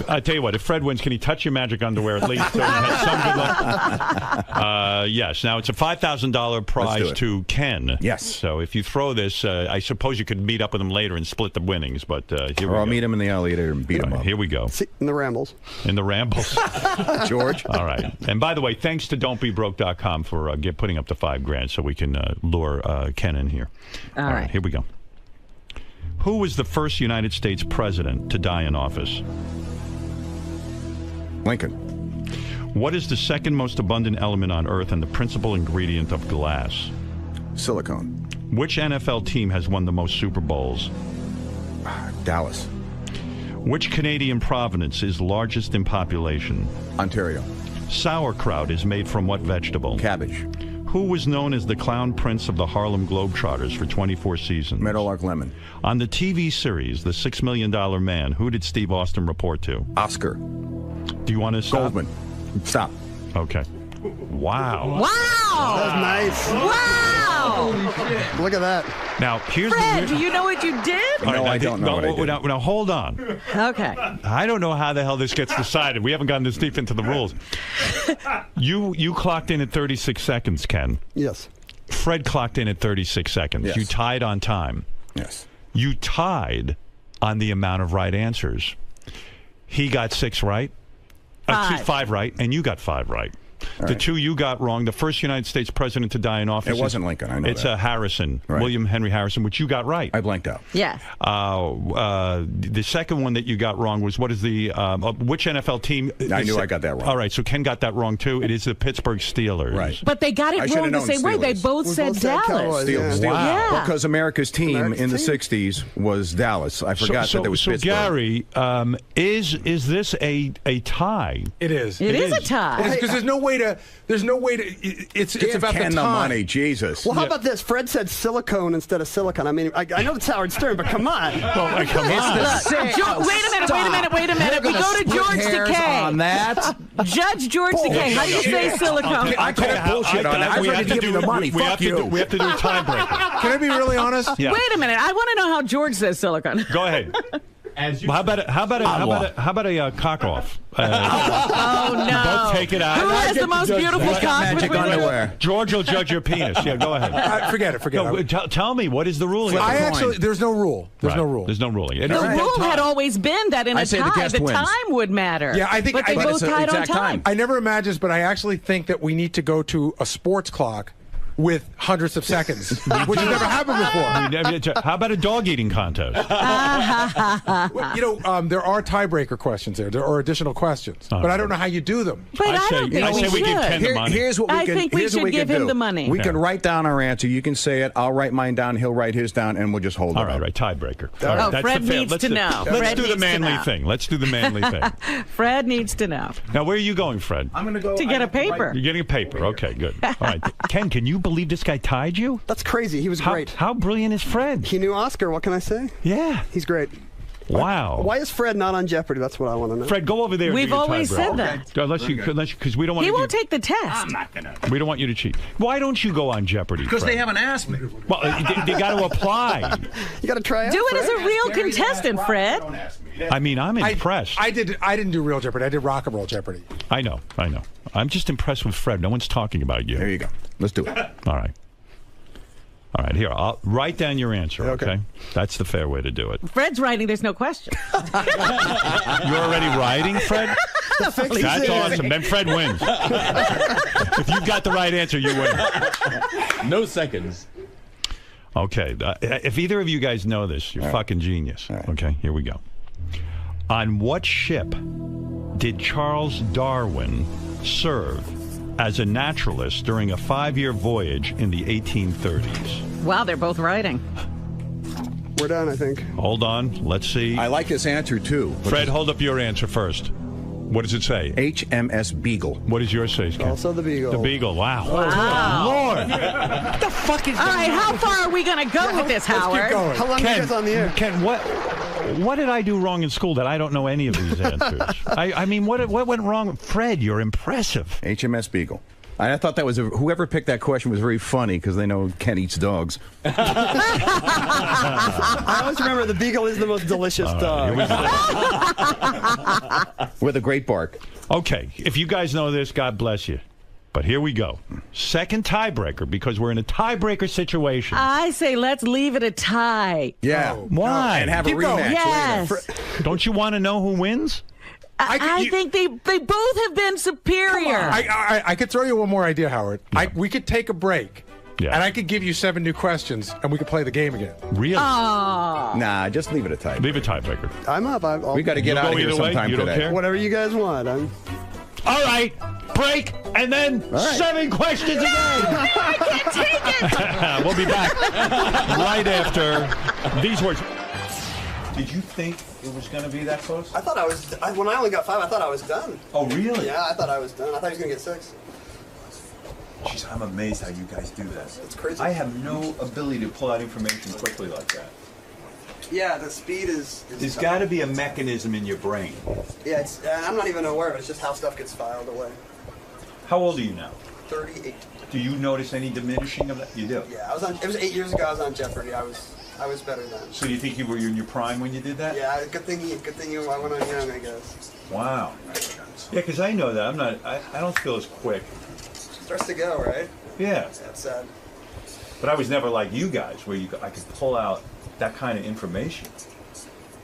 I tell you what, if Fred wins, can he touch your magic underwear at least so he has some good luck? Yes. Now, it's a $5,000 prize to Ken. Yes. So if you throw this, I suppose you could meet up with him later and split the winnings. But here I'll meet him in the elevator and beat him up. Here we go. In the rambles. In the rambles. George. All right. And by the way, thanks to don'tbebroke.com for putting up the $5,000 so we can lure Ken in here. All right. Here we go. Who was the first United States president to die in office? Lincoln. What is the second most abundant element on Earth and the principal ingredient of glass? Silicone. Which NFL team has won the most Super Bowls? Dallas. Which Canadian province is largest in population? Ontario. Sauerkraut is made from what vegetable? Cabbage. Who was known as the Clown Prince of the Harlem Globetrotters for 24 seasons? Meadowlark Lemon. On the TV series, The $6 Million Man, who did Steve Austin report to? Oscar. Do you want to stop? Goldman. Stop. Okay. Wow. Wow. That was nice. Wow. Holy shit. Look at that. Now, here's Fred, the do you know what you did? All right, I don't know what I did. Now, hold on. Okay. I don't know how the hell this gets decided. We haven't gotten this deep into the rules. You clocked in at 36 seconds, Ken. Yes. Fred clocked in at 36 seconds. Yes. You tied on time. Yes. You tied on the amount of right answers. He got 6 right. 5 right, and you got 5 right. The two you got wrong. The first United States president to die in office. It wasn't Lincoln. I know it's that. Harrison, Right. William Henry Harrison, which you got right. I blanked out. Yes. The second one that you got wrong was what is the which NFL team? I knew I got that wrong. All right, so Ken got that wrong too. It is the Pittsburgh Steelers. Right. But they got it wrong the same way. They both said Dallas. Steelers. Yeah. Well, because America's team in the 60s was Dallas. I forgot that there was Pittsburgh. Gary, is this a tie? It is. It is a tie. Because there's no way to. It's about Ken the time. money, Jesus. Well, how about this? Fred said silicone instead of silicon. I mean, I know it's Howard Stern, but come on. Well, come on. Wait a minute. We go to George Takei. On that. Judge George Takei. How do you say silicone? I call bullshit on that. I tried to give you the money. Fuck you. We have to do a tiebreaker. Can I be really honest? Yeah. Wait a minute. I want to know how George says silicone. Go ahead. Well, how about a cock off? Oh no! Both take it out. Who has the most beautiful cock? Magic underwear. George will judge your penis. Yeah, go ahead. Forget it. No, tell me, what is the ruling? There's no rule. There's no rule. There's no ruling. The rule had always been that in a tie, the time would matter. Yeah, I think. But they both tied on time. I never imagined, but I actually think that we need to go to a sports clock with hundreds of seconds, which has never happened before. How about a dog eating contest? There are tiebreaker questions there are additional questions, but I don't know how you do them. But I don't think we give Ken the money. Here's what we can. I think we should give him the money. We can write down our answer. You can say it. I'll write mine down. He'll write his down, and we'll just hold it. All right, tiebreaker. Oh, Fred needs to know. Let's do the manly thing. Let's do the manly thing. Fred needs to know. Now, where are you going, Fred? I'm going to go to get a paper. You're getting a paper. Okay, good. All right, Ken, can you believe this guy tied you? That's crazy. He was great. How brilliant is Fred? He knew Oscar. What can I say? Yeah. He's great. Wow. Why is Fred not on Jeopardy? That's what I want to know. Fred, go over there. We've always said that. Because we don't want. He won't take the test. I'm not gonna. We don't want you to cheat. Why don't you go on Jeopardy? Because they haven't asked me. Well, they got to apply. You got to try out. Do it as a real contestant, Fred. I mean, I'm impressed. I didn't do real Jeopardy. I did rock and roll Jeopardy. I know. I'm just impressed with Fred. No one's talking about you. There you go. Let's do it. All right. All right, here, I'll write down your answer, okay? That's the fair way to do it. Fred's writing, there's no question. You're already writing, Fred? That's awesome. Then Fred wins. If you've got the right answer, you win. No seconds. Okay, if either of you guys know this, you're fucking genius. Okay, here we go. On what ship did Charles Darwin serve as a naturalist during a 5-year voyage in the 1830s? Wow, they're both writing. We're done, I think. Hold on. Let's see. I like this answer, too. Fred, hold up your answer first. What does it say? HMS Beagle. What does yours say, Ken? Also the Beagle. The Beagle. Wow. Wow. Lord. What the fuck is All right, how far are we going to go with this, Howard? How long are you guys on the air? Ken, what did I do wrong in school that I don't know any of these answers? I mean, what went wrong? Fred, you're impressive. HMS Beagle. I thought that was whoever picked that question was very funny because they know Ken eats dogs. I always remember the Beagle is the most delicious dog. With a great bark. Okay, if you guys know this, God bless you. But here we go. Second tiebreaker, because we're in a tiebreaker situation. I say let's leave it a tie. Yeah. Why? And have a rematch. Yes. Don't you want to know who wins? I think they both have been superior. I could throw you one more idea, Howard. Yeah. We could take a break, and I could give you 7 new questions, and we could play the game again. Really? Oh. Nah, just leave it a tiebreaker. Leave a tiebreaker. I'm up. We got to get out of here sometime today. today. Whatever you guys want. All right, break, and then 7 questions again. I can't take it. We'll be back right after these words. Did you think it was going to be that close? I thought I was. When I only got 5, I thought I was done. Oh, really? Yeah, I thought I was done. I thought he was going to get 6. Jeez, I'm amazed how you guys do that. It's crazy. I have no ability to pull out information quickly like that. Yeah, the speed is There's got to be a mechanism in your brain. Yeah, I'm not even aware of it. It's just how stuff gets filed away. How old are you now? 38. Do you notice any diminishing of that? You do? Yeah, it was 8 years ago. I was on Jeopardy. I was better then. So you think you were in your prime when you did that? Yeah, good thing I went on young, I guess. Wow. Yeah, because I know that. I don't feel as quick. Starts to go, right? Yeah. That's sad. But I was never like you guys, where I could pull out that kind of information.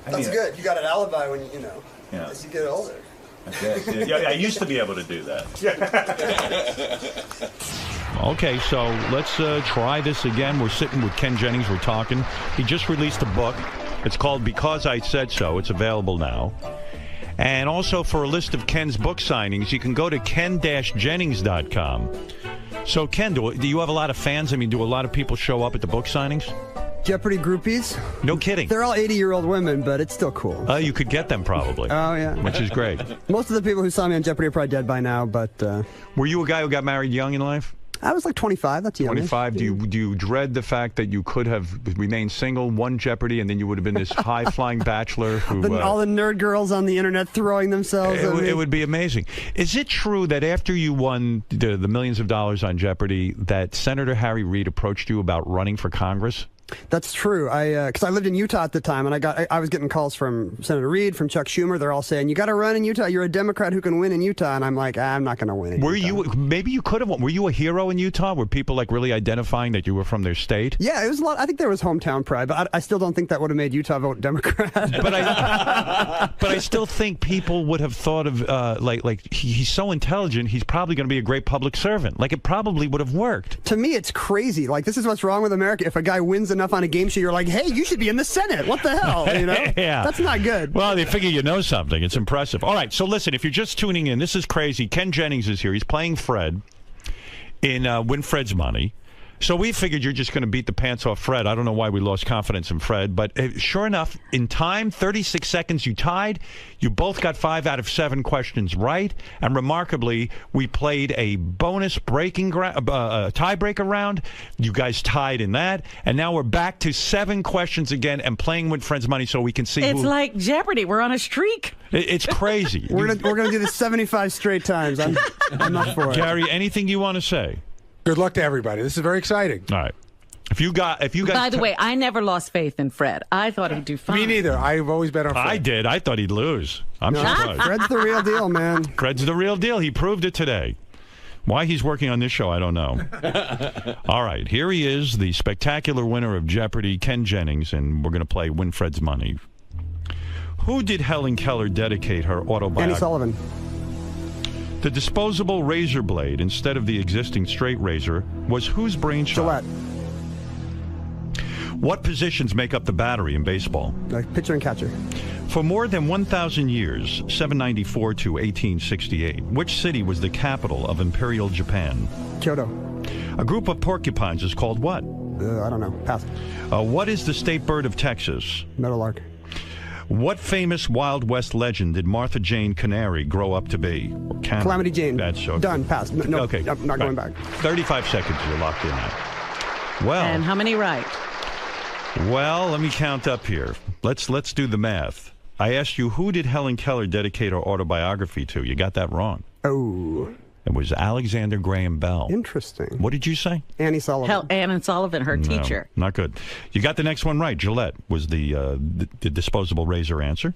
That's good. You got an alibi when you know. Yeah. As you get older. Yeah, I used to be able to do that. Okay, so let's try this again. We're sitting with Ken Jennings. We're talking. He just released a book. It's called Because I Said So. It's available now. And also for a list of Ken's book signings, you can go to ken-jennings.com. So, Ken, do you have a lot of fans? I mean, do a lot of people show up at the book signings? Jeopardy groupies? No kidding. They're all 80-year-old women, but it's still cool. You could get them probably. Oh, yeah. Which is great. Most of the people who saw me on Jeopardy are probably dead by now, but... Were you a guy who got married young in life? I was like 25. That's young. 25. Do you dread the fact that you could have remained single, won Jeopardy, and then you would have been this high-flying bachelor who... all the nerd girls on the internet throwing themselves at me. It would be amazing. Is it true that after you won the millions of dollars on Jeopardy, that Senator Harry Reid approached you about running for Congress? That's true. Because I lived in Utah at the time, and I was getting calls from Senator Reid, from Chuck Schumer. They're all saying, "You got to run in Utah. You're a Democrat who can win in Utah." And I'm like, I'm not going to win. Maybe you could have won. Were you a hero in Utah? Were people like really identifying that you were from their state? Yeah, it was a lot. I think there was hometown pride, but I still don't think that would have made Utah vote Democrat. But I still think people would have thought of he's so intelligent. He's probably going to be a great public servant. Like it probably would have worked. To me, it's crazy. Like this is what's wrong with America. If a guy wins enough on a game show, you're like, hey, you should be in the Senate. What the hell? You know? Yeah. That's not good. Well, they figure you know something. It's impressive. All right, so listen, if you're just tuning in, this is crazy. Ken Jennings is here. He's playing Fred in Win Fred's Money. So we figured you're just going to beat the pants off Fred. I don't know why we lost confidence in Fred, but sure enough, in time, 36 seconds, you tied. You both got 5 out of 7 questions right, and remarkably, we played a bonus tiebreaker round. You guys tied in that, and now we're back to 7 questions again and playing Win Fred's Money so we can see. It's like Jeopardy. We're on a streak. It's crazy. We're gonna do this 75 straight times. I'm up for it. Gary, anything you want to say? Good luck to everybody. This is very exciting. All right. If you guys. By the way, I never lost faith in Fred. I thought he'd do fine. Me neither. I've always bet on Fred. I did. I thought he'd lose. I'm surprised. Fred's the real deal, man. Fred's the real deal. He proved it today. Why he's working on this show, I don't know. All right. Here he is, the spectacular winner of Jeopardy, Ken Jennings, and we're going to play Win Fred's Money. Who did Helen Keller dedicate her autobiography? Annie Sullivan. The disposable razor blade, instead of the existing straight razor, was whose brainchild? Gillette. What positions make up the battery in baseball? Pitcher and catcher. For more than 1,000 years, 794 to 1868, which city was the capital of Imperial Japan? Kyoto. A group of porcupines is called what? I don't know. Pass. What is the state bird of Texas? Meadowlark. What famous Wild West legend did Martha Jane Canary grow up to be? Calamity Jane. That's so done. Pass. No, okay. I'm not going back. 35 seconds. You're locked in now. Well. And how many right? Well, let me count up here. Let's do the math. I asked you, who did Helen Keller dedicate her autobiography to? You got that wrong. Oh. It was Alexander Graham Bell. Interesting. What did you say? Annie Sullivan. Anne Sullivan, her teacher. Not good. You got the next one right. Gillette was the disposable razor answer.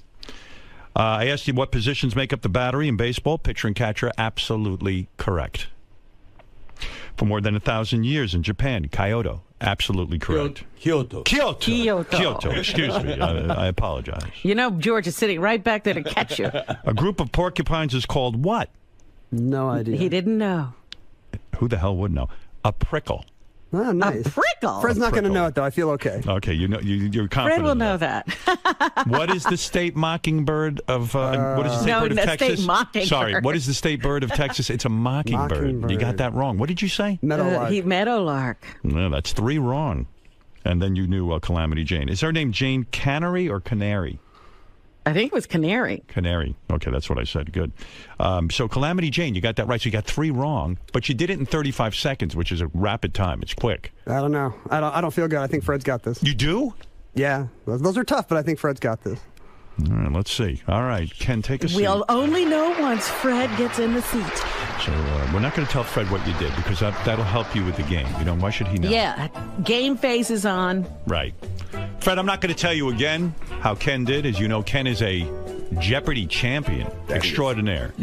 I asked you what positions make up the battery in baseball. Pitcher and catcher, absolutely correct. For more than 1,000 years in Japan, Kyoto, absolutely correct. Kyoto. Excuse me. I apologize. You know, George is sitting right back there to catch you. A group of porcupines is called what? No idea. He didn't know. Who the hell would know? A prickle. Oh, nice. A prickle? Fred's not going to know it, though. I feel okay. Okay, you're confident. Fred will know that. What is the state mockingbird of what is the state bird of Texas? State mockingbird. Sorry, what is the state bird of Texas? It's a mockingbird. You got that wrong. What did you say? Meadowlark. Meadowlark. No, that's 3 wrong. And then you knew Calamity Jane. Is her name Jane Canary or Canary? I think it was Canary. Canary. Okay, that's what I said. Good. So Calamity Jane, you got that right. So you got 3 wrong, but you did it in 35 seconds, which is a rapid time. It's quick. I don't know. I don't feel good. I think Fred's got this. You do? Yeah. Those are tough, but I think Fred's got this. All right, let's see. All right, Ken, take a seat. We'll only know once Fred gets in the seat. So we're not going to tell Fred what you did because that'll help you with the game. You know, why should he know? Yeah, game face is on. Right. Fred, I'm not going to tell you again how Ken did. As you know, Ken is a Jeopardy champion extraordinaire.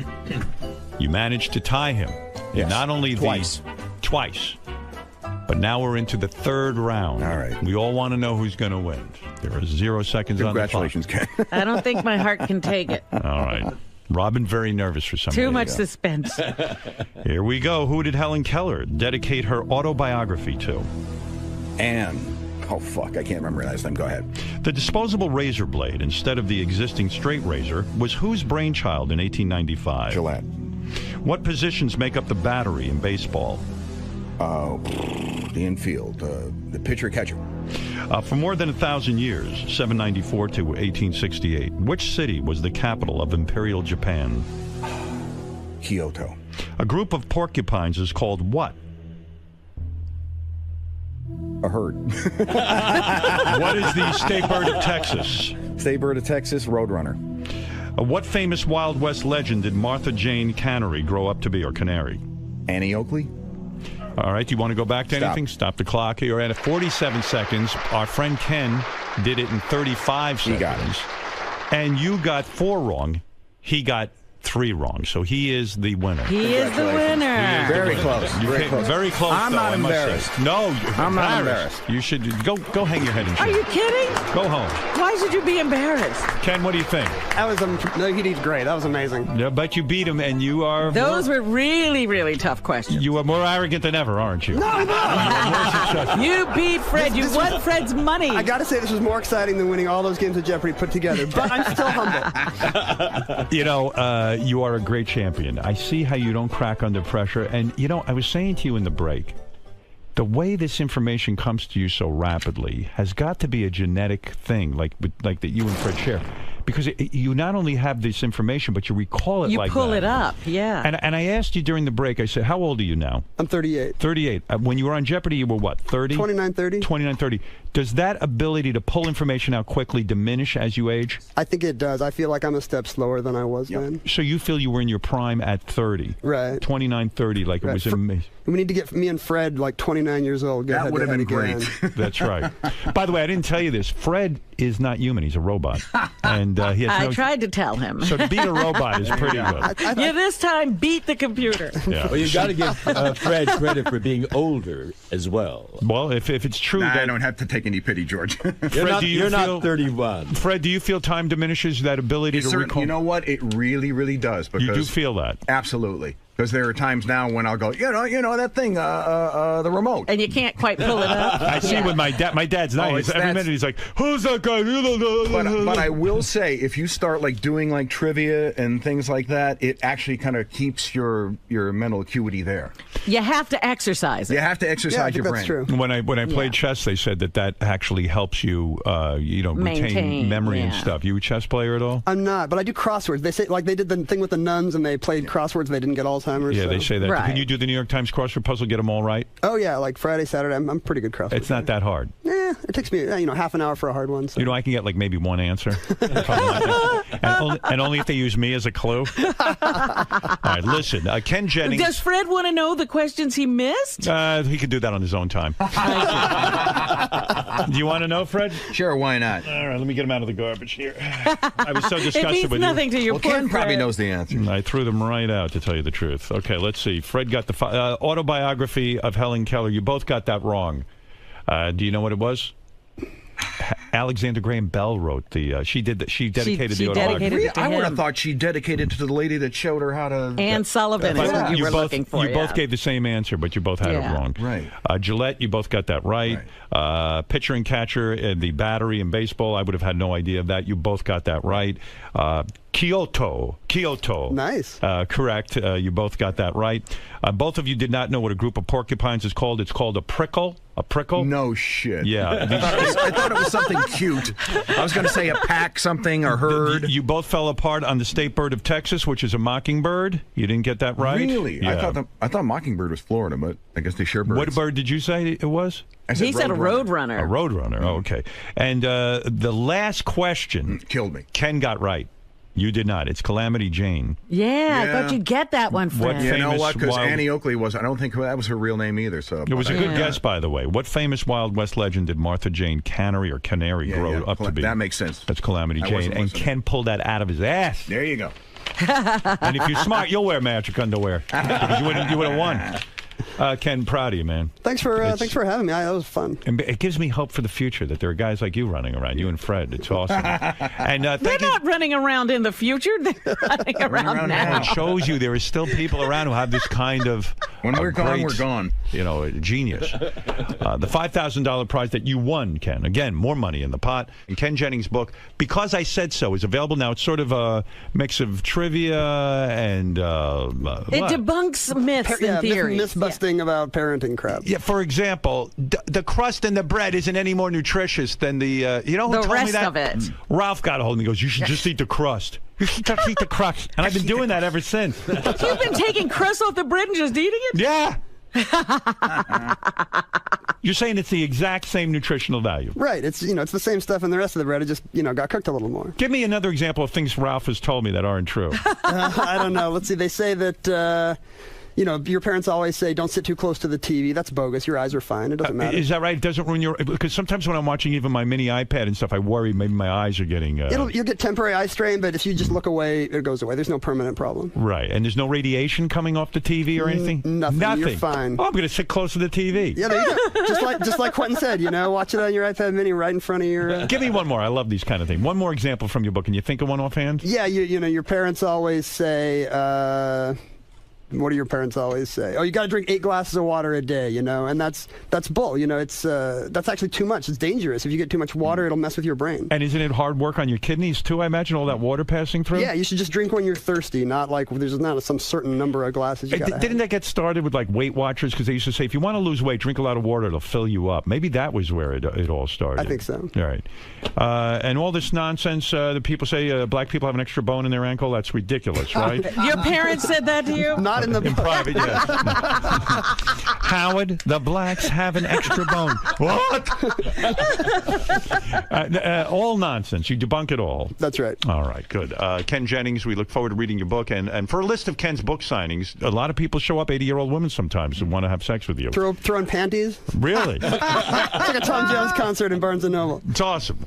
You managed to tie him. Yes. Not only Twice. But now we're into the 3rd round. All right. We all want to know who's going to win. There are 0 seconds on the clock. Congratulations, Ken. I don't think my heart can take it. All right. Robin, very nervous for some reason. Too much suspense. Here we go. Who did Helen Keller dedicate her autobiography to? Anne. Oh, fuck. I can't remember last time. Go ahead. The disposable razor blade, instead of the existing straight razor, was whose brainchild in 1895? Gillette. What positions make up the battery in baseball? The infield. The pitcher catcher. For more than 1,000 years, 794 to 1868, which city was the capital of Imperial Japan? Kyoto. A group of porcupines is called what? A herd. What is the state bird of Texas? State bird of Texas, Roadrunner. What famous Wild West legend did Martha Jane Canary grow up to be, or Canary? Annie Oakley. All right, do you want to go back to anything? Stop the clock. You're at 47 seconds. Our friend Ken did it in 35 seconds. He got it. And you got 4 wrong. He got 3 wrong. So he is the winner. He is the winner. Very close. Very close. I'm though, not I must embarrassed. say. No, I'm not embarrassed. You should go hang your head in shame. Are you kidding? Go home. Why should you be embarrassed? Ken, what do you think? That was no, he did great. That was amazing. Yeah, but you beat him, and you are. Those were really, really tough questions. You are more arrogant than ever, aren't you? No, no. You beat Fred. You won Fred's money. I got to say, this was more exciting than winning all those games of Jeopardy put together, but I'm still humble. You know, you are a great champion. I see how you don't crack under pressure. And, you know, I was saying to you in the break, the way this information comes to you so rapidly has got to be a genetic thing, like that you and Fred share. Because you not only have this information, but you recall it like that. You pull it up, yeah. And I asked you during the break, I said, how old are you now? I'm 38. 38. When you were on Jeopardy, you were what, 30? 29, 30. 29, 30. Does that ability to pull information out quickly diminish as you age? I think it does. I feel like I'm a step slower than I was then. So you feel you were in your prime at 30. Right. 29, 30, like it was amazing. We need to get me and Fred, like 29 years old. That would have been great. That's right. By the way, I didn't tell you this. Fred is not human. He's a robot. And he has I tried to tell him. So to beat a robot is pretty good. Yeah, this time beat the computer. Yeah. Well, you got to give Fred credit for being older as well. Well, if it's true I that... don't have to take any pity, George. Fred, you're not 31. Fred, do you feel time diminishes that ability to recall? You know what? It really, really does. Because you do feel that? Absolutely. Because there are times now when I'll go, you know that thing, the remote. And you can't quite pull it up. I see with my dad. My dad's nice. Every minute he's like, who's that guy? But I will say, if you start like doing like trivia and things like that, it actually kind of keeps your mental acuity there. You have to exercise it. You have to exercise your brain. That's true. When I played chess, they said that actually helps you, retain memory and stuff. You a chess player at all? I'm not, but I do crosswords. They say they did the thing with the nuns and they played crosswords. They didn't get Alzheimer's. Yeah, so. they say that. Right. Can you do the New York Times crossword puzzle? Get them all right? Oh yeah, like Friday, Saturday. I'm pretty good crossword. It's not that hard. Yeah, it takes me half an hour for a hard one. So. I can get like maybe one answer. and only if they use me as a clue. All right, listen, Ken Jennings. Does Fred want to know the questions he missed? He can do that on his own time. Do you want to know, Fred? Sure, why not? All right, let me get him out of the garbage here. I was so disgusted it means with nothing you. to your Ken probably Fred. knows the answer. I threw them right out, to tell you the truth. Okay, let's see. Fred got the autobiography of Helen Keller. You both got that wrong. Do you know what it was? Alexander Graham Bell wrote the. She dedicated the autobiography. I would have thought she dedicated it to the lady that showed her how to. Anne Sullivan is what you were looking for. You both gave the same answer, but you both had it wrong. Right. Gillette, you both got that right. Pitcher and catcher and the battery in baseball, I would have had no idea of that. You both got that right. Kyoto. Nice. Correct. You both got that right. Both of you did not know what a group of porcupines is called. It's called a prickle. A prickle? No shit. Yeah. I thought it was something cute. I was going to say a pack something or herd. You both fell apart on the state bird of Texas, which is a mockingbird. You didn't get that right? Really? Yeah. I thought mockingbird was Florida, but I guess they share birds. What bird did you say it was? He said a roadrunner. A roadrunner. Oh, okay. And the last question killed me. Ken got right. You did not. It's Calamity Jane. Yeah, I thought you'd get that one, Fred. You know what? Because Annie Oakley was, I don't think that was her real name either. So it was a good guess, by the way. What famous Wild West legend did Martha Jane Canary grow up to be? That makes sense. That's Calamity Jane. And Ken pulled that out of his ass. There you go. And if you're smart, you'll wear magic underwear. Because you would have won. Ken, proud of you, man. Thanks for having me. That was fun. And it gives me hope for the future that there are guys like you running around, you and Fred. It's awesome. And they're not running around in the future. They're running around now. It shows you there are still people around who have this kind of when we're gone, we're gone. Genius. The $5,000 prize that you won, Ken. Again, more money in the pot. And Ken Jennings' book, Because I Said So, is available now. It's sort of a mix of trivia and it debunks myths and theories. Myth-busting about parenting crap. Yeah, for example, the crust in the bread isn't any more nutritious than the who told me that? Of it. Ralph got a hold of me and goes, you should just eat the crust. You should just eat the crust. And I've been doing that ever since. You've been taking crust off the bread and just eating it? Yeah. You're saying it's the exact same nutritional value. Right. It's it's the same stuff in the rest of the bread. It just got cooked a little more. Give me another example of things Ralph has told me that aren't true. I don't know. Let's see. They say that your parents always say, don't sit too close to the TV. That's bogus. Your eyes are fine. It doesn't matter. Is that right? It doesn't ruin because sometimes when I'm watching even my mini iPad and stuff, I worry maybe my eyes are getting... You'll get temporary eye strain, but if you just look away, it goes away. There's no permanent problem. Right. And there's no radiation coming off the TV or anything? Nothing. You're fine. Oh, I'm going to sit close to the TV. Yeah, there you go. just like Quentin said, watch it on your iPad mini right in front of your... Give me one more. I love these kind of things. One more example from your book. Can you think of one offhand? Yeah, your parents always say... what do your parents always say? Oh, you got to drink 8 glasses of water a day, and that's bull. It's that's actually too much. It's dangerous. If you get too much water, it'll mess with your brain. And isn't it hard work on your kidneys too? I imagine all that water passing through. Yeah, you should just drink when you're thirsty, not like there's not some certain number of glasses you got to have. Didn't that get started with like Weight Watchers? Because they used to say if you want to lose weight, drink a lot of water. It'll fill you up. Maybe that was where it all started. I think so. All right. And all this nonsense that people say black people have an extra bone in their ankle. That's ridiculous, right? Your parents said that to you? Not in private. Yes. Howard, the blacks have an extra bone. What? All nonsense. You debunk it all. That's right. All right, good. Ken Jennings, we look forward to reading your book. And for a list of Ken's book signings, a lot of people show up, 80-year-old women sometimes, and want to have sex with you. Throwing panties? Really? It's like a Tom Jones concert in Barnes & Noble. It's awesome.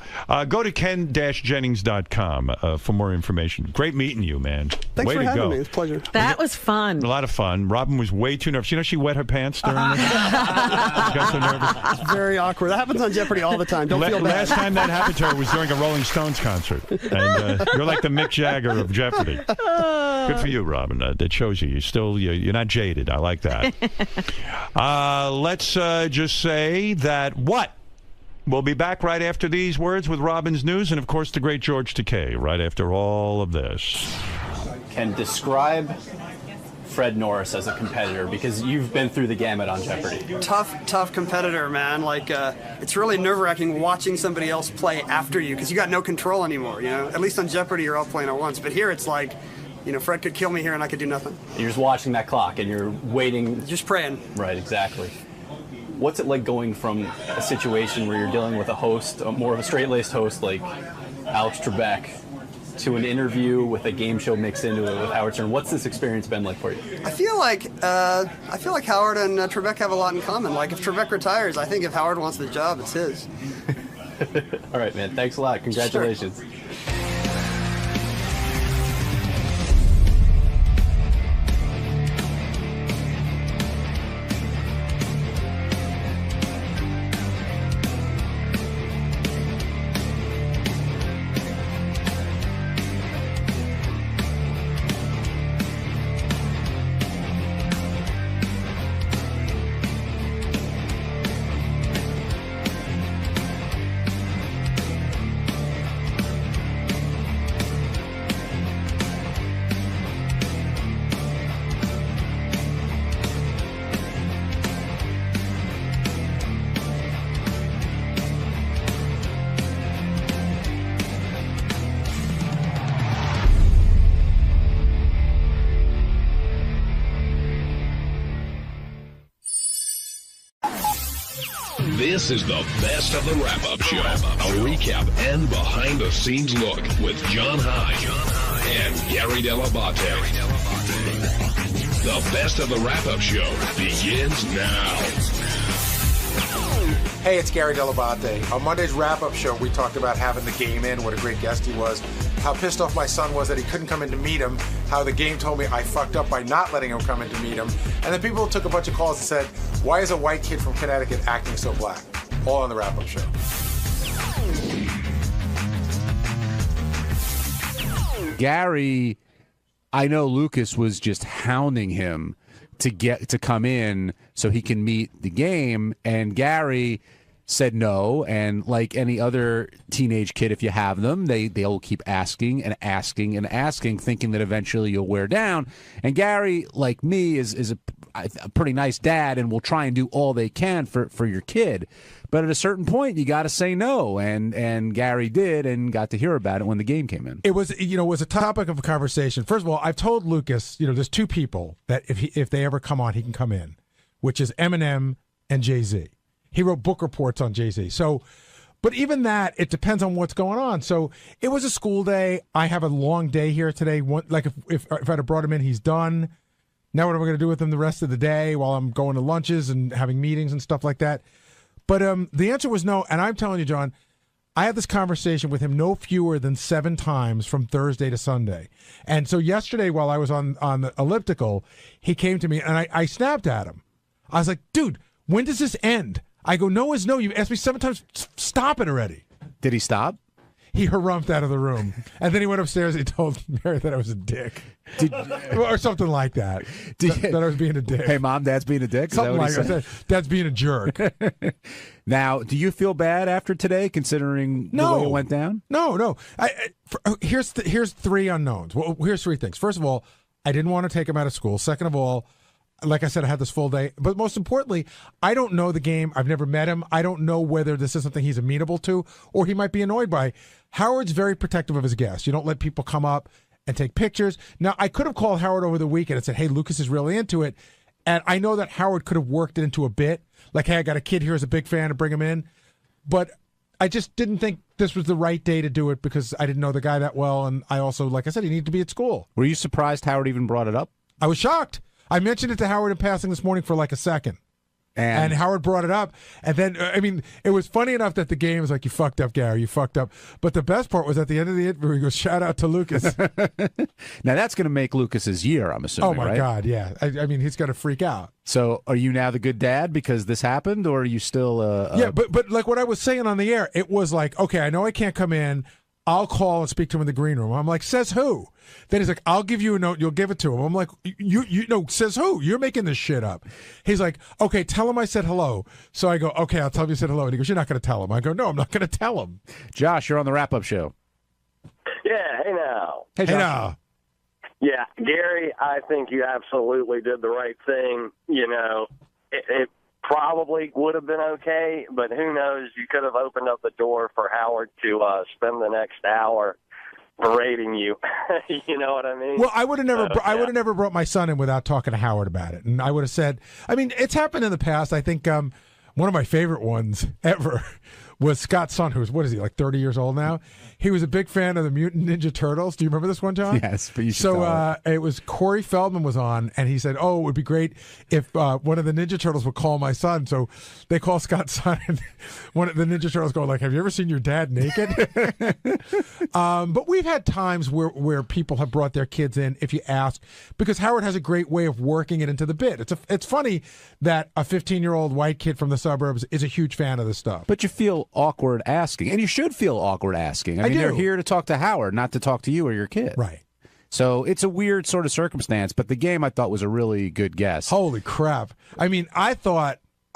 Go to ken-jennings.com for more information. Great meeting you, man. Thanks Way for to having go. me. It's a pleasure. That was fun. A lot of fun. Robin was way too nervous. She wet her pants during this? She got so nervous. It's very awkward. That happens on Jeopardy all the time. Don't feel bad. Last time that happened to her was during a Rolling Stones concert. And you're like the Mick Jagger of Jeopardy. Good for you, Robin. That shows you're not jaded. I like that. Let's just say that what? We'll be back right after these words with Robin's news and, of course, the great George Takei right after all of this. Can describe Fred Norris as a competitor, because you've been through the gamut on Jeopardy. Tough competitor, man. Like, it's really nerve-wracking watching somebody else play after you, because you got no control anymore, At least on Jeopardy, you're all playing at once. But here, it's like, Fred could kill me here and I could do nothing. You're just watching that clock and you're waiting. Just praying. Right, exactly. What's it like going from a situation where you're dealing with a host, more of a straight-laced host like Alex Trebek, to an interview with a game show mixed into it with Howard Stern? What's this experience been like for you? I feel like Howard and Trebek have a lot in common. Like, if Trebek retires, I think if Howard wants the job, it's his. All right, man. Thanks a lot. Congratulations. Sure. This is the best of the wrap-up show. A recap and behind-the-scenes look with John High and Gary Dell'Abate. The best of the wrap-up show begins now. Hey, it's Gary Dell'Abate. On Monday's wrap-up show, we talked about having the game in, what a great guest he was, how pissed off my son was that he couldn't come in to meet him, how the game told me I fucked up by not letting him come in to meet him, and then people took a bunch of calls and said, why is a white kid from Connecticut acting so black? All on the wrap-up show. Gary, I know Lucas was just hounding him to come in so he can meet the game, and Gary said no, and like any other teenage kid, if you have them, they'll keep asking and asking and asking, thinking that eventually you'll wear down. And Gary, like me, is a pretty nice dad and will try and do all they can for your kid. But at a certain point, you got to say no, and Gary did, and got to hear about it when the game came in. It was, was a topic of a conversation. First of all, I've told Lucas, there's two people that if they ever come on, he can come in, which is Eminem and Jay-Z. He wrote book reports on Jay-Z. So, but even that, it depends on what's going on. So it was a school day. I have a long day here today. Like if I'd have brought him in, he's done. Now what am I going to do with him the rest of the day while I'm going to lunches and having meetings and stuff like that? But the answer was no. And I'm telling you, John, I had this conversation with him no fewer than 7 times from Thursday to Sunday. And so yesterday while I was on the elliptical, he came to me and I snapped at him. I was like, dude, when does this end? I go, no is no. You've asked me 7 times. Stop it already. Did he stop? He harumphed out of the room. And then he went upstairs and he told Mary that I was a dick. Or something like that. That I was being a dick. Hey, Mom, Dad's being a dick? Something like that. Dad's being a jerk. Now, do you feel bad after today, considering the way it went down? No. Here's 3 unknowns. Well, here's 3 things. First of all, I didn't want to take him out of school. Second of all, like I said, I had this full day. But most importantly, I don't know the game. I've never met him. I don't know whether this is something he's amenable to or he might be annoyed by. Howard's very protective of his guests. You don't let people come up and take pictures. Now, I could have called Howard over the weekend and said, hey, Lucas is really into it. And I know that Howard could have worked it into a bit. Like, hey, I got a kid here who's a big fan, to bring him in. But I just didn't think this was the right day to do it because I didn't know the guy that well. And I also, like I said, he needed to be at school. Were you surprised Howard even brought it up? I was shocked. I mentioned it to Howard in passing this morning for like a second. And Howard brought it up. And then, it was funny enough that the game was like, you fucked up, Gary, you fucked up. But the best part was at the end of the interview, he goes, shout out to Lucas. Now, that's going to make Lucas's year, I'm assuming, right? Oh, my God, yeah. He's going to freak out. So are you now the good dad because this happened, or are you still... Yeah, but like what I was saying on the air, it was like, okay, I know I can't come in. I'll call and speak to him in the green room. I'm like, says who? Then he's like, I'll give you a note. You'll give it to him. I'm like, you know, says who? You're making this shit up. He's like, okay, tell him I said hello. So I go, okay, I'll tell him you said hello. And he goes, you're not going to tell him. I go, no, I'm not going to tell him. Josh, you're on the wrap-up show. Yeah, hey now. Hey now. Yeah, Gary, I think you absolutely did the right thing. You know, it probably would have been okay, but who knows? You could have opened up the door for Howard to spend the next hour berating you. You know what I mean? Well, I would have never brought my son in without talking to Howard about it, and I would have said, I mean, it's happened in the past. I think one of my favorite ones ever was Scott's son, who's, what is he, like 30 years old now? He was a big fan of the Mutant Ninja Turtles. Do you remember this one, John? Yes, but you should tell it was Corey Feldman was on, and he said, oh, it would be great if one of the Ninja Turtles would call my son. So they call Scott's son, and one of the Ninja Turtles go like, have you ever seen your dad naked? But we've had times where people have brought their kids in, if you ask, because Howard has a great way of working it into the bit. It's funny that a 15-year-old white kid from the suburbs is a huge fan of this stuff. But you feel awkward asking, and you should feel awkward asking. I mean, they're here to talk to Howard, not to talk to you or your kid. Right. So it's a weird sort of circumstance, but the game I thought was a really good guess. Holy crap. I mean, I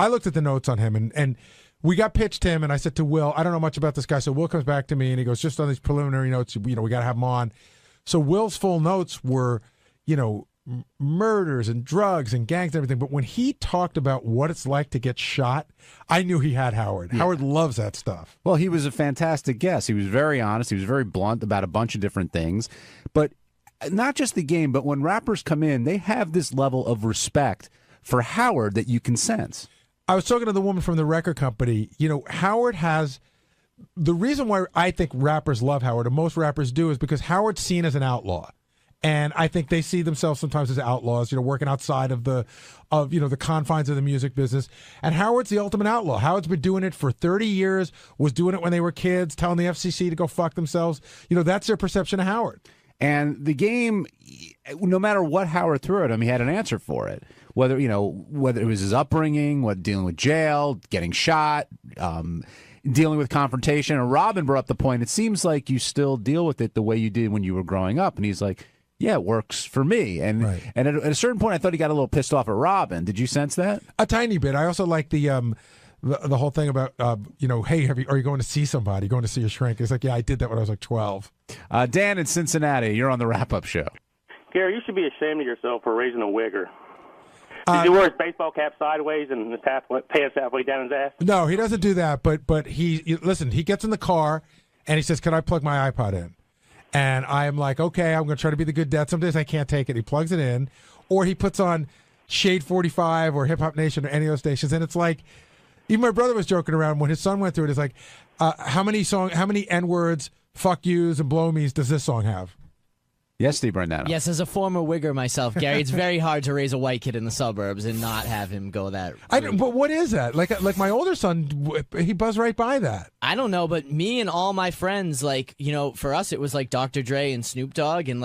looked at the notes on him, and we got pitched him, and I said to Will, I don't know much about this guy. So Will comes back to me, and he goes, just on these preliminary notes, you know, we got to have him on. So Will's full notes were, you know, murders and drugs and gangs and everything. But when he talked about what it's like to get shot, I knew he had Howard. Yeah. Howard loves that stuff. Well, he was a fantastic guest. He was very honest. He was very blunt about a bunch of different things. But not just the game, but when rappers come in, they have this level of respect for Howard that you can sense. I was talking to the woman from the record company. You know, Howard has... The reason why I think rappers love Howard, and most rappers do, is because Howard's seen as an outlaw. And I think they see themselves sometimes as outlaws, you know, working outside of the confines of the music business. And Howard's the ultimate outlaw. Howard's been doing it for 30 years, was doing it when they were kids, telling the FCC to go fuck themselves. You know, that's their perception of Howard. And the game, no matter what Howard threw at him, he had an answer for it. Whether it was his upbringing, dealing with jail, getting shot, dealing with confrontation. And Robin brought up the point, it seems like you still deal with it the way you did when you were growing up. And he's like, yeah, it works for me. And right. And at a certain point, I thought he got a little pissed off at Robin. Did you sense that? A tiny bit. I also like the whole thing about, hey, are you going to see somebody? Going to see a shrink? It's like, yeah, I did that when I was like 12. Dan in Cincinnati, you're on the wrap-up show. Gary, you should be ashamed of yourself for raising a wigger. Did he wear his baseball cap sideways and his pants halfway down his ass? No, he doesn't do that. But he gets in the car and he says, can I plug my iPod in? And I'm like, okay, I'm going to try to be the good dad. Some days I can't take it. He plugs it in, or he puts on Shade 45 or Hip Hop Nation or any of those stations. And it's like, even my brother was joking around when his son went through it. It's like, how many N-words, fuck yous, and blow me's does this song have? Yes, Steve Brandano. Yes, as a former wigger myself, Gary, it's very hard to raise a white kid in the suburbs and not have him go that route. But what is that? Like my older son, he buzzed right by that. I don't know, but me and all my friends, for us, it was like Dr. Dre and Snoop Dogg, and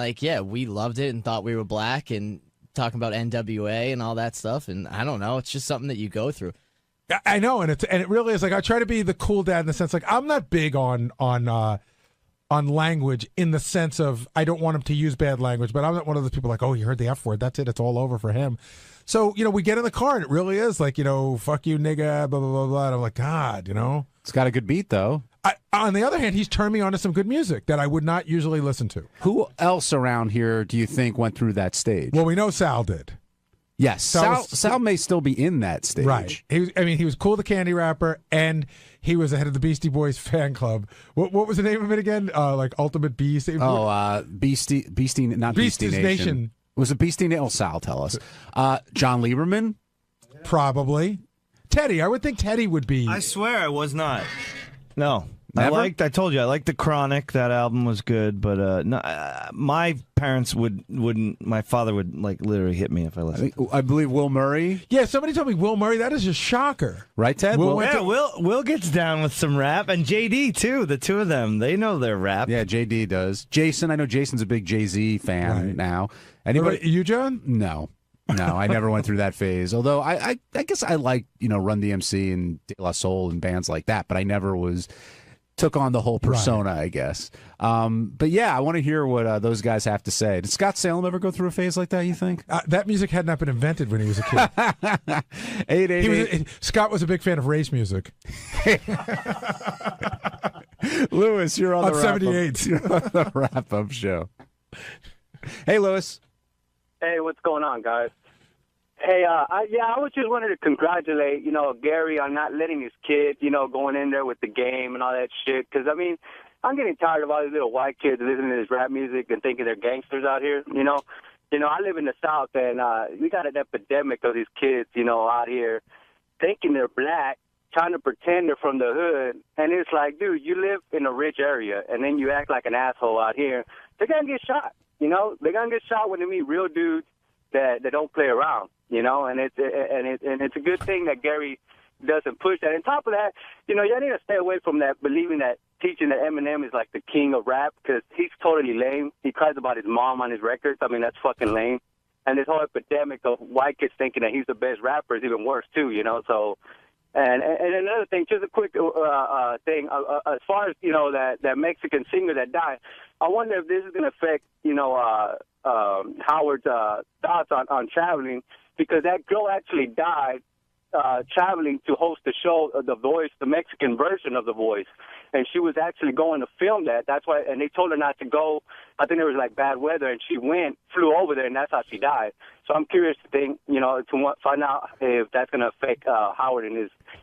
we loved it and thought we were black and talking about NWA and all that stuff, and I don't know, it's just something that you go through. I know, and it really is. Like, I try to be the cool dad in the sense, like, I'm not big on language in the sense of I don't want him to use bad language, but I'm not one of those people like, oh, you heard the F word, that's it, it's all over for him. So, we get in the car and it really is like, fuck you, nigga, blah, blah, blah, blah. And I'm like, God, It's got a good beat, though. On the other hand, he's turned me on to some good music that I would not usually listen to. Who else around here do you think went through that stage? Well, we know Sal did. Yes, Sal may still be in that stage. Right. He was Cool the Candy Rapper, and he was the head of the Beastie Boys fan club. What was the name of it again? Like Ultimate Beast? Beastie Nation. Was it Beastie Nation? Oh, Sal, tell us. John Lieberman? Probably. Teddy. I would think Teddy would be. I swear I was not. No. Never? I told you, I liked The Chronic. That album was good, but my parents wouldn't. My father would literally hit me if I listened. I believe Will Murray. Yeah, somebody told me Will Murray. That is a shocker, right, Ted? Will gets down with some rap, and JD too. The two of them, they know their rap. Yeah, JD does. Jason, I know Jason's a big Jay-Z fan now. Anybody? You, John? No, I never went through that phase. Although I guess I like Run DMC and De La Soul and bands like that, but I never was took on the whole persona, I guess. But yeah, I want to hear what those guys have to say. Did Scott Salem ever go through a phase like that, you think? That music had not been invented when he was a kid. 888. Scott was a big fan of race music. Lewis, you're on the 78. You're on the wrap-up show. Hey, Lewis. Hey, what's going on, guys? Hey, I was just wanted to congratulate, Gary on not letting his kid, going in there with the game and all that shit. Because, I mean, I'm getting tired of all these little white kids listening to this rap music and thinking they're gangsters out here, I live in the South, and we got an epidemic of these kids, out here thinking they're black, trying to pretend they're from the hood. And it's like, dude, you live in a rich area, and then you act like an asshole out here. They're going to get shot, They're going to get shot when they meet real dudes that don't play around, and it's a good thing that Gary doesn't push that. On top of that, y'all need to stay away from that, believing that, teaching that Eminem is like the king of rap, because he's totally lame. He cries about his mom on his records. I mean, that's fucking lame. And this whole epidemic of white kids thinking that he's the best rapper is even worse too, So, and another thing, just a quick thing, as far as that Mexican singer that died, I wonder if this is going to affect Howard's thoughts on traveling, because that girl actually died traveling to host the show, The Voice, the Mexican version of The Voice, and she was actually going to film that. That's why, and they told her not to go. I think there was like bad weather, and she flew over there, and that's how she died. So I'm curious to find out if that's going to affect Howard and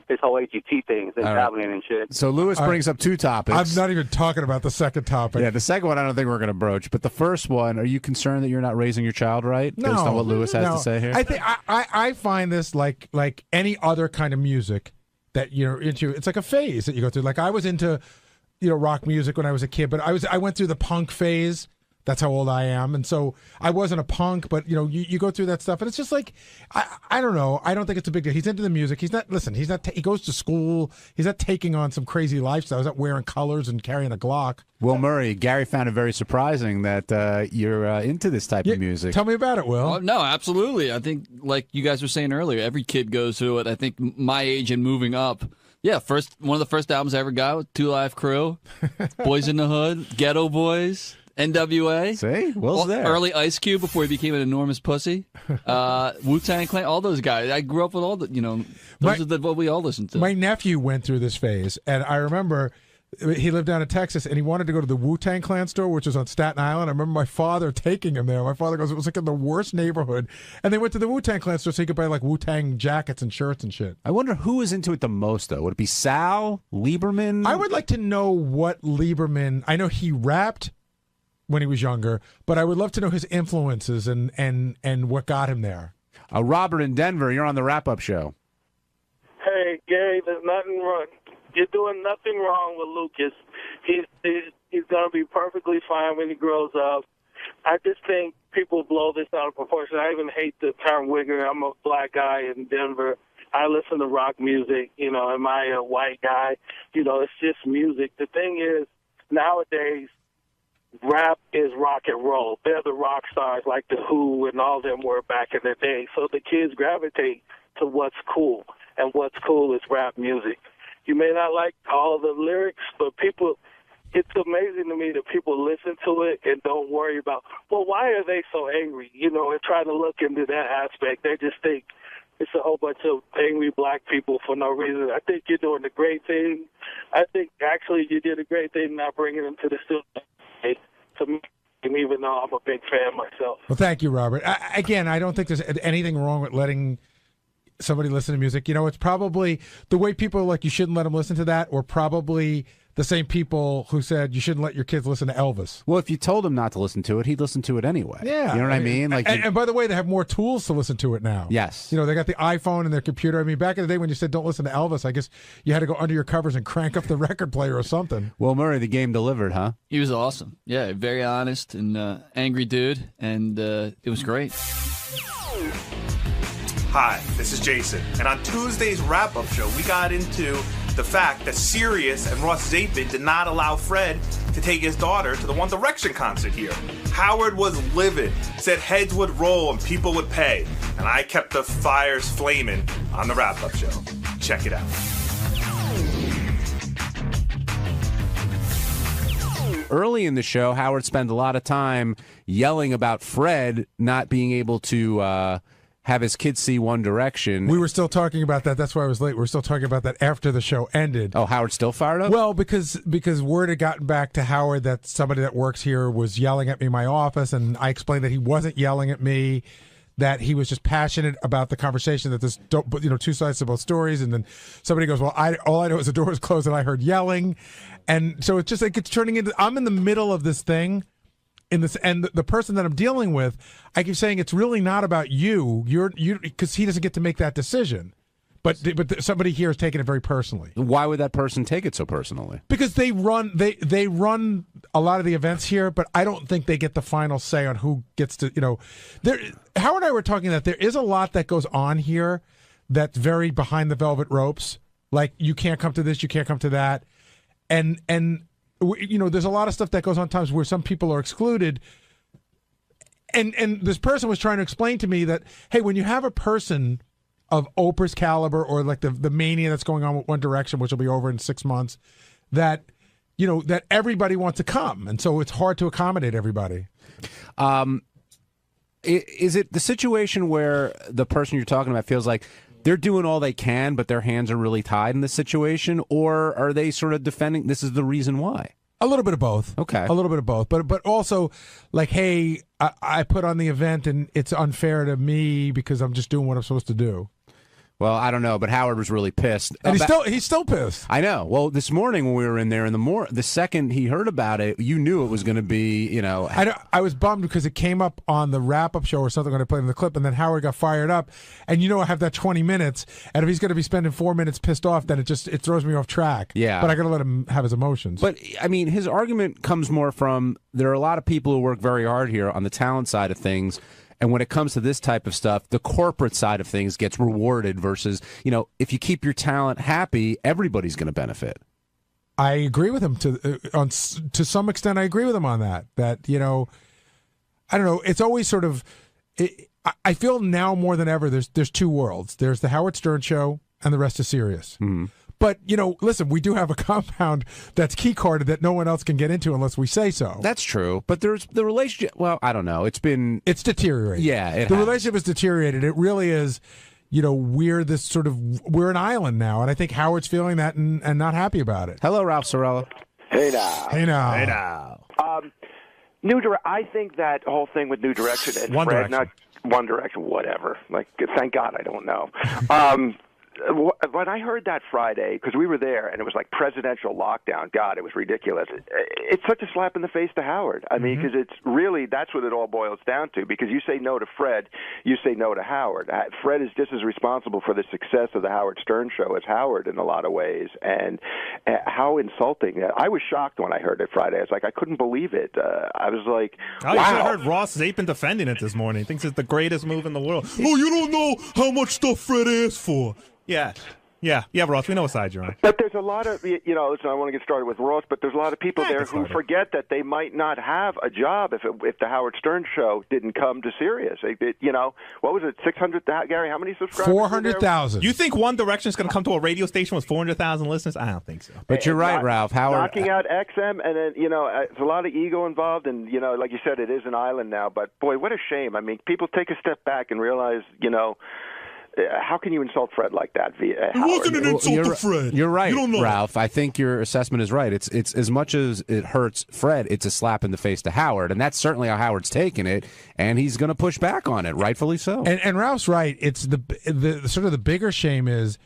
his whole AGT things and traveling and shit. So Lewis brings up two topics. I'm not even talking about the second topic. Yeah, the second one I don't think we're going to broach, but the first one, are you concerned that you're not raising your child right, based on what Lewis has to say here? I think I find this like any other kind of music that you're into. It's like a phase that you go through. Like I was into, rock music when I was a kid, but I went through the punk phase. That's how old I am. And so I wasn't a punk, but, you go through that stuff. And it's just like, I don't know. I don't think it's a big deal. He's into the music. He goes to school. He's not taking on some crazy lifestyle. He's not wearing colors and carrying a Glock. Will Murray, Gary found it very surprising that you're into this type of music. Tell me about it, Will. No, absolutely. I think, like you guys were saying earlier, every kid goes through it. I think my age and moving up. Yeah, one of the first albums I ever got was 2 Live Crew, Boys in the Hood, Ghetto Boys. NWA. See? Will's there. Early Ice Cube before he became an enormous pussy. Wu-Tang Clan, all those guys. I grew up with all the, those are what we all listened to. My nephew went through this phase, and I remember he lived down in Texas, and he wanted to go to the Wu-Tang Clan store, which was on Staten Island. I remember my father taking him there. My father goes, it was like in the worst neighborhood. And they went to the Wu-Tang Clan store so he could buy like Wu-Tang jackets and shirts and shit. I wonder who is into it the most, though. Would it be Sal? Lieberman? I would like to know what Lieberman, I know he rapped when he was younger, but I would love to know his influences and what got him there. Robert in Denver, you're on the wrap-up show. Hey, Gary, there's nothing wrong. You're doing nothing wrong with Lucas. He's going to be perfectly fine when he grows up. I just think people blow this out of proportion. I even hate the term wigger. I'm a black guy in Denver. I listen to rock music, am I a white guy? It's just music. The thing is, nowadays, rap is rock and roll. They're the rock stars like The Who and all them were back in the day. So the kids gravitate to what's cool, and what's cool is rap music. You may not like all the lyrics, but it's amazing to me that people listen to it and don't worry about, well, why are they so angry? And try to look into that aspect. They just think it's a whole bunch of angry black people for no reason. I think you're doing a great thing. I think actually you did a great thing not bringing them to the studio. To me, even though I'm a big fan myself. Well, thank you, Robert. Again, I don't think there's anything wrong with letting somebody listen to music. It's probably the way people are like, you shouldn't let them listen to that, or probably the same people who said you shouldn't let your kids listen to Elvis. Well, if you told him not to listen to it, he'd listen to it anyway. Yeah. You know what I mean? Like, and by the way, they have more tools to listen to it now. Yes. They got the iPhone and their computer. I mean, back in the day when you said don't listen to Elvis, I guess you had to go under your covers and crank up the record player or something. Well, Murray, the game delivered, huh? He was awesome. Yeah, very honest and angry dude, and it was great. Hi, this is Jason, and on Tuesday's wrap-up show, we got into the fact that Sirius and Ross Zapin did not allow Fred to take his daughter to the One Direction concert here. Howard was livid, said heads would roll and people would pay, and I kept the fires flaming on the wrap-up show. Check it out. early in the show, Howard spent a lot of time yelling about Fred not being able to have his kids see One Direction. We were still talking about that. That's why I was late. We were still talking about that after the show ended. Oh, Howard's still fired up? Well, because word had gotten back to Howard that somebody that works here was yelling at me in my office, and I explained that he wasn't yelling at me, that he was just passionate about the conversation, that there's two sides to both stories. And then somebody goes, well, all I know is the door was closed and I heard yelling. And so it's just like it's turning into, I'm in the middle of this thing. And the person that I'm dealing with, I keep saying it's really not about you. You're because he doesn't get to make that decision. But somebody here is taking it very personally. Why would that person take it so personally? Because they run a lot of the events here, but I don't think they get the final say on who gets to. Howard and I were talking that there is a lot that goes on here that's very behind the velvet ropes. Like you can't come to this, you can't come to that, and. There's a lot of stuff that goes on times where some people are excluded. And this person was trying to explain to me that, hey, when you have a person of Oprah's caliber or like the mania that's going on with One Direction, which will be over in 6 months, that everybody wants to come. And so it's hard to accommodate everybody. Is it the situation where the person you're talking about feels like they're doing all they can, but their hands are really tied in this situation? Or are they sort of defending this is the reason why? A little bit of both. Okay. A little bit of both. But also, like, hey, I put on the event and it's unfair to me because I'm just doing what I'm supposed to do. Well, I don't know, but Howard was really pissed. And he's still pissed. I know. Well, this morning when we were in there, the second he heard about it, you knew it was going to be, I was bummed because it came up on the wrap-up show or something when I played in the clip, and then Howard got fired up. And I have that 20 minutes, and if he's going to be spending 4 minutes pissed off, then it throws me off track. Yeah. But I got to let him have his emotions. But, I mean, his argument comes more from there are a lot of people who work very hard here on the talent side of things. And when it comes to this type of stuff, the corporate side of things gets rewarded versus, if you keep your talent happy, everybody's going to benefit. I agree with him to some extent. I agree with him on that. That, I don't know. It's always sort of, I feel now more than ever, there's two worlds. There's the Howard Stern show and the rest is Sirius. Mm-hmm. But, listen, we do have a compound that's key carded that no one else can get into unless we say so. That's true. But there's the relationship. Well, I don't know. It's deteriorated. Yeah. The relationship is deteriorated. It really is, we're an island now. And I think Howard's feeling that and not happy about it. Hello, Ralph Sorella. Hey now. Hey now. Hey now. I think that whole thing with New Direction and One Fred, Direction. not One Direction, whatever. Like, thank God I don't know. When I heard that Friday, because we were there, and it was like presidential lockdown, God, it was ridiculous. It's such a slap in the face to Howard. I mean, because it's really, that's what it all boils down to, because you say no to Fred, you say no to Howard. Fred is just as responsible for the success of the Howard Stern show as Howard in a lot of ways, and how insulting. I was shocked when I heard it Friday. I was like, I couldn't believe it. I was like, wow. You should have heard Ross Zapin defending it this morning. He thinks it's the greatest move in the world. Oh, you don't know how much stuff Fred asked for. Yeah, Ross, we know what side you're on. But there's a lot of, listen, I want to get started with Ross, but there's a lot of people there who forget that they might not have a job if the Howard Stern show didn't come to Sirius. What was it, 600,000? Gary, how many subscribers? 400,000. You think One Direction is going to come to a radio station with 400,000 listeners? I don't think so. But you're right, Ralph. Howard knocking out XM, and then, it's a lot of ego involved, and, like you said, it is an island now. But, boy, what a shame. I mean, people take a step back and realize, how can you insult Fred like that? It wasn't an insult to Fred. You're right, you don't know. Ralph. I think your assessment is right. It's as much as it hurts Fred, it's a slap in the face to Howard, and that's certainly how Howard's taking it, and he's going to push back on it, rightfully so. And Ralph's right. It's the sort of the bigger shame is,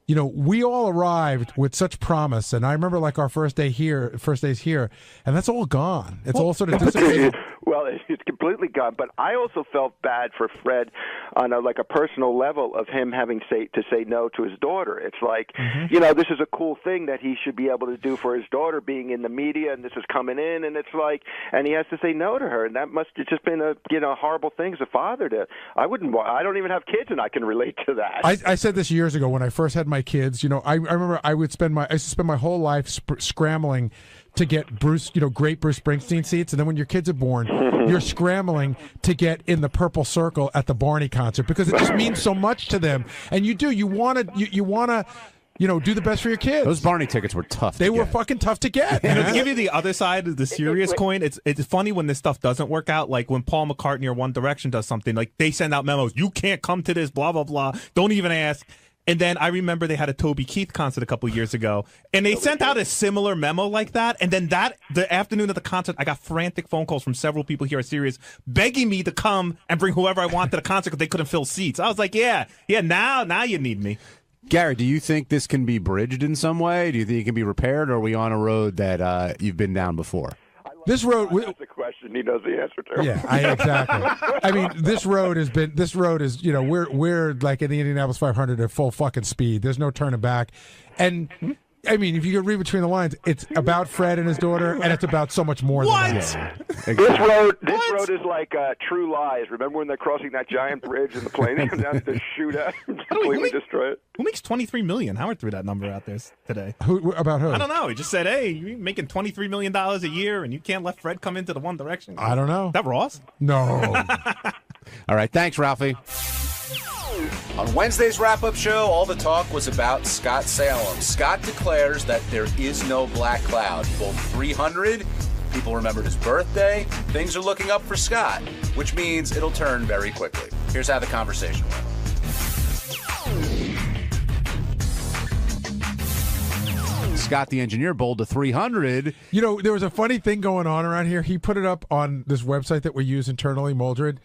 we all arrived with such promise, and I remember like our first days here, and that's all gone. It's all sort of dissipated. Well, it's completely gone. But I also felt bad for Fred on a personal level of him having to say no to his daughter. It's like, this is a cool thing that he should be able to do for his daughter, being in the media, and this is coming in, and it's like, and he has to say no to her, and that must have just been a horrible thing as a father to. I don't even have kids, and I can relate to that. I said this years ago when I first had my kids. I remember I used to spend my whole life scrambling to get great Bruce Springsteen seats, and then when your kids are born, you're scrambling to get in the purple circle at the Barney concert because it just means so much to them. And you want to do the best for your kids. Those Barney tickets were tough. They were fucking tough to get. And to give you the other side of the serious coin, it's funny when this stuff doesn't work out. Like when Paul McCartney or One Direction does something, like they send out memos, you can't come to this, blah, blah, blah. Don't even ask. And then I remember they had a Toby Keith concert a couple years ago, and they sent out a similar memo like that. And then the afternoon of the concert, I got frantic phone calls from several people here at Sirius begging me to come and bring whoever I want to the concert because they couldn't fill seats. I was like, yeah, now you need me. Gary, do you think this can be bridged in some way? Do you think it can be repaired, or are we on a road that you've been down before? This road. That's a question he knows the answer to. Yeah, exactly. I mean, this road is, we're like in the Indianapolis 500 at full fucking speed. There's no turning back. And I mean, if you could read between the lines, it's about Fred and his daughter, and it's about so much more than that. This road is like True Lies. Remember when they're crossing that giant bridge and the plane comes down to shoot at and completely destroy it? Who makes $23 million? Howard threw that number out there today. About who? I don't know. He just said, hey, you're making $23 million a year, and you can't let Fred come into the One Direction. I don't know. Is that Ross? No. All right. Thanks, Ralphie. On Wednesday's wrap-up show, all the talk was about Scott Salem. Scott declares that there is no black cloud. He bowled 300. People remembered his birthday. Things are looking up for Scott, which means it'll turn very quickly. Here's how the conversation went. Scott the engineer bowled a 300. There was a funny thing going on around here. He put it up on this website that we use internally, Moldred.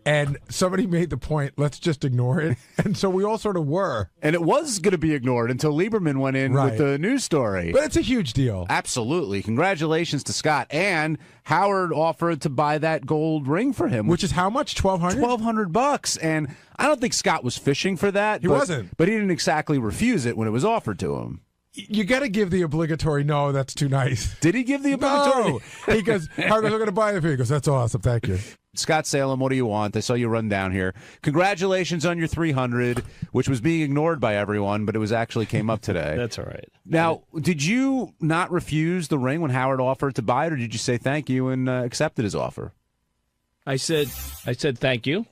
And somebody made the point, let's just ignore it. And so we all sort of were. And it was going to be ignored until Lieberman went in with the news story. But it's a huge deal. Absolutely. Congratulations to Scott. And Howard offered to buy that gold ring for him. Which is how much? $1,200? $1,200. And I don't think Scott was fishing for that. He wasn't. But he didn't exactly refuse it when it was offered to him. You got to give the obligatory, no, that's too nice. Did he give the obligatory? No. He goes, Howard goes, I'm going to buy it for you. He goes, that's awesome. Thank you. Scott Salem, what do you want? I saw you run down here. Congratulations on your 300, which was being ignored by everyone, but it was actually came up today. That's all right. Now, did you not refuse the ring when Howard offered to buy it, or did you say thank you and accepted his offer? I said thank you,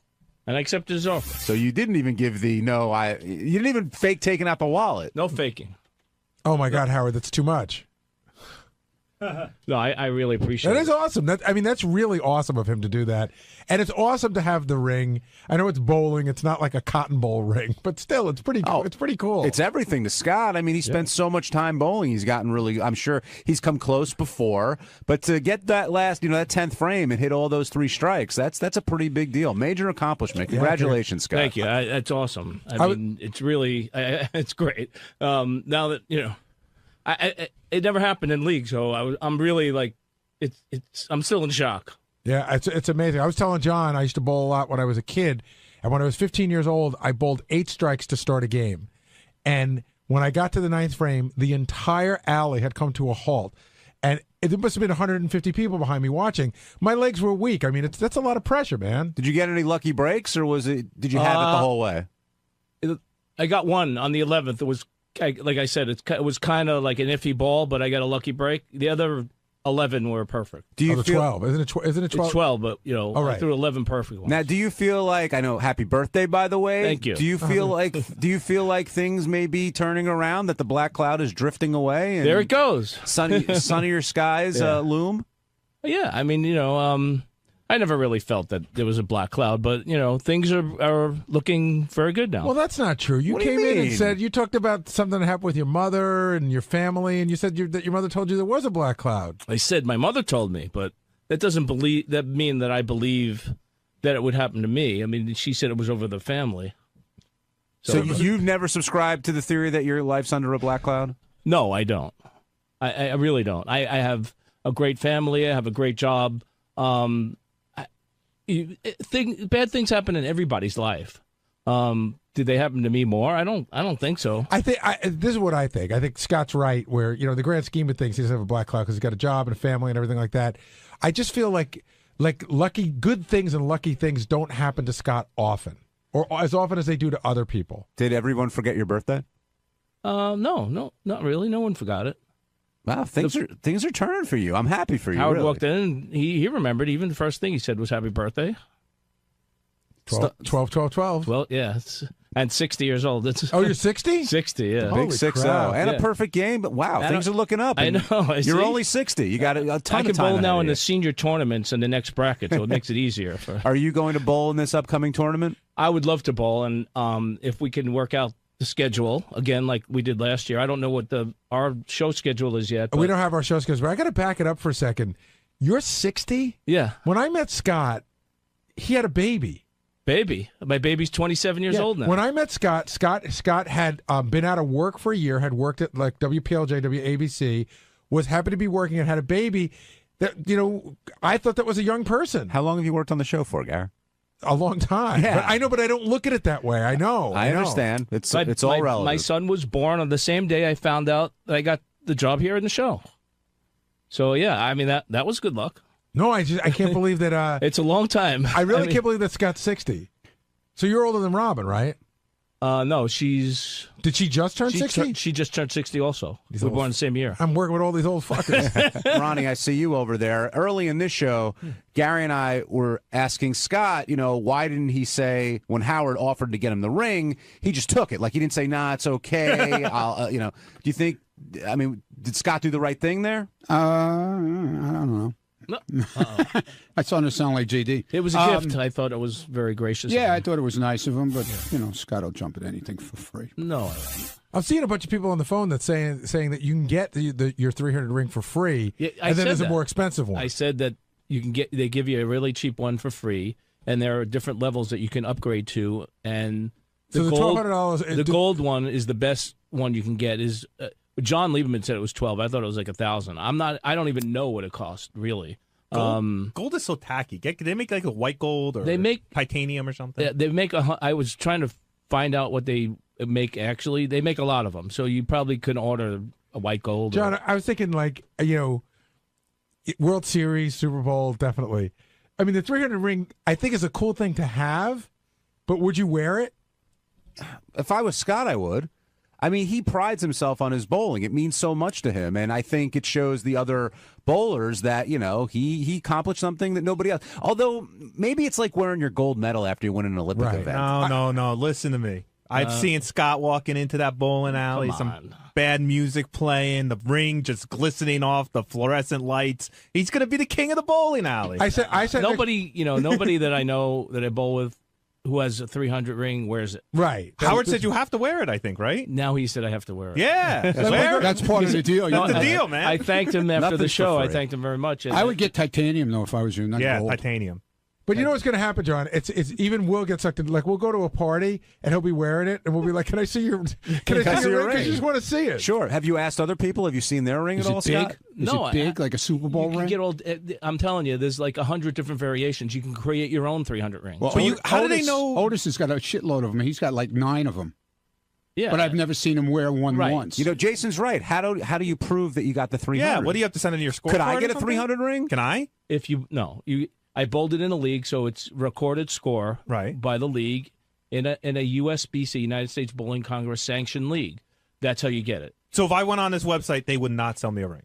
and I accepted his offer. So you didn't even give the no. You didn't even fake taking out the wallet. No faking. Oh my God, Howard, that's too much. No, I really appreciate it. That is awesome. That's really awesome of him to do that. And it's awesome to have the ring. I know it's bowling. It's not like a cotton bowl ring, but still, it's pretty cool. It's pretty cool. It's everything to Scott. I mean, he spent so much time bowling. He's gotten really, I'm sure he's come close before. But to get that last, that 10th frame and hit all those 3 strikes, that's a pretty big deal. Major accomplishment. Congratulations, Scott. Thank you. That's awesome. I mean, it's really, it's great. Now that, it never happened in league, so I'm really like, I'm still in shock. Yeah, it's amazing. I was telling John I used to bowl a lot when I was a kid, and when I was 15 years old, I bowled 8 strikes to start a game. And when I got to the 9th frame, the entire alley had come to a halt, and there must have been 150 people behind me watching. My legs were weak. I mean, that's a lot of pressure, man. Did you get any lucky breaks, or did you have it the whole way? I got one on the 11th. It was. Like I said, it was kind of like an iffy ball, but I got a lucky break. The other 11 were perfect. Do you feel 12? Isn't it 12? It's 12, but right. I threw 11 perfect ones. Now, do you feel like happy birthday, by the way? Thank you. Do you feel like things may be turning around, that the black cloud is drifting away? And there it goes. Sunnier skies loom. Yeah, I mean, I never really felt that there was a black cloud, but, things are looking very good now. Well, that's not true. You came in and said, you talked about something that happened with your mother and your family, and you said that your mother told you there was a black cloud. I said my mother told me, but that doesn't mean that I believe that it would happen to me. I mean, she said it was over the family. So you've never subscribed to the theory that your life's under a black cloud? No, I don't. I really don't. I have a great family. I have a great job. Bad things happen in everybody's life. Did they happen to me more? I don't think so. I think this is what I think. I think Scott's right. Where the grand scheme of things, he doesn't have a black cloud because he's got a job and a family and everything like that. I just feel like good things and lucky things don't happen to Scott often, or as often as they do to other people. Did everyone forget your birthday? No, not really. No one forgot it. Wow, things are turning for you. I'm happy for you. Howard really. walked in and he remembered. Even the first thing he said was happy birthday. 12. Well, yeah. And 60 years old. Oh, you're 60? 60, yeah. Big 6-0. And a perfect game, but wow, things are looking up. I know. You're only 60. You got a ton of time. I can bowl ahead now of in you. the senior tournaments in the next bracket, so it makes it easier. Are you going to bowl in this upcoming tournament? I would love to bowl, and if we can work out the schedule again like we did last year. I don't know what our show schedule is yet. We don't have our show schedule, but I got to back it up for a second. You're 60? Yeah. When I met Scott, he had a baby. Baby. My baby's 27 years old now. When I met Scott had been out of work for a year, had worked at like WPLJ, WABC, was happy to be working and had a baby. That I thought that was a young person. How long have you worked on the show for, Gar? A long time. Yeah. But I know, but I don't look at it that way. I know. I understand. It's all relative. My son was born on the same day I found out that I got the job here in the show. So yeah, I mean that was good luck. No, I can't believe that. It's a long time. I really can't believe that Scott's 60. So you're older than Robin, right? No, she's. Did she just turn 60? She just turned 60 also. We were born the same year. I'm working with all these old fuckers. Ronnie, I see you over there. Early in this show, Gary and I were asking Scott, why didn't he say when Howard offered to get him the ring, he just took it? Like he didn't say, nah, it's okay. I'll, do you think? I mean, did Scott do the right thing there? I don't know. No. I started to sound like JD. It was a gift. I thought it was very gracious. Yeah, I thought it was nice of him, but Scott will jump at anything for free. No, I'm seeing a bunch of people on the phone that's saying that you can get your 300 ring for free, and then there's a more expensive one. I said that you can get. They give you a really cheap one for free, and there are different levels that you can upgrade to. And so the gold, $1,200. The gold one is the best one you can get. Is John Lieberman said it was 12. I thought it was like 1,000. I don't even know what it cost really. Gold is so tacky. They make like a white gold, or they make titanium or something. Yeah, they make I was trying to find out what they make. Actually, they make a lot of them, so you probably couldn't order a white gold. John, I was thinking World Series, Super Bowl, definitely. I mean, the 300 ring I think is a cool thing to have, but would you wear it? If I was Scott, I would. I mean, he prides himself on his bowling. It means so much to him, and I think it shows the other bowlers that, he accomplished something that nobody else. Although, maybe it's like wearing your gold medal after you win an Olympic event. No. Listen to me. I've seen Scott walking into that bowling alley, some bad music playing, the ring just glistening off the fluorescent lights. He's going to be the king of the bowling alley. I said nobody, nobody that I know that I bowl with who has a 300 ring wears it. Right. Howard said you have to wear it, I think, right? Now he said I have to wear it. Yeah. That's part of the deal. That's the deal, man. I thanked him after the show. I thanked him very much. I would get titanium, though, if I was you. Not gold. Titanium. But you know what's going to happen, John? It's even Will get sucked in. Like, we'll go to a party, and he'll be wearing it, and we'll be like, can I see your ring? Because you just want to see it. Sure. Have you asked other people? Have you seen their ring at all, Scott? Is it big, like a Super Bowl ring? Get old. I'm telling you, there's like 100 different variations. You can create your own 300 rings. Well, how do they know? Otis has got a shitload of them. He's got like 9 of them. Yeah. But I've never seen him wear one once. Jason's right. How do you prove that you got the 300? Yeah, what do you have to send in your score? Could I get a 300 ring? Can I? I bowled it in a league, so it's recorded score by the league in a USBC, United States Bowling Congress sanctioned league. That's how you get it. So if I went on this website, they would not sell me a ring.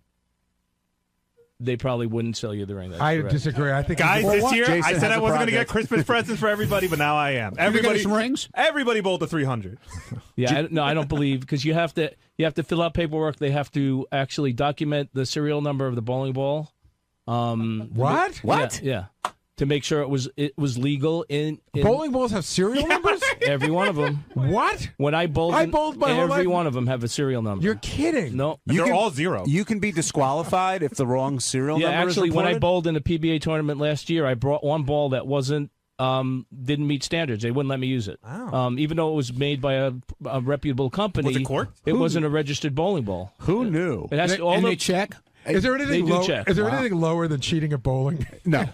They probably wouldn't sell you the ring. I disagree. I think guys, this year I said I wasn't going to get Christmas presents for everybody, but now I am. Everybody some rings. Everybody bowled the 300. Yeah, I don't believe because you have to fill out paperwork. They have to actually document the serial number of the bowling ball. What? Yeah. To make sure it was legal in bowling balls have serial numbers. Every one of them. What? When I bowled my whole life. Every one of them have a serial number. You're kidding? No, they're all 0. You can be disqualified if the wrong serial number is actually, when I reported? bowled in a PBA tournament last year, I brought one ball that didn't meet standards. They wouldn't let me use it. Wow. Even though it was made by a reputable company. Was it corked? It wasn't a registered bowling ball. Who knew? It has to, And they check? Is there anything They do check. Is there anything lower than cheating at bowling? No.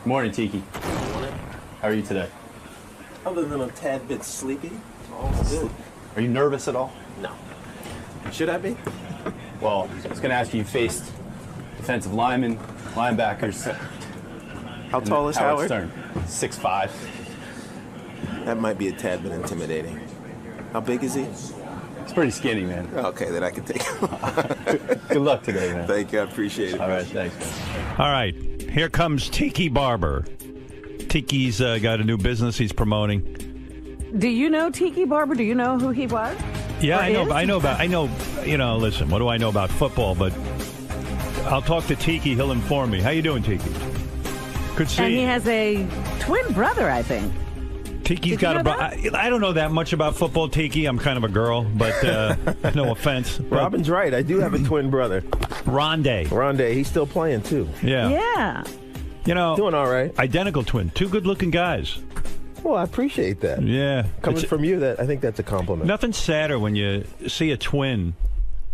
Morning, Tiki. How are you today? Other than a tad bit sleepy, all's good. Are you nervous at all? No. Should I be? Well, I was going to ask you faced defensive linemen, linebackers. How tall is Howard? Stern? 6'5". That might be a tad bit intimidating. How big is he? He's pretty skinny, man. Okay, then I can take him. Good luck today, man. Thank you, I appreciate it. All right, thanks, man. All right, here comes Tiki Barber. Tiki's got a new business he's promoting. Do you know Tiki Barber? Do you know who he was? Yeah, I know. Listen, what do I know about football? But I'll talk to Tiki. He'll inform me. How you doing, Tiki? Good to see you. And he has a twin brother, I think. Tiki's got I don't know that much about football, Tiki. I'm kind of a girl, but no offense. Robin's right. I do have a twin brother. Rondé. He's still playing, too. Yeah. Yeah. You know, doing all right. Identical twin. Two good-looking guys. Well, I appreciate that. Yeah. Coming from you, I think that's a compliment. Nothing sadder when you see a twin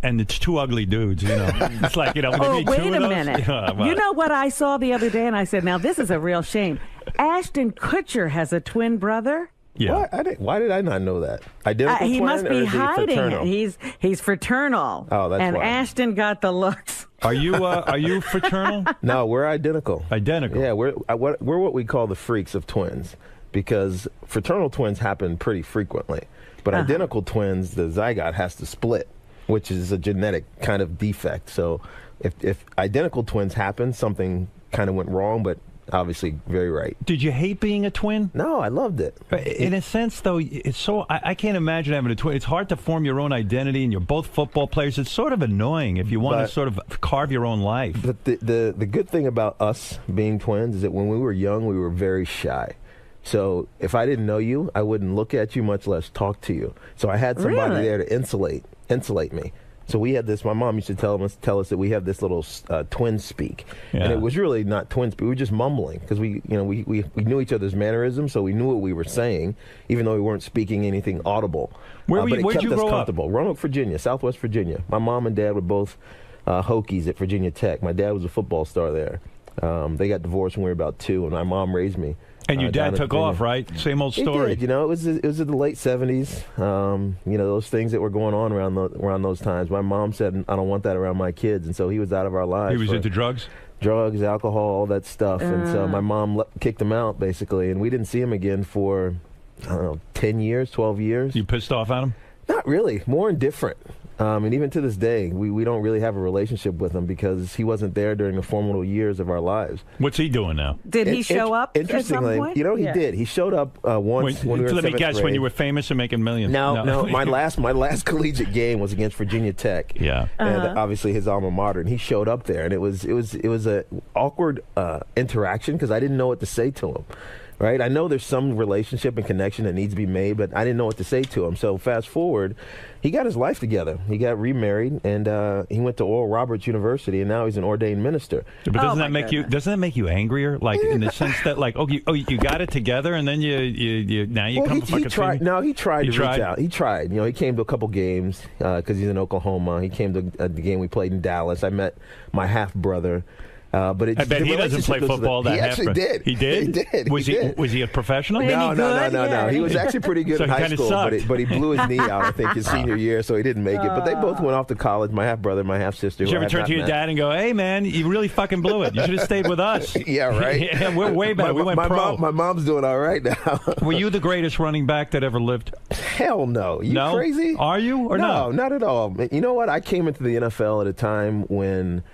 and it's two ugly dudes, you know. It's like, Oh, wait a minute. You know what I saw the other day, and I said, now this is a real shame. Ashton Kutcher has a twin brother. Yeah. Why did I not know that? Identical he twin, must or be is he hiding fraternal? it. He's fraternal. Oh, that's and why. Ashton got the looks. Are you fraternal? No, we're identical. Identical. Yeah, we're what we call the freaks of twins, because fraternal twins happen pretty frequently, but identical twins, the zygote has to split, which is a genetic kind of defect. So if identical twins happen, something kind of went wrong, but obviously very right. Did you hate being a twin? No, I loved it. In a sense, though, it's so I can't imagine having a twin. It's hard to form your own identity, and you're both football players. It's sort of annoying if you want to sort of carve your own life. But the good thing about us being twins is that when we were young, we were very shy. So if I didn't know you, I wouldn't look at you, much less talk to you. So I had somebody there to insulate me. So we had this. My mom used to tell us that we have this little twin speak, and it was really not twin speak. We were just mumbling because we knew each other's mannerisms, so we knew what we were saying, even though we weren't speaking anything audible. Where'd you kept us grow comfortable. Roanoke, Virginia, Southwest Virginia. My mom and dad were both Hokies at Virginia Tech. My dad was a football star there. They got divorced when we were about 2, and my mom raised me. And your dad took off, right? Same old story. He did. It was in the late 70s. Those things that were going on around those times. My mom said, "I don't want that around my kids," and so he was out of our lives. He was into drugs, alcohol, all that stuff, and so my mom kicked him out basically, and we didn't see him again for 10 years, 12 years. You pissed off at him? Not really. More indifferent. And even to this day, we don't really have a relationship with him because he wasn't there during the formative years of our lives. What's he doing now? Did he show up Interestingly, at some point? he did. He showed up once when we were in 7th grade. Let me guess, when you were famous and making millions. No. My last collegiate game was against Virginia Tech. Yeah. And obviously his alma mater, and he showed up there, and it was a awkward interaction because I didn't know what to say to him. Right, I know there's some relationship and connection that needs to be made, but I didn't know what to say to him. So fast forward, he got his life together. He got remarried, and he went to Oral Roberts University, and now he's an ordained minister. But doesn't that make you angrier? Like in the sense that you got it together, and then you come to fucking tried. No, he tried to reach out. He tried. He came to a couple games because he's in Oklahoma. He came to the game we played in Dallas. I met my half brother. But I bet he doesn't play football that He actually did. He did? He did. Was he a professional? No. He was actually pretty good so in high school, but he blew his knee out, I think, his senior year, so he didn't make it. But they both went off to college, my half-brother, my half-sister. Did you ever turn to your dad and go, "Hey, man, you really fucking blew it. You should have stayed with us." Yeah, right? Yeah, we're way better. We went pro. My mom's doing all right now. Were you the greatest running back that ever lived? Hell no. You crazy? Are you or no? No, not at all. You know what? I came into the NFL at a time when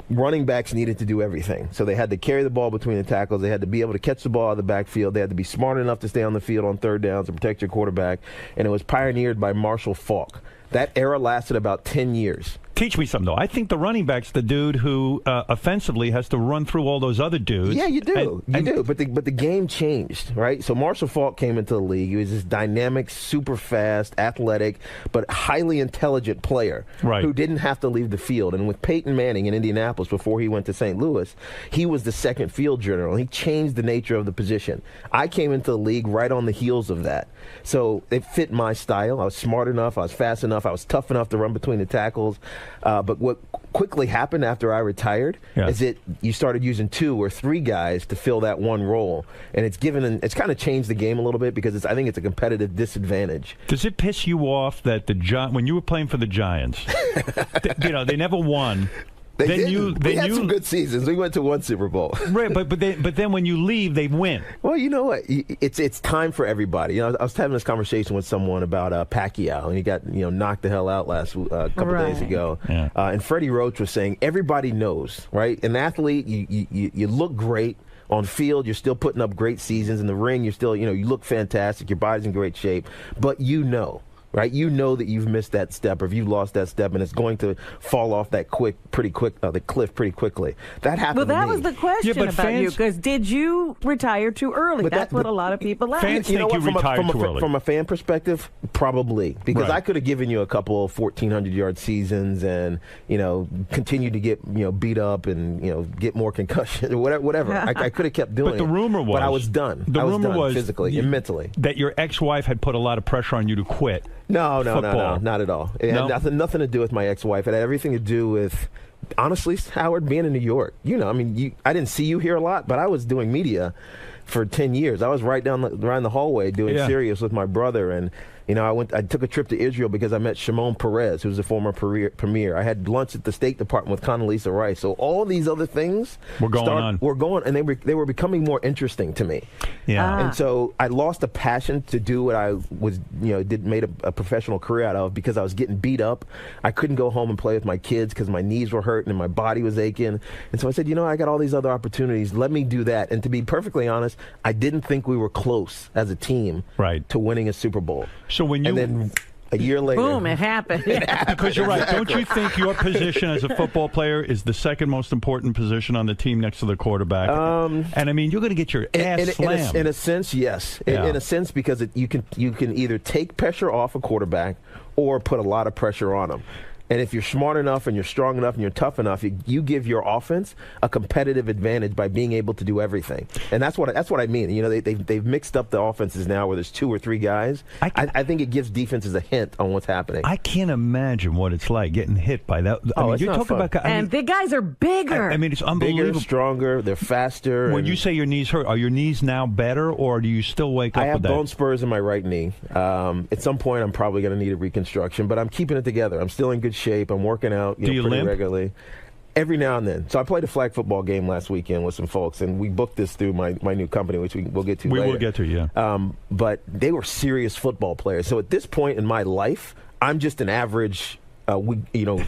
running backs needed to do everything. So they had to carry the ball between the tackles. They had to be able to catch the ball out of the backfield. They had to be smart enough to stay on the field on third downs and protect your quarterback. And it was pioneered by Marshall Faulk. That era lasted about 10 years. Teach me something, though. I think the running back's the dude who offensively has to run through all those other dudes. Yeah, you do. You do. But the game changed, right? So Marshall Faulk came into the league. He was this dynamic, super fast, athletic, but highly intelligent player who didn't have to leave the field. And with Peyton Manning in Indianapolis before he went to St. Louis, he was the second field general. He changed the nature of the position. I came into the league right on the heels of that. So it fit my style. I was smart enough. I was fast enough. I was tough enough to run between the tackles. But what quickly happened after I retired is that you started using 2 or 3 guys to fill that one role, and it's kind of changed the game a little bit because I think it's a competitive disadvantage. Does it piss you off that when you were playing for the Giants, they never won? We had some good seasons. We went to 1 Super Bowl. Right, but then when you leave, they win. Well, you know what? It's time for everybody. I was having this conversation with someone about Pacquiao, and he got knocked the hell out last couple days ago. Yeah. And Freddie Roach was saying everybody knows, right? An athlete, you look great. On field, you're still putting up great seasons. In the ring, you're still, you look fantastic. Your body's in great shape. But right? You know that you've missed that step, or if you've lost that step, and it's going to fall off the cliff pretty quickly. That happened. Well, that to me. was the question about you, because did you retire too early? That's what a lot of people ask. Fans think you retired too early. From a fan perspective, probably, because right. I could have given you a couple of 1,400-yard seasons, and continue to get beat up and get more concussion or whatever. I could have kept doing it. But the rumor was, but I was done. The rumor was physically and mentally that your ex-wife had put a lot of pressure on you to quit. No, not at all. It had nothing to do with my ex-wife. It had everything to do with, honestly, Howard, being in New York. I didn't see you here a lot, but I was doing media for 10 years. I was right down the hallway doing Sirius with my brother, and I took a trip to Israel because I met Shimon Peres, who's a former premier. I had lunch at the State Department with Condoleezza Rice. So all these other things were going and they were becoming more interesting to me. Yeah. And so I lost a passion to do what I was, made a professional career out of, because I was getting beat up. I couldn't go home and play with my kids because my knees were hurting and my body was aching. And so I said, I got all these other opportunities. Let me do that. And to be perfectly honest, I didn't think we were close as a team to winning a Super Bowl. So when and then a year later, boom, it happened. Because you're right. Don't you think your position as a football player is the second most important position on the team next to the quarterback? And I mean, you're going to get your ass slammed. In a sense, yes. Yeah. In a sense, because you can either take pressure off a quarterback or put a lot of pressure on them. And if you're smart enough and you're strong enough and you're tough enough, you give your offense a competitive advantage by being able to do everything. And that's what I mean. They've mixed up the offenses now where there's 2 or 3 guys. I think it gives defenses a hint on what's happening. I can't imagine what it's like getting hit by that. You're talking about, and the guys are bigger. I mean, it's unbelievable. Bigger, stronger, they're faster. When you say your knees hurt, are your knees now better, or do you still wake up with that? I have that? bone spurs in my right knee. At some point, I'm probably going to need a reconstruction, but I'm keeping it together. I'm still in good shape. I'm working out pretty regularly. Every now and then. So I played a flag football game last weekend with some folks, and we booked this through my new company, which we'll get to later. We will get to, yeah. But they were serious football players. So at this point in my life, I'm just an average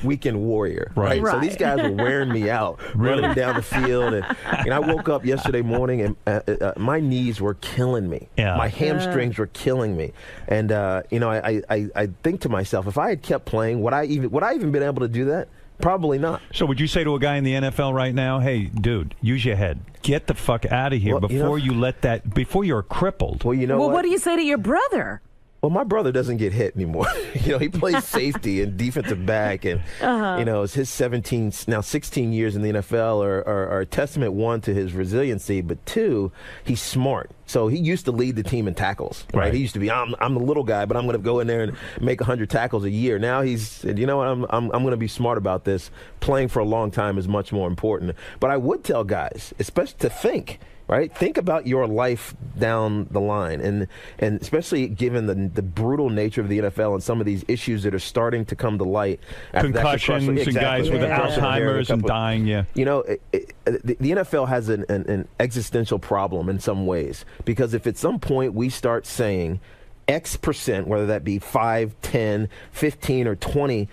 weekend warrior. Right. So these guys were wearing me out, running down the field. And I woke up yesterday morning, and my knees were killing me. Yeah. My hamstrings were killing me. And, I think to myself, if I had kept playing, would I even been able to do that? Probably not. So would you say to a guy in the NFL right now, hey, dude, use your head. Get the fuck out of here before you're crippled. Well, what do you say to your brother? Well, my brother doesn't get hit anymore. He plays safety and defensive back, and it's his 16 years in the NFL are a testament, one, to his resiliency, but two, he's smart. So he used to lead the team in tackles. Right? He used to be, I'm the little guy, but I'm going to go in there and make 100 tackles a year. Now he's said, you know what, I'm going to be smart about this. Playing for a long time is much more important. But I would tell guys, especially to think. Right? Think about your life down the line, and especially given the brutal nature of the NFL and some of these issues that are starting to come to light. Concussions and guys with Alzheimer's and dying, the NFL has an existential problem in some ways, because if at some point we start saying X percent, whether that be 5, 10, 15, or 20%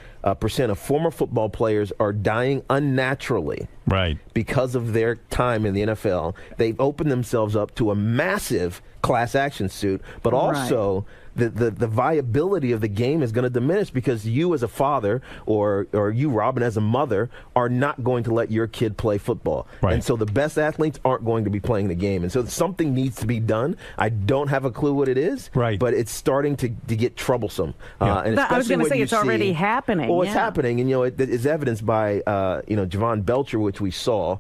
of former football players are dying unnaturally because of their time in the NFL, they've opened themselves up to a massive class action suit, but also the viability of the game is going to diminish, because you as a father or you, Robin, as a mother, are not going to let your kid play football. And so the best athletes aren't going to be playing the game. And so something needs to be done. I don't have a clue what it is, but it's starting to get troublesome. And I was going to say it's already happening. Well, it's happening, and it is evidenced by Javon Belcher, which we saw.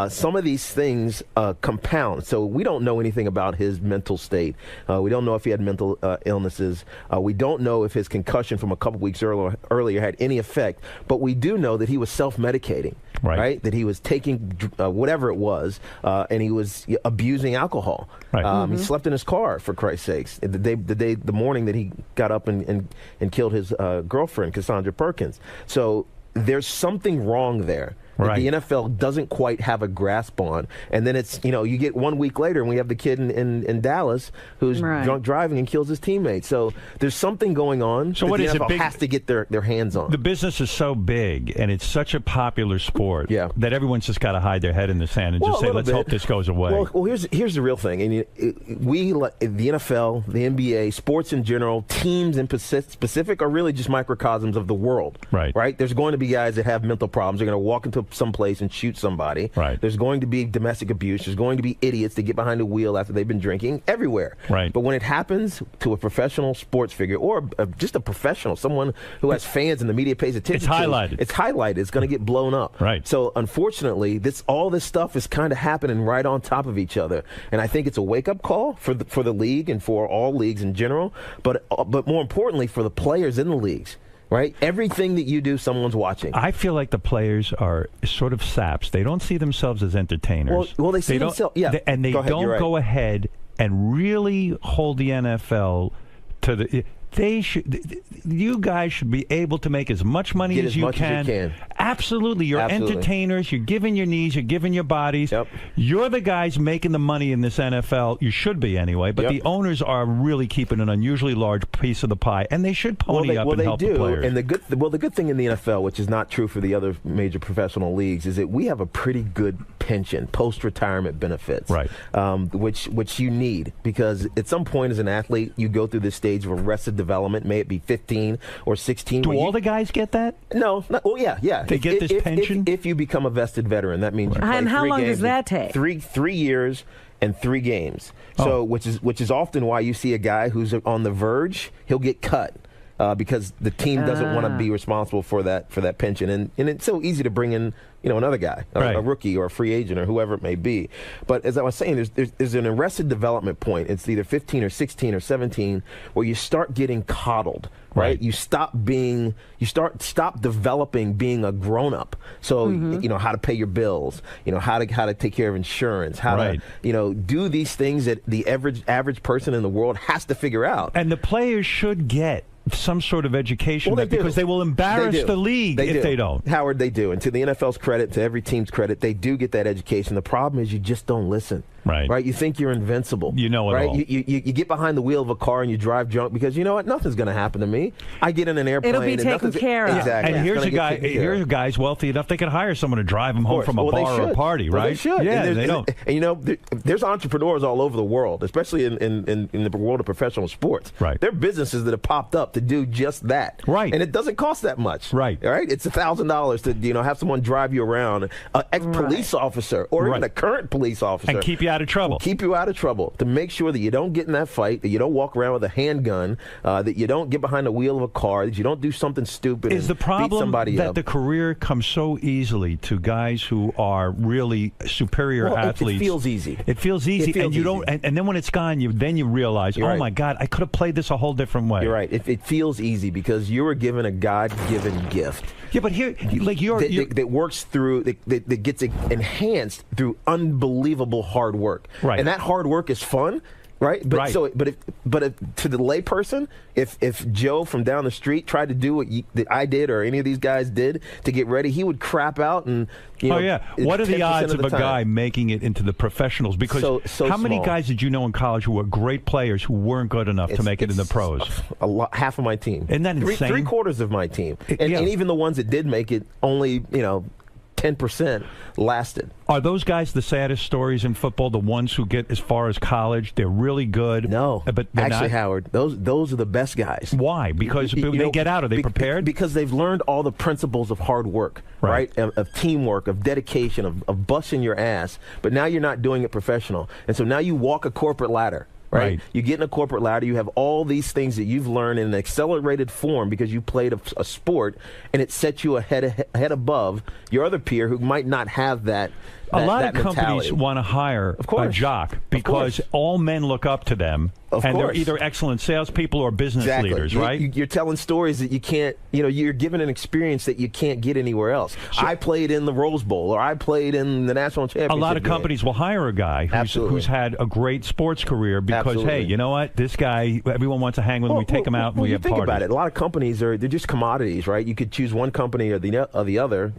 Some of these things compound. So we don't know anything about his mental state. We don't know if he had mental illness. illnesses. We don't know if his concussion from a couple weeks earlier had any effect, but we do know that he was self-medicating. Right. That he was taking whatever it was, and he was abusing alcohol. Right. He slept in his car, for Christ's sakes, the morning that he got up and killed his girlfriend, Cassandra Perkins. So there's something wrong there that the NFL doesn't quite have a grasp on. And then it's, you get 1 week later and we have the kid in Dallas who's drunk driving and kills his teammates. So there's something going on that the NFL has to get their hands on. The business is so big and it's such a popular sport that everyone's just got to hide their head in the sand and just say, let's hope this goes away. Well, here's the real thing. And we, the NFL, the NBA, sports in general, teams in specific are really just microcosms of the world. Right? There's going to be guys that have mental problems. They're going to walk into someplace and shoot somebody. There's going to be domestic abuse. There's going to be idiots that get behind the wheel after they've been drinking everywhere. But when it happens to a professional sports figure or just a professional, someone who has fans and the media pays attention it's highlighted. It's highlighted. It's going to get blown up. So unfortunately, all this stuff is kind of happening right on top of each other. And I think it's a wake-up call for the league and for all leagues in general, but more importantly for the players in the leagues. Everything that you do, someone's watching. I feel like the players are sort of saps. They don't see themselves as entertainers. Well, they see themselves. Yeah, and they don't go ahead and really hold the NFL to the. You guys should be able to make as much money as you can. Absolutely. You're entertainers. You're giving your knees. You're giving your bodies. You're the guys making the money in this NFL. You should be anyway. But the owners are really keeping an unusually large piece of the pie, and they should pony up and help the players. And the good thing in the NFL, which is not true for the other major professional leagues, is that we have a pretty good pension, post-retirement benefits, which you need because at some point as an athlete, you go through this stage of arrested development, may it be 15 or 16. Do all the guys get that? No. Well, yeah. They get this pension? If you become a vested veteran, that means you play and how 3 long games, does that take? 3 years and 3 games. So which is often why you see a guy who's on the verge, he'll get cut. Because the team doesn't want to be responsible for that pension, and it's so easy to bring in another guy, a rookie or a free agent or whoever it may be. But as I was saying, there's an arrested development point. It's either 15 or 16 or 17 where you start getting coddled. You stop developing being a grown up. So how to pay your bills, how to take care of insurance, how to do these things that the average person in the world has to figure out. And the players should get some sort of education because they will embarrass the league if they don't. Howard, they do. And to the NFL's credit, to every team's credit, they do get that education. The problem is you just don't listen. Right? You think you're invincible. You know it all. You get behind the wheel of a car and you drive drunk because you know what? Nothing's going to happen to me. I get in an airplane. It'll be taken care of. Exactly. And here's a guy's wealthy enough they can hire someone to drive him home from a bar or a party, right? They should. Yeah, they don't. And there's entrepreneurs all over the world, especially in the world of professional sports. There are businesses that have popped up to do just that. And it doesn't cost that much. All right? It's $1,000 to have someone drive you around, an ex-police officer or even a current police officer. And keep you out of trouble. Keep you out of trouble to make sure that you don't get in that fight, that you don't walk around with a handgun, that you don't get behind the wheel of a car, that you don't do something stupid and the problem beat somebody that up. The career comes so easily to guys who are really superior athletes? It feels easy. It feels easy, and you don't. And then when it's gone, you realize, my God, I could have played this a whole different way. You're right. It feels easy because you were given a God-given gift. Yeah, but here, that works through that gets enhanced through unbelievable hard work. And that hard work is fun. But to the lay person, if Joe from down the street tried to do what that I did or any of these guys did to get ready, he would crap out and what are the odds of a guy making it into the professionals? Because so how many small. guys did you know in college who were great players who weren't good enough to make it in the pros? A lot, half of my team. Isn't that insane? 3/4 of my team, and even the ones that did make it, only 10% lasted. Are those guys the saddest stories in football? The ones who get as far as college, they're really good. No, but actually, Howard, those are the best guys. Why? Because they get out. Are they prepared? Because they've learned all the principles of hard work, right? Of teamwork, of dedication, of busting your ass. But now you're not doing it professional, and so now you walk a corporate ladder. Right? You get in a corporate ladder, you have all these things that you've learned in an accelerated form because you played a sport, and it sets you ahead above your other peer who might not have that. A lot of companies want to hire a jock because all men look up to them, Of and course. they're either excellent salespeople or business Exactly. leaders, You're, right? You're telling stories that you can't, you're given an experience that you can't get anywhere else. I played in the Rose Bowl, or I played in the national championship. A lot of game. companies will hire a guy who's had a great sports career because, hey, you know what? This guy, everyone wants to hang with him. We take him out and we have think parties. about it. A lot of companies they're just commodities, right? You could choose one company or the other.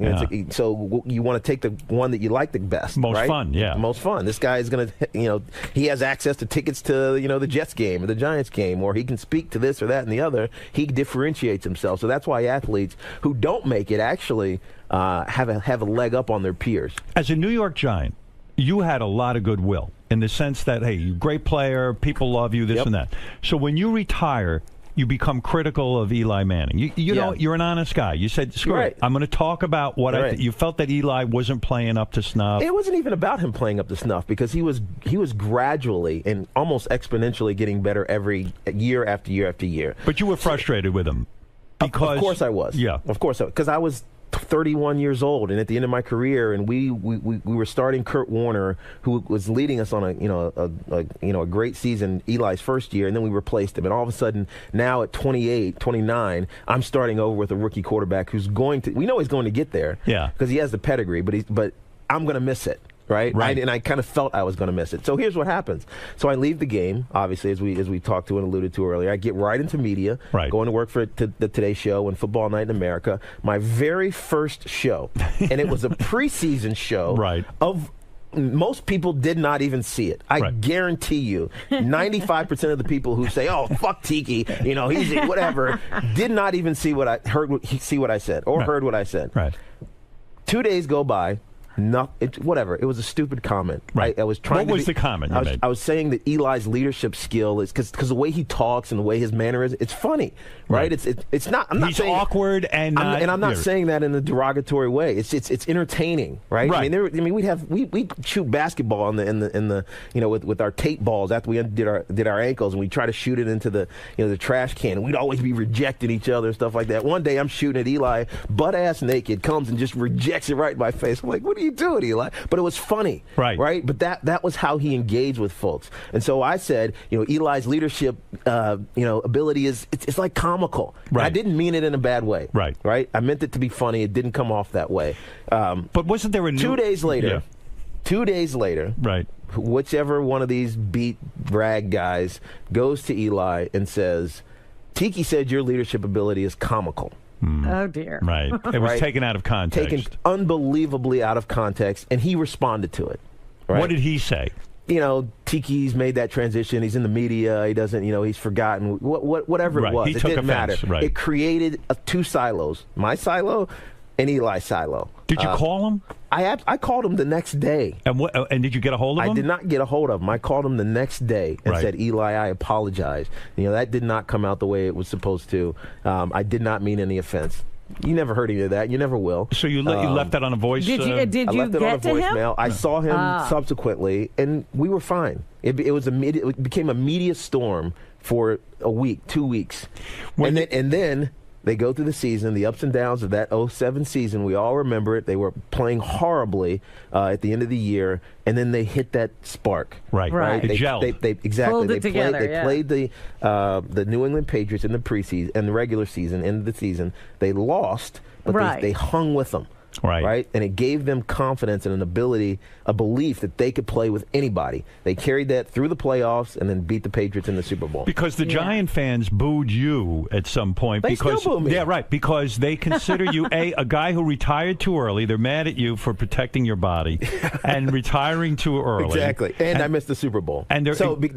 So you want to take the one that you like the best. Most right? fun, yeah. Most fun. This guy is going to, he has access to tickets to, the Jets game or the Giants game, or he can speak to this or that and the other. He differentiates himself. So that's why athletes who don't make it actually have a leg up on their peers. As a New York Giant, you had a lot of goodwill in the sense that, hey, you're a great player, people love you, this and that. So when you retire, you become critical of Eli Manning. You know, you're an honest guy. You said, screw it. I'm going to talk about what you felt that Eli wasn't playing up to snuff. It wasn't even about him playing up to snuff because he was gradually and almost exponentially getting better every year after year after year. But you were frustrated with him. Because, of course I was. Yeah. Of course, because I was 31 years old and at the end of my career, and we were starting Kurt Warner, who was leading us on a great season, Eli's first year, and then we replaced him. And all of a sudden, now at 28, 29, I'm starting over with a rookie quarterback who's we know he's going to get there, because he has the pedigree, but I'm going to miss it. Right. And I kind of felt I was going to miss it. So here's what happens. So I leave the game, obviously, as we talked to and alluded to earlier. I get right into media, going to work for the Today Show and Football Night in America. My very first show, and it was a preseason show of most people did not even see it. I guarantee you, 95% of the people who say, "Oh, fuck Tiki," he's whatever, did not even see what I heard, see what I said, or heard what I said. 2 days go by. Whatever. It was a stupid comment. Right. I was trying. What was the comment you made? I was saying that Eli's leadership skill is because the way he talks and the way his manner is, it's funny. Right. It's not. I'm not He's saying awkward and I'm not saying that in a derogatory way. It's entertaining. Right. I mean, we shoot basketball in the with our tape balls after we did our ankles, and we try to shoot it into the the trash can, and we'd always be rejecting each other and stuff like that. One day I'm shooting at Eli, butt ass naked, comes and just rejects it right in my face. I'm like, what are you doing, Eli? But it was funny, right? But that was how he engaged with folks. And so I said, Eli's leadership, ability it's like comical. Right. I didn't mean it in a bad way. Right. I meant it to be funny. It didn't come off that way. But wasn't there a new 2 days later? 2 days later, whichever one of these beat rag guys goes to Eli and says, "Tiki said your leadership ability is comical." Oh, dear. Right. It was taken out of context. Taken unbelievably out of context, and he responded to it. Right? What did he say? Tiki's made that transition. He's in the media. He doesn't, he's forgotten. Whatever it was, it didn't matter. It created two silos, my silo and Eli's silo. Did you call him? I called him the next day. And did you get a hold of him? I did not get a hold of him. I called him the next day and said, "Eli, I apologize. That did not come out the way it was supposed to. I did not mean any offense." You never heard any of that. You never will. So you left that on a voice? Did you I left it on a voicemail. I saw him subsequently, and we were fine. It became a media storm for a week, 2 weeks, and then they go through the season, the ups and downs of that 2007 season. We all remember it. They were playing horribly at the end of the year, and then they hit that spark. Right. They gelled. Exactly. Pulled it together, they played the New England Patriots in the preseason and the regular season, end of the season. They lost, but they hung with them. Right. And it gave them confidence and a belief that they could play with anybody. They carried that through the playoffs and then beat the Patriots in the Super Bowl. Because the Giant fans booed you at some point. They still boo me. Yeah, right. Because they consider you a guy who retired too early. They're mad at you for protecting your body and retiring too early. Exactly. And I missed the Super Bowl. And so the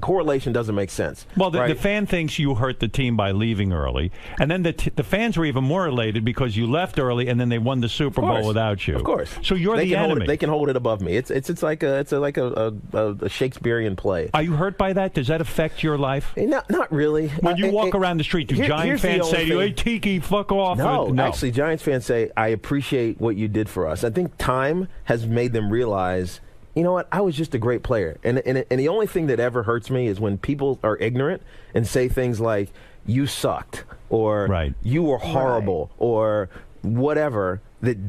correlation doesn't make sense. Well, the fan thinks you hurt the team by leaving early, and then the fans were even more elated because you left early, and then they won the Super Bowl without you. Of course. So you're the enemy. They can hold it above me. It's like a Shakespearean play. Are you hurt by that? Does that affect your life? Not really. When you walk around the street, do Giant fans say to you, "Hey, Tiki, fuck off"? No, actually, Giants fans say, "I appreciate what you did for us." I think time has made them realize, you know what? I was just a great player. And the only thing that ever hurts me is when people are ignorant and say things like, "You sucked," or "You were horrible," or whatever that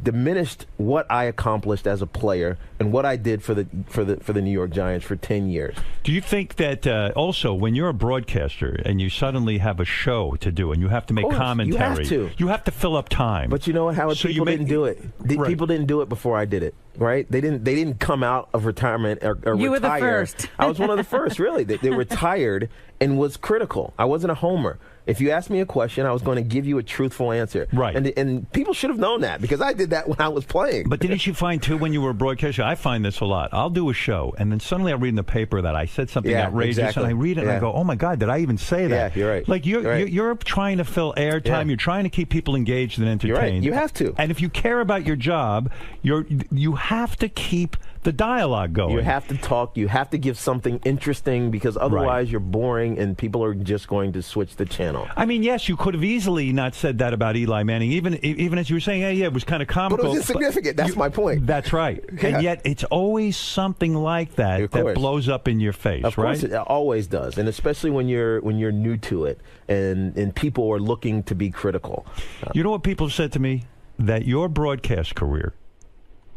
diminished what I accomplished as a player and what I did for the New York Giants for 10 years. Do you think that also when you're a broadcaster and you suddenly have a show to do and you have to make commentary, you have to fill up time? But you know what, Howard? So people didn't do it. People didn't do it before I did it. Right? They didn't come out of retirement or you retire. were the first. I was one of the first, really. They retired and was critical. I wasn't a homer. If you asked me a question, I was going to give you a truthful answer. Right. And people should have known that because I did that when I was playing. But didn't you find, too, when you were a broadcaster, I find this a lot. I'll do a show, and then suddenly I read in the paper that I said something outrageous, and I read it, and I go, oh, my God, did I even say that? Yeah, you're right. Like, you're trying to fill airtime. Yeah. You're trying to keep people engaged and entertained. You're right. You have to. And if you care about your job, you have to keep the dialogue going. You have to talk. You have to give something interesting because otherwise you're boring and people are just going to switch the channel. I mean, yes, you could have easily not said that about Eli Manning, even as you were saying, yeah, it was kind of comical. But it was insignificant. That's my point. That's right. Yeah. And yet it's always something like that that blows up in your face, of right? Of course, it always does, and especially when you're new to it and people are looking to be critical. You know what people have said to me? That your broadcast career,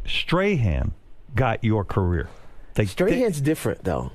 Strahan got your career. Strahan's different, though.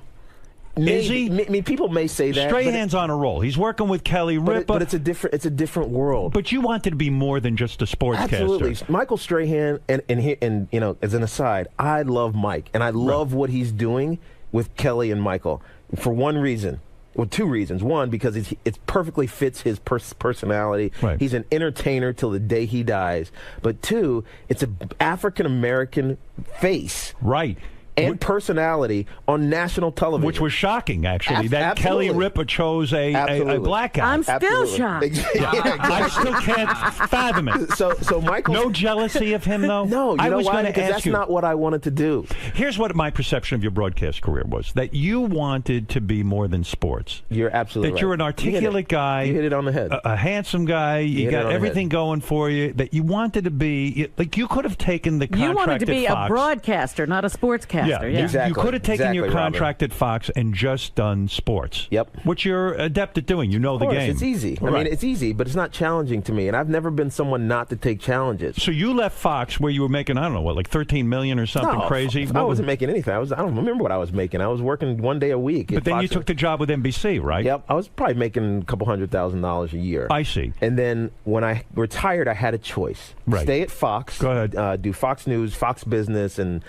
Is he? I mean, people may say that. Strahan's on a roll. He's working with Kelly Ripa. But it's a different world. But you wanted to be more than just a sportscaster. Absolutely. Michael Strahan, and you know, as an aside, I love Mike, and I love what he's doing with Kelly and Michael for one reason. Well, two reasons. One, because it perfectly fits his personality. Right. He's an entertainer till the day he dies. But two, it's an African-American face. Right. And personality on national television. Which was shocking, actually, that absolutely. Kelly Ripa chose a black guy. I'm still shocked. I still can't fathom it. So Michael. No jealousy of him, though? No, you know why? Because that's you, not what I wanted to do. Here's what my perception of your broadcast career was, that you wanted to be more than sports. You're absolutely That you're an articulate guy. You hit it on the head. A handsome guy. You got everything going for you. That you wanted to be, like you could have taken the contract. You wanted to be Fox. a broadcaster, not a sportscaster. Yeah, exactly. You could have taken your contract Robert. at Fox and just done sports. Yep. Which you're adept at doing. You know the game. It's easy. I mean, it's easy, but it's not challenging to me. And I've never been someone not to take challenges. So you left Fox where you were making, I don't know, what, like $13 million or something crazy? I wasn't making anything. I don't remember what I was making. I was working one day a week. But then you took the job with NBC, right? Yep. I was probably making a couple $100,000 a year. I see. And then when I retired, I had a choice. Right. Stay at Fox. Go ahead. Do Fox News, Fox Business, and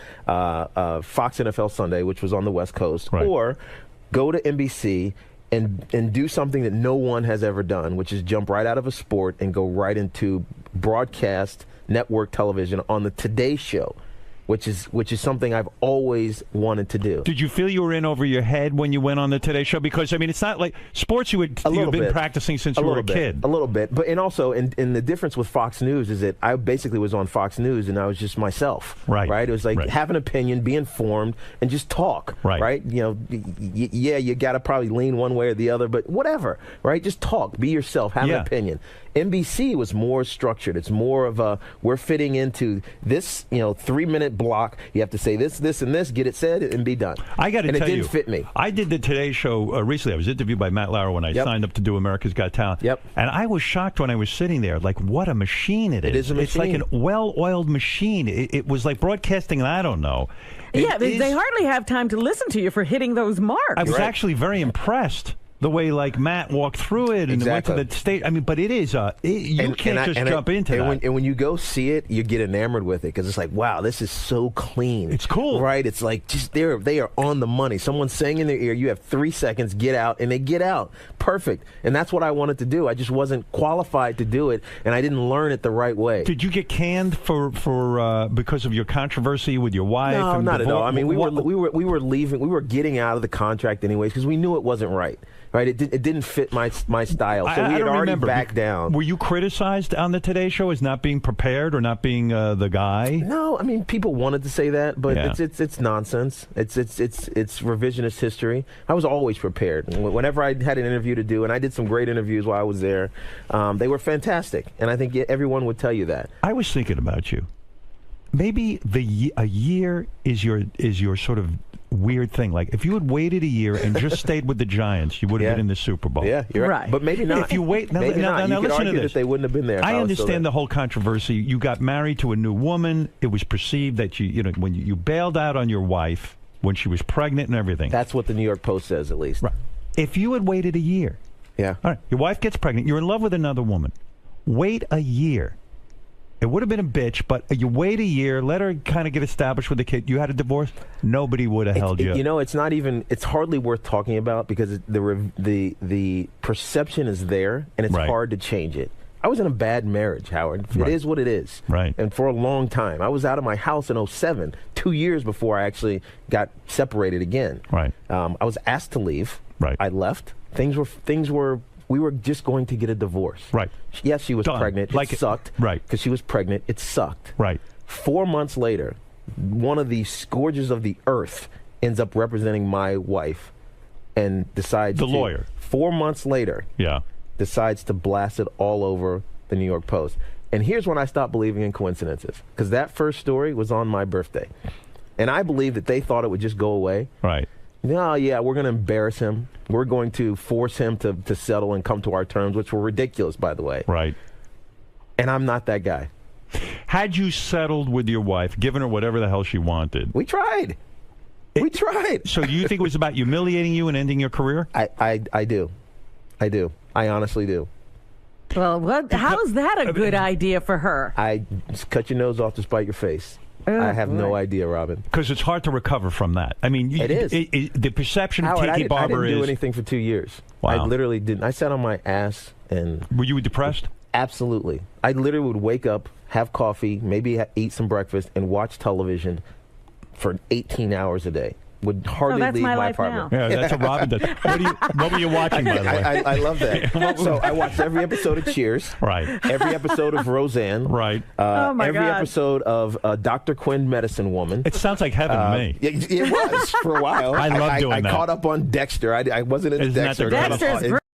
Fox NFL Sunday, which was on the West Coast, or go to NBC and do something that no one has ever done, which is jump right out of a sport and go right into broadcast network television on the Today Show, which is something I've always wanted to do. Did you feel you were in over your head when you went on the Today Show? Because, I mean, it's not like sports you've been practicing since you were a kid. A little bit. But and also, and the difference with Fox News is that I basically was on Fox News and I was just myself. Right. It was like have an opinion, be informed, and just talk. Right. You know, you got to probably lean one way or the other, but whatever. Right. Just talk. Be yourself. Have an opinion. NBC was more structured. It's more of a, we're fitting into this, 3-minute block. You have to say this, and this, get it said, and be done. I got to tell you, it didn't fit me. I did the Today Show recently. I was interviewed by Matt Lauer when I signed up to do America's Got Talent. And I was shocked when I was sitting there, like, what a machine it is. It is a machine. It's like an well-oiled machine. It was like broadcasting, I don't know. They hardly have time to listen to you for hitting those marks. I was actually very impressed. The way, like, Matt walked through it and went to the state. I mean, but it is, you can't just jump into that. And when you go see it, you get enamored with it because it's like, wow, this is so clean. It's cool. Right? It's like, just they are on the money. Someone's saying in their ear, you have 3 seconds, get out, and they get out. Perfect. And that's what I wanted to do. I just wasn't qualified to do it, and I didn't learn it the right way. Did you get canned for because of your controversy with your wife? No, not at all. I mean, we were leaving. We were getting out of the contract anyways because we knew it wasn't right. Right, it didn't fit my style, so we had already backed down. Were you criticized on the Today Show as not being prepared or not being the guy? No, I mean people wanted to say that, but it's nonsense. It's revisionist history. I was always prepared. Whenever I had an interview to do, and I did some great interviews while I was there, they were fantastic, and I think everyone would tell you that. I was thinking about you. Maybe a year is your sort of weird thing. Like, if you had waited a year and just stayed with the Giants, you would have been in the Super Bowl. Yeah, you're right. But maybe not. If you wait, now, maybe now, not. now You could listen to argue this. that they wouldn't have been there. I understand the whole controversy. You got married to a new woman. It was perceived that you know, when you bailed out on your wife when she was pregnant and everything. That's what the New York Post says, at least. Right. If you had waited a year, yeah. All right, your wife gets pregnant. You're in love with another woman. Wait a year. It would have been a bitch, but you wait a year, let her kind of get established with the kid. You had a divorce, nobody would have held you. You know, it's not even. It's hardly worth talking about because the perception is there, and it's hard to change it. I was in a bad marriage, Howard. It is what it is. Right. And for a long time, I was out of my house in 2007, 2 years before I actually got separated again. Right. I was asked to leave. Right. I left. Things were. We were just going to get a divorce. Right. Yes, she was Done. pregnant. Like it sucked. Right. Because she was pregnant. It sucked. Right. 4 months later, one of the scourges of the earth ends up representing my wife and decides the lawyer. 4 months later, decides to blast it all over the New York Post. And here's when I stopped believing in coincidences. Because that first story was on my birthday. And I believe that they thought it would just go away. Right. No, yeah, we're going to embarrass him. We're going to force him to settle and come to our terms, which were ridiculous, by the way. Right. And I'm not that guy. Had you settled with your wife, given her whatever the hell she wanted? We tried. We tried. So do you think it was about humiliating you and ending your career? I do. I do. I honestly do. Well, how is that a good idea for her? I cut your nose off to spite your face. I have no idea, Robin. Because it's hard to recover from that. I mean, it is. The perception Howard, of Tiki Barber I didn't do anything for 2 years. Wow. I literally didn't. I sat on my ass and. Were you depressed? Absolutely. I literally would wake up, have coffee, maybe eat some breakfast, and watch television for 18 hours a day. Would hardly leave my apartment. Yeah, that's what Robin does. What were you watching, by the way? I love that. So I watched every episode of Cheers. Right. Every episode of Roseanne. Right. Every episode of Dr. Quinn, Medicine Woman. It sounds like heaven to me. It was for a while. I love doing that. I caught up on Dexter. I wasn't into Isn't Dexter. That the Dexter's great.